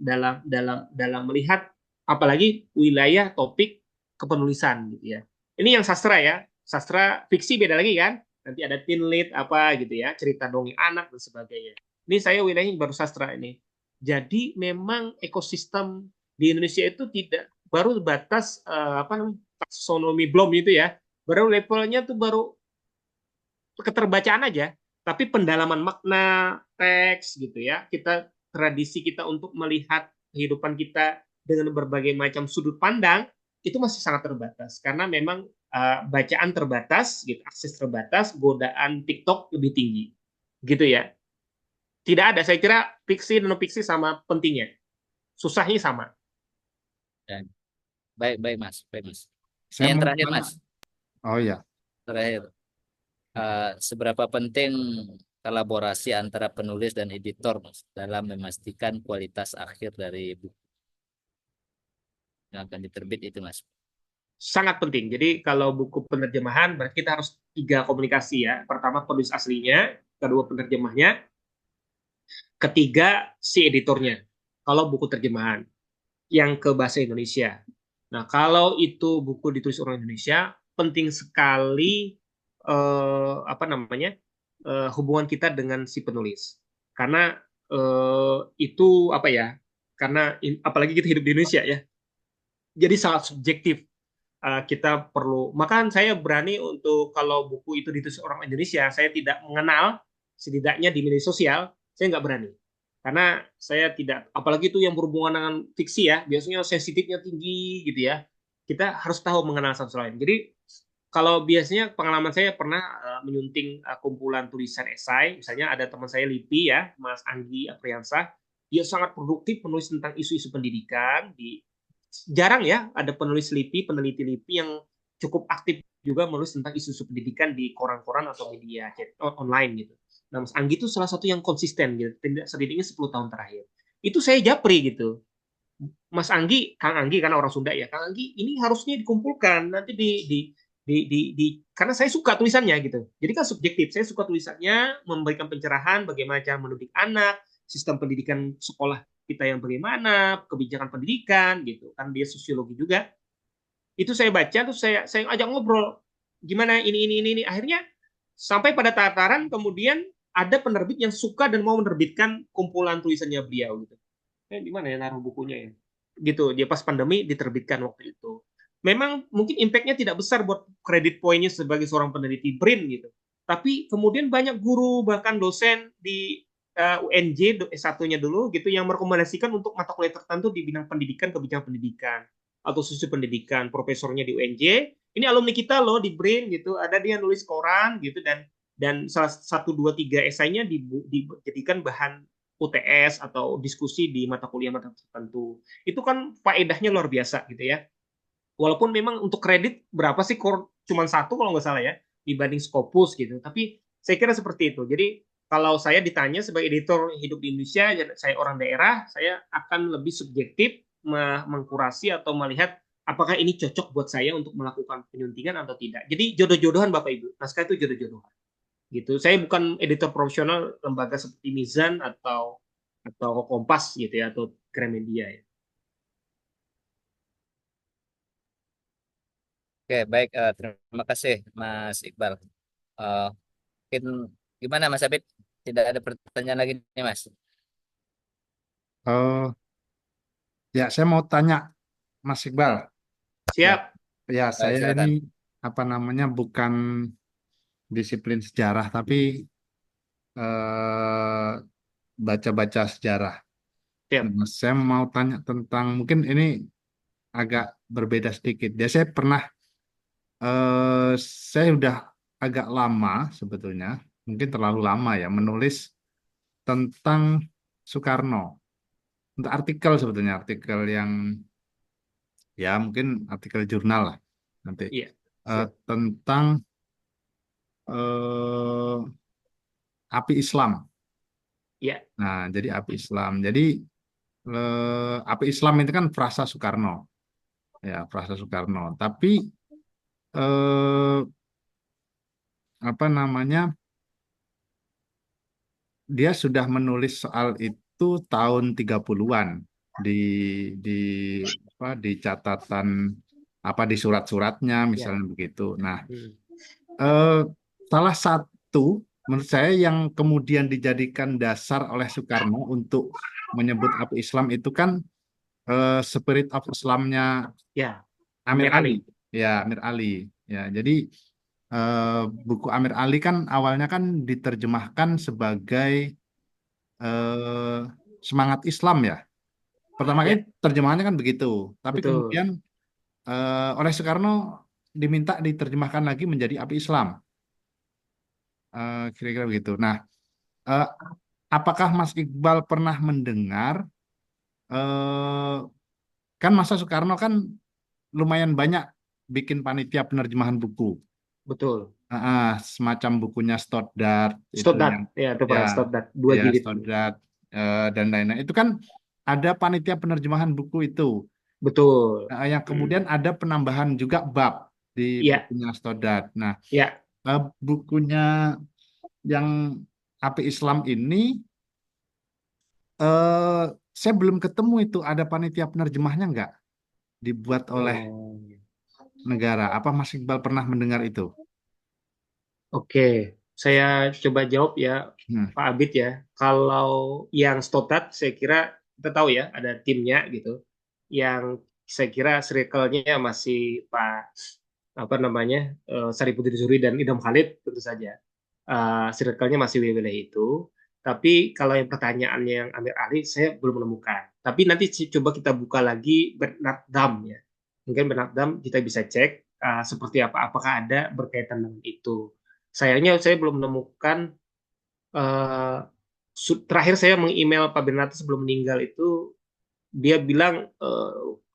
melihat apalagi wilayah topik kepenulisan gitu ya. Ini yang sastra ya. Sastra fiksi beda lagi kan. Nanti ada teen lead apa gitu ya, cerita dongeng anak dan sebagainya. Ini saya wilayahnya baru sastra ini. Jadi memang ekosistem di Indonesia itu tidak baru batas apa namanya taksonomi belum itu ya. Baru levelnya tuh baru keterbacaan aja, tapi pendalaman makna teks gitu ya. Tradisi kita untuk melihat kehidupan kita dengan berbagai macam sudut pandang itu masih sangat terbatas karena memang bacaan terbatas, gitu, akses terbatas, godaan TikTok lebih tinggi, gitu ya. Tidak ada, saya kira fiksi dan non fiksi sama pentingnya, susahnya sama. Ya. Baik, baik Mas, baik Mas. Saya Yang mau terakhir tanya. Mas, Oh ya, terakhir. Seberapa penting kolaborasi antara penulis dan editor Mas, dalam memastikan kualitas akhir dari buku yang akan diterbit itu Mas? Sangat penting. Jadi kalau buku penerjemahan berarti kita harus 3 komunikasi ya. Pertama penulis aslinya, kedua penerjemahnya, ketiga si editornya. Kalau buku terjemahan yang ke bahasa Indonesia. Nah, kalau itu buku ditulis orang Indonesia, penting sekali apa namanya hubungan kita dengan si penulis. Karena itu apa ya? Karena apalagi kita hidup di Indonesia ya, jadi sangat subjektif. Kita perlu, maka saya berani untuk kalau buku itu ditulis orang Indonesia, saya tidak mengenal, setidaknya di media sosial, saya nggak berani. Karena saya tidak, apalagi itu yang berhubungan dengan fiksi ya, biasanya sensitifnya tinggi gitu ya. Kita harus tahu mengenal satu lain. Jadi kalau biasanya pengalaman saya pernah menyunting kumpulan tulisan esai, misalnya ada teman saya LIPI ya, Mas Anggi Apriansah, dia sangat produktif menulis tentang isu-isu pendidikan di jarang ya ada penulis LIPI, peneliti LIPI yang cukup aktif juga menulis tentang isu-isu pendidikan di koran-koran atau media online gitu. Nah, Mas Anggi itu salah satu yang konsisten gitu, setidaknya 10 tahun terakhir. Itu saya japri gitu. Mas Anggi, Kang Anggi karena orang Sunda ya, Kang Anggi ini harusnya dikumpulkan nanti karena saya suka tulisannya gitu. Jadi kan subjektif, saya suka tulisannya memberikan pencerahan bagaimana cara mendidik anak, sistem pendidikan sekolah kita yang bagaimana, kebijakan pendidikan gitu. Kan dia sosiologi juga. Itu saya baca terus saya ajak ngobrol gimana ini. Akhirnya sampai pada tataran kemudian ada penerbit yang suka dan mau menerbitkan kumpulan tulisannya beliau gitu. Di mana ya naruh bukunya ya? Gitu, dia pas pandemi diterbitkan waktu itu. Memang mungkin impact-nya tidak besar buat kredit poinnya sebagai seorang peneliti BRIN gitu. Tapi kemudian banyak guru bahkan dosen di UNJ S1-nya dulu gitu yang merekomendasikan untuk mata kuliah tertentu di bidang pendidikan, kebijakan pendidikan atau sosial pendidikan. Profesornya di UNJ, ini alumni kita loh di BRIN gitu, ada dia nulis koran gitu dan salah 1, 2, 3 esainya dijadikan bahan UTS atau diskusi di mata kuliah tertentu. Itu kan faedahnya luar biasa gitu ya. Walaupun memang untuk kredit berapa sih cuma 1 kalau nggak salah ya dibanding Scopus gitu. Tapi saya kira seperti itu. Jadi kalau saya ditanya sebagai editor hidup di Indonesia, saya orang daerah, saya akan lebih subjektif mengkurasi atau melihat apakah ini cocok buat saya untuk melakukan penyuntingan atau tidak. Jadi jodoh-jodohan Bapak Ibu. Naskah itu jodoh-jodohan gitu. Saya bukan editor profesional lembaga seperti Mizan atau Kompas gitu ya atau Gramedia ya. Oke, baik. Terima kasih Mas Iqbal. Eh, Mungkin gimana Mas Abid? Tidak ada pertanyaan lagi nih Mas. eh ya saya mau tanya Mas Iqbal. Ya, Siap. ya saya ini Silakan. apa namanya bukan disiplin sejarah tapi eh, baca-baca sejarah. Siap. Nah, saya mau tanya tentang mungkin ini agak berbeda sedikit. Ya saya udah agak lama sebetulnya, mungkin terlalu lama ya menulis tentang Soekarno. Untuk artikel sebetulnya artikel yang ya mungkin artikel jurnal lah nanti Iya. Siap. tentang eh, api Islam. Iya. Nah, jadi api Islam. Jadi api Islam itu kan frasa Soekarno, ya frasa Soekarno. Tapi eh, apa namanya? Dia sudah menulis soal itu tahun 30-an di di di catatan apa di surat-suratnya Ya. misalnya begitu. Nah, Hmm. salah satu menurut saya yang kemudian dijadikan dasar oleh Soekarno untuk menyebut api Islam itu kan Spirit of Islamnya Ya, Amir Amir Ali. Ali. Ya, Amir Ali. Ya, jadi buku Amir Ali kan awalnya kan diterjemahkan sebagai eh, semangat Islam ya. Pertama kali Ya, terjemahannya kan begitu, tapi betul. kemudian oleh Soekarno diminta diterjemahkan lagi menjadi api Islam. Kira-kira begitu. Nah, eh, apakah Mas Iqbal pernah mendengar eh, kan masa Soekarno kan lumayan banyak bikin panitia penerjemahan buku. Betul. Semacam bukunya Stoddard itu Stoddard. yang Ya, itu ya Pak Stoddard. 2 ya jilid. Stoddard dan lain-lain. Itu kan ada panitia penerjemahan buku itu. Betul. Yang kemudian ada penambahan juga bab di Ya, bukunya Stoddard. Nah, ya. bukunya yang Api Islam ini eh saya belum ketemu itu ada panitia penerjemahnya nggak dibuat oleh Oh. negara. Apa Mas Iqbal pernah mendengar itu? Oke, saya coba jawab ya, Hmm. Pak Abid ya. Kalau yang Stotat, saya kira kita tahu ya, ada timnya gitu. Yang saya kira circle-nya masih Pak apa namanya Saripudin Zuri dan Idham Khalid tentu saja. Circle-nya masih wilayah itu. Tapi kalau yang pertanyaannya yang Amir Ali, saya belum menemukan. Tapi nanti coba kita buka lagi Bernard Dam ya. Mungkin Bernard Dam kita bisa cek seperti apa, apakah ada berkaitan dengan itu. Sayangnya saya belum menemukan eh, terakhir saya meng-email Pak Bernardo sebelum meninggal itu dia bilang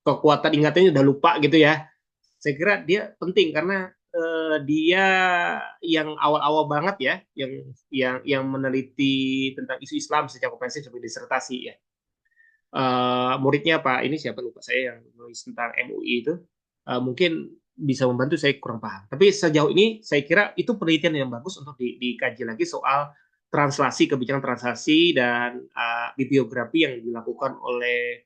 kekuatan ingatannya udah lupa gitu ya. Saya kira dia penting karena dia yang awal-awal banget ya, yang meneliti tentang isu Islam secara komprehensif sebagai disertasi ya. Muridnya Pak ini siapa lupa saya yang nulis tentang MUI itu mungkin bisa membantu, saya kurang paham. Tapi sejauh ini saya kira itu penelitian yang bagus untuk dikaji lagi soal translasi kebijakan translasi dan bibliografi yang dilakukan oleh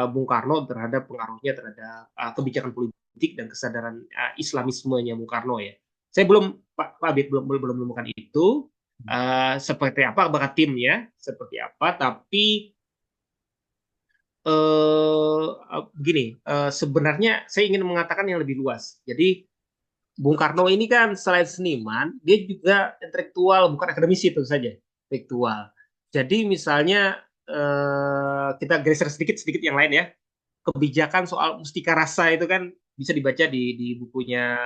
Bung Karno terhadap pengaruhnya terhadap kebijakan politik dan kesadaran Islamismenya Bung Karno ya. Saya belum Pak Abid belum menemukan itu seperti apa bakat timnya seperti apa, tapi begini, sebenarnya saya ingin mengatakan yang lebih luas. Jadi Bung Karno ini kan selain seniman, dia juga intelektual, bukan akademisi tentu saja, intelektual. Jadi misalnya kita geser sedikit yang lain ya, kebijakan soal mustika rasa itu kan bisa dibaca di bukunya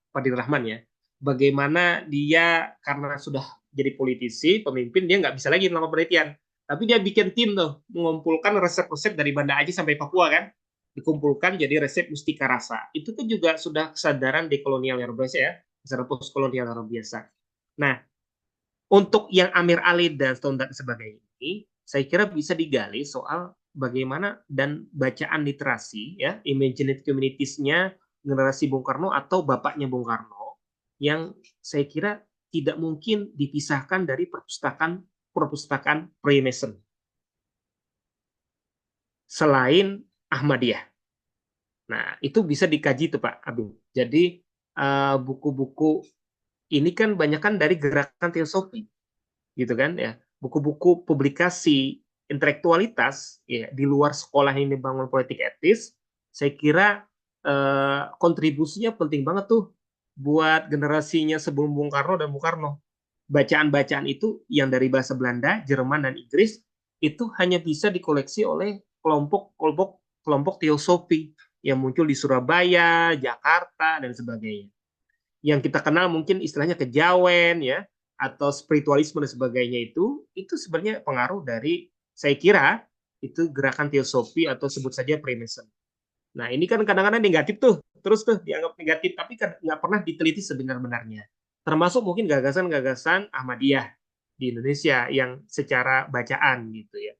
Fadil Rahman ya. Bagaimana dia karena sudah jadi politisi, pemimpin, dia nggak bisa lagi melakukan penelitian. Tapi dia bikin tim tuh, mengumpulkan resep-resep dari Banda Aceh sampai Papua kan. Dikumpulkan jadi resep mustika rasa. Itu kan juga sudah kesadaran dekolonial yang luar biasa ya. Kesadaran postkolonial yang luar biasa. Nah, untuk yang Amir Ali dan Stone dan sebagainya ini, saya kira bisa digali soal bagaimana dan bacaan literasi, ya, imaginate communities-nya generasi Bung Karno atau bapaknya Bung Karno, yang saya kira tidak mungkin dipisahkan dari perpustakaan Freemason selain Ahmadiyah. Nah, itu bisa dikaji tuh Pak Abing. Jadi buku-buku ini kan banyak kan dari gerakan teosofi, gitu kan ya. Buku-buku publikasi intelektualitas ya di luar sekolah ini bangun politik etis, saya kira kontribusinya penting banget tuh buat generasinya sebelum Bung Karno dan Bung Karno. Bacaan-bacaan itu yang dari bahasa Belanda, Jerman dan Inggris itu hanya bisa dikoleksi oleh kelompok teosofi yang muncul di Surabaya, Jakarta dan sebagainya. Yang kita kenal mungkin istilahnya kejawen ya, atau spiritualisme dan sebagainya itu sebenarnya pengaruh dari, saya kira itu gerakan teosofi atau sebut saja Freemason. Nah ini kan kadang-kadang negatif tuh, terus tuh dianggap negatif, tapi nggak pernah diteliti sebenar-benarnya. Termasuk mungkin gagasan-gagasan Ahmadiyah di Indonesia yang secara bacaan gitu ya.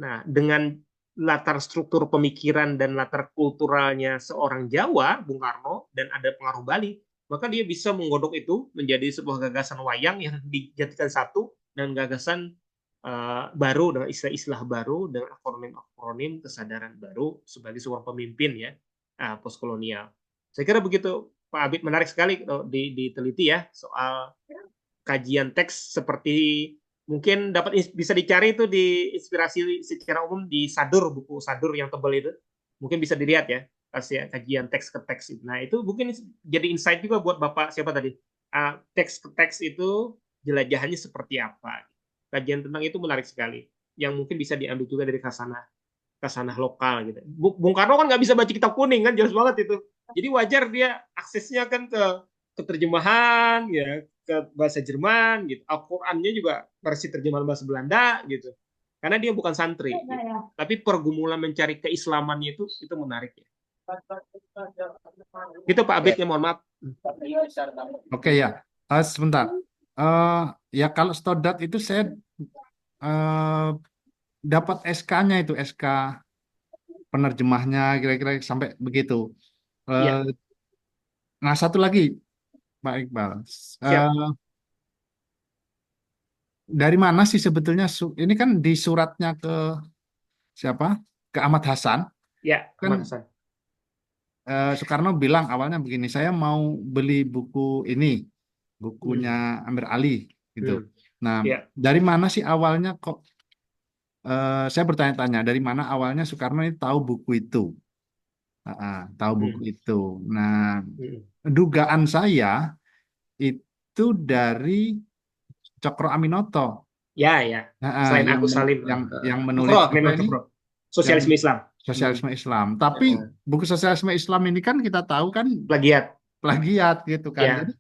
Nah dengan latar struktur pemikiran dan latar kulturalnya seorang Jawa, Bung Karno, dan ada pengaruh Bali, maka dia bisa menggodok itu menjadi sebuah gagasan wayang yang dijadikan satu dan gagasan baru dengan istilah-istilah baru dengan akronim-akronim kesadaran baru sebagai seorang pemimpin ya. postkolonial. Saya kira begitu, Pak Abid. Menarik sekali diteliti ya soal kajian teks, seperti mungkin bisa dicari itu di inspirasi secara umum di Sadur, buku Sadur yang tebal itu. Mungkin bisa dilihat ya, kajian teks ke teks itu. Nah, itu mungkin jadi insight juga buat Bapak siapa tadi. Teks ke teks itu jelajahannya seperti apa. Kajian tentang itu menarik sekali. Yang mungkin bisa diambil juga dari kasanah lokal gitu. Bung Karno kan nggak bisa baca kitab kuning kan, jelas banget itu. Jadi wajar dia aksesnya kan ke terjemahan ya, ke bahasa Jerman gitu. Al-Qur'annya juga versi terjemahan bahasa Belanda gitu. Karena dia bukan santri. Gitu. Tapi pergumulan mencari keislamannya itu menarik ya. Gitu Pak Abid, ya mohon maaf. Oke ya. Sebentar. Ya kalau Stodat itu saya dapat SK-nya itu, SK penerjemahnya kira-kira sampai begitu. Ya. Nah, satu lagi Pak Iqbal. Siap. Dari mana sih sebetulnya ini kan di suratnya ke siapa? Ke Ahmad Hasan. Ya, Ahmad Kan Hasan. Soekarno bilang awalnya begini, saya mau beli buku ini, bukunya Amir Ali gitu. Nah, Ya. dari mana sih awalnya kok saya bertanya-tanya dari mana awalnya Soekarno ini tahu buku itu? Tahu buku itu. Nah, dugaan saya itu dari Cokro Aminoto. Ya, ya. Selain Agus Salim. Yang menulis apa ini? Sosialisme Islam. Sosialisme Islam. Tapi buku Sosialisme Islam ini kan kita tahu kan plagiat gitu kan.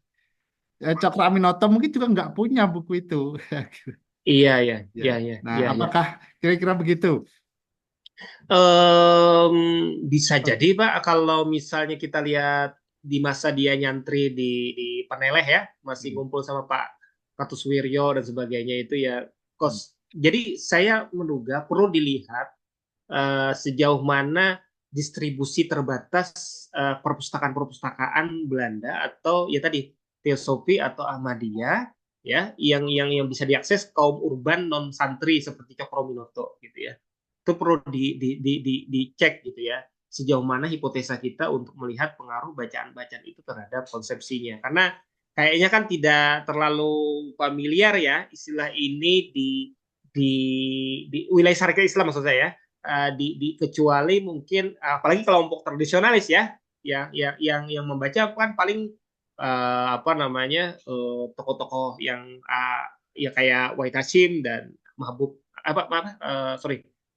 Ya. Jadi Cokro Aminoto mungkin juga nggak punya buku itu. Iya. Nah, apakah kira-kira begitu? Bisa jadi Pak, kalau misalnya kita lihat di masa dia nyantri di Peneleh ya, masih ngumpul sama Pak Kartosuwiryo dan sebagainya itu ya. Jadi saya menduga perlu dilihat sejauh mana distribusi terbatas perpustakaan Belanda atau ya tadi Teosofi atau Ahmadiyah ya, yang bisa diakses kaum urban non santri seperti Cokroaminoto gitu ya. Itu perlu dicek gitu ya, sejauh mana hipotesa kita untuk melihat pengaruh bacaan-bacaan itu terhadap konsepsinya. Karena kayaknya kan tidak terlalu familiar ya istilah ini di wilayah syarikat Islam maksud saya, kecuali mungkin apalagi kelompok tradisionalis ya, yang membaca kan paling tokoh-tokoh yang ya kayak Wahid Hashim dan Mahbub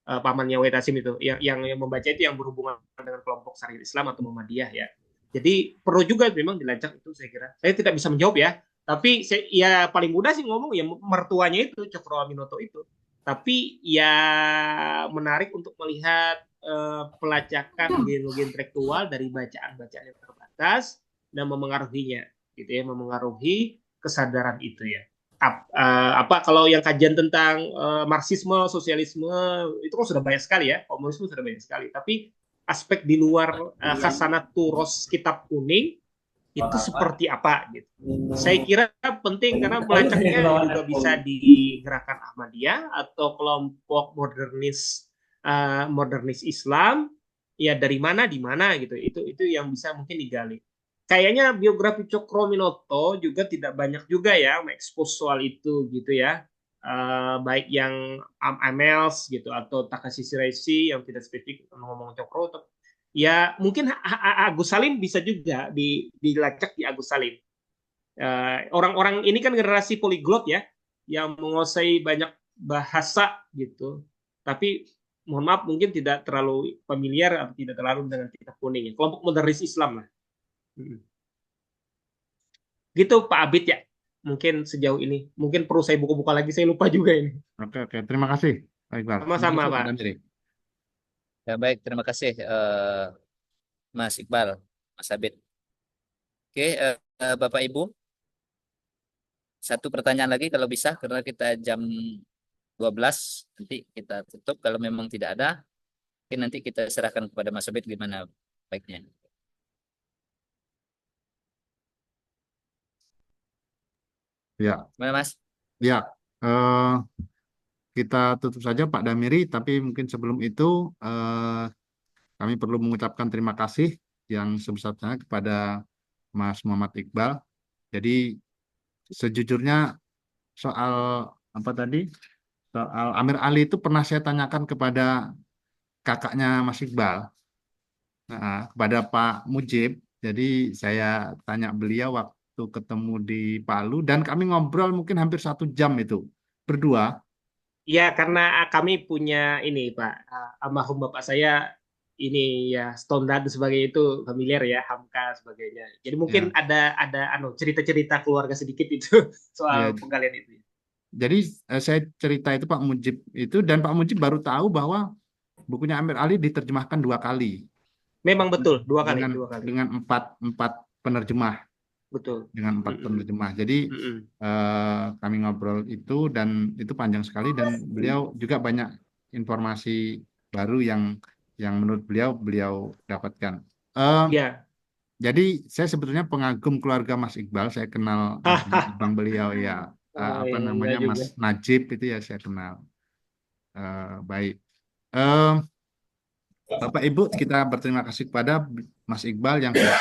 pamannya Wahid Hashim itu, yang membaca itu yang berhubungan dengan kelompok syarikat Islam atau Muhammadiyah ya. Jadi perlu juga memang dilacak itu, saya kira. Saya tidak bisa menjawab ya, tapi ya paling mudah sih ngomong ya mertuanya itu Cokro Aminoto itu. Tapi ya menarik untuk melihat pelacakan genealogi intelektual dari bacaan-bacaan yang terbatas dan memengaruhinya, gitu ya, memengaruhi kesadaran itu ya. Kalau yang kajian tentang Marxisme, sosialisme itu kan sudah banyak sekali ya, komunisme sudah banyak sekali. Tapi aspek di luar khasanat turos kitab kuning itu seperti apa gitu. Saya kira penting karena melacaknya juga bisa di gerakan Ahmadiyah atau kelompok modernis Islam ya, dari mana di mana gitu. Itu yang bisa mungkin digali. Kayaknya biografi Cokroaminoto juga tidak banyak juga ya mengekspos soal itu gitu ya. Baik yang Amels gitu atau Takashi Shiraishi yang tidak spesifik ngomong Cokro, ya mungkin Agus Salim bisa juga dilacak di Agus Salim. Orang-orang ini kan generasi poliglot ya, yang menguasai banyak bahasa gitu. Tapi mohon maaf mungkin tidak terlalu familiar atau tidak terlalu dengan kitab kuning ya. Kelompok modernis Islam lah. Gitu Pak Abid ya. Mungkin sejauh ini. Mungkin perlu saya buka-buka lagi, saya lupa juga ini. Oke. Terima kasih Pak Iqbal. Sama-sama Pak. Ya baik, terima kasih Mas Iqbal, Mas Abid. Oke, Bapak Ibu, satu pertanyaan lagi kalau bisa, karena kita jam 12 nanti kita tutup. Kalau memang tidak ada, mungkin nanti kita serahkan kepada Mas Abid gimana baiknya. Ya. Mana Mas? Ya. Kita tutup saja Pak Damiri, tapi mungkin sebelum itu kami perlu mengucapkan terima kasih yang sebesar-besarnya kepada Mas Muhammad Iqbal. Jadi sejujurnya soal apa tadi? Soal Amir Ali itu pernah saya tanyakan kepada kakaknya Mas Iqbal, kepada Pak Mujib. Jadi saya tanya beliau waktu ketemu di Palu dan kami ngobrol mungkin hampir 1 jam itu berdua. Ya, karena kami punya ini, Pak. Almarhum bapak saya ini ya Stondad sebagai itu familiar ya, Hamka sebagainya. Jadi mungkin Ya, ada cerita-cerita keluarga sedikit itu ya. soal penggalian itu. Jadi saya cerita itu Pak Mujib itu dan Pak Mujib baru tahu bahwa bukunya Amir Ali diterjemahkan 2 kali Memang betul, dua kali. dengan empat penerjemah. Betul. Dengan 4 penerjemah. Jadi kami ngobrol itu dan itu panjang sekali dan beliau juga banyak informasi baru yang menurut beliau dapatkan. Ya. Jadi saya sebetulnya pengagum keluarga Mas Iqbal. Saya kenal abang beliau ya, apa namanya Mas Najib itu ya saya kenal. Baik. Bapak Ibu, kita berterima kasih kepada Mas Iqbal yang sudah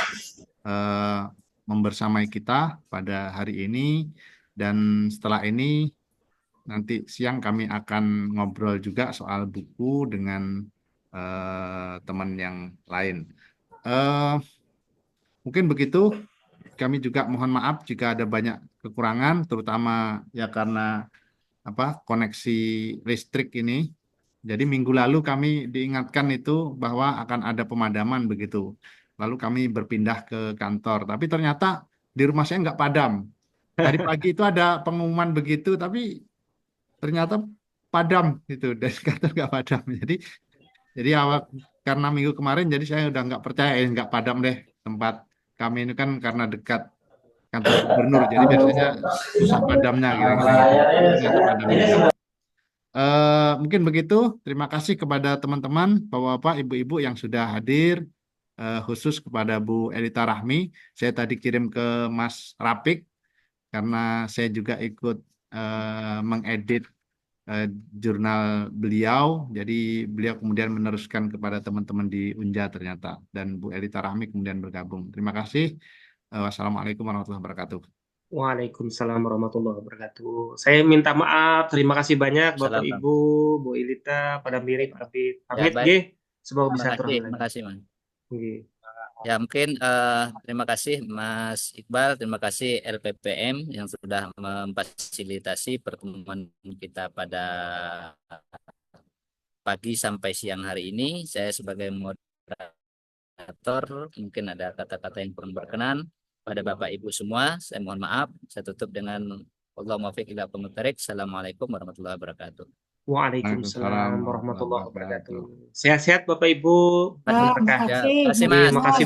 membersamai kita pada hari ini, dan setelah ini nanti siang kami akan ngobrol juga soal buku dengan teman yang lain. Mungkin begitu. Kami juga mohon maaf jika ada banyak kekurangan, terutama ya karena koneksi listrik ini. Jadi minggu lalu kami diingatkan itu bahwa akan ada pemadaman begitu. Lalu kami berpindah ke kantor, tapi ternyata di rumah saya nggak padam. Tadi pagi itu ada pengumuman begitu, tapi ternyata padam itu dari kantor nggak padam. Jadi awal karena minggu kemarin, jadi saya udah nggak percaya nggak padam deh tempat kami ini kan karena dekat kantor gubernur. Jadi biasanya susah padamnya kira-kira gitu. Ternyata padam juga. Mungkin begitu. Terima kasih kepada teman-teman, bapak-bapak, ibu-ibu yang sudah hadir, khusus kepada Bu Elita Rahmi. Saya tadi kirim ke Mas Rapik karena saya juga ikut mengedit jurnal beliau. Jadi beliau kemudian meneruskan kepada teman-teman di Unja ternyata. Dan Bu Elita Rahmi kemudian bergabung. Terima kasih. Wassalamualaikum warahmatullahi wabarakatuh. Waalaikumsalam warahmatullahi wabarakatuh. Saya minta maaf, terima kasih banyak Bapak Salam. Ibu, Bu Ilita, pada Mirip, Habib, Ya, Hamid, baik. semoga bisa Terima kasih, Mas. Nggih. Ya, mungkin terima kasih Mas Iqbal, terima kasih LPPM yang sudah memfasilitasi pertemuan kita pada pagi sampai siang hari ini. Saya sebagai moderator mungkin ada kata-kata yang kurang berkenan pada Bapak Ibu semua. Saya mohon maaf. Saya tutup dengan Allahumma muwaffiq ila aqwamit thoriq. Assalamualaikum warahmatullahi wabarakatuh. Waalaikumsalam warahmatullahi wabarakatuh. Sehat-sehat Bapak Ibu. Ya, Berkah. makasih. Ya, terima kasih, Mas. Terima kasih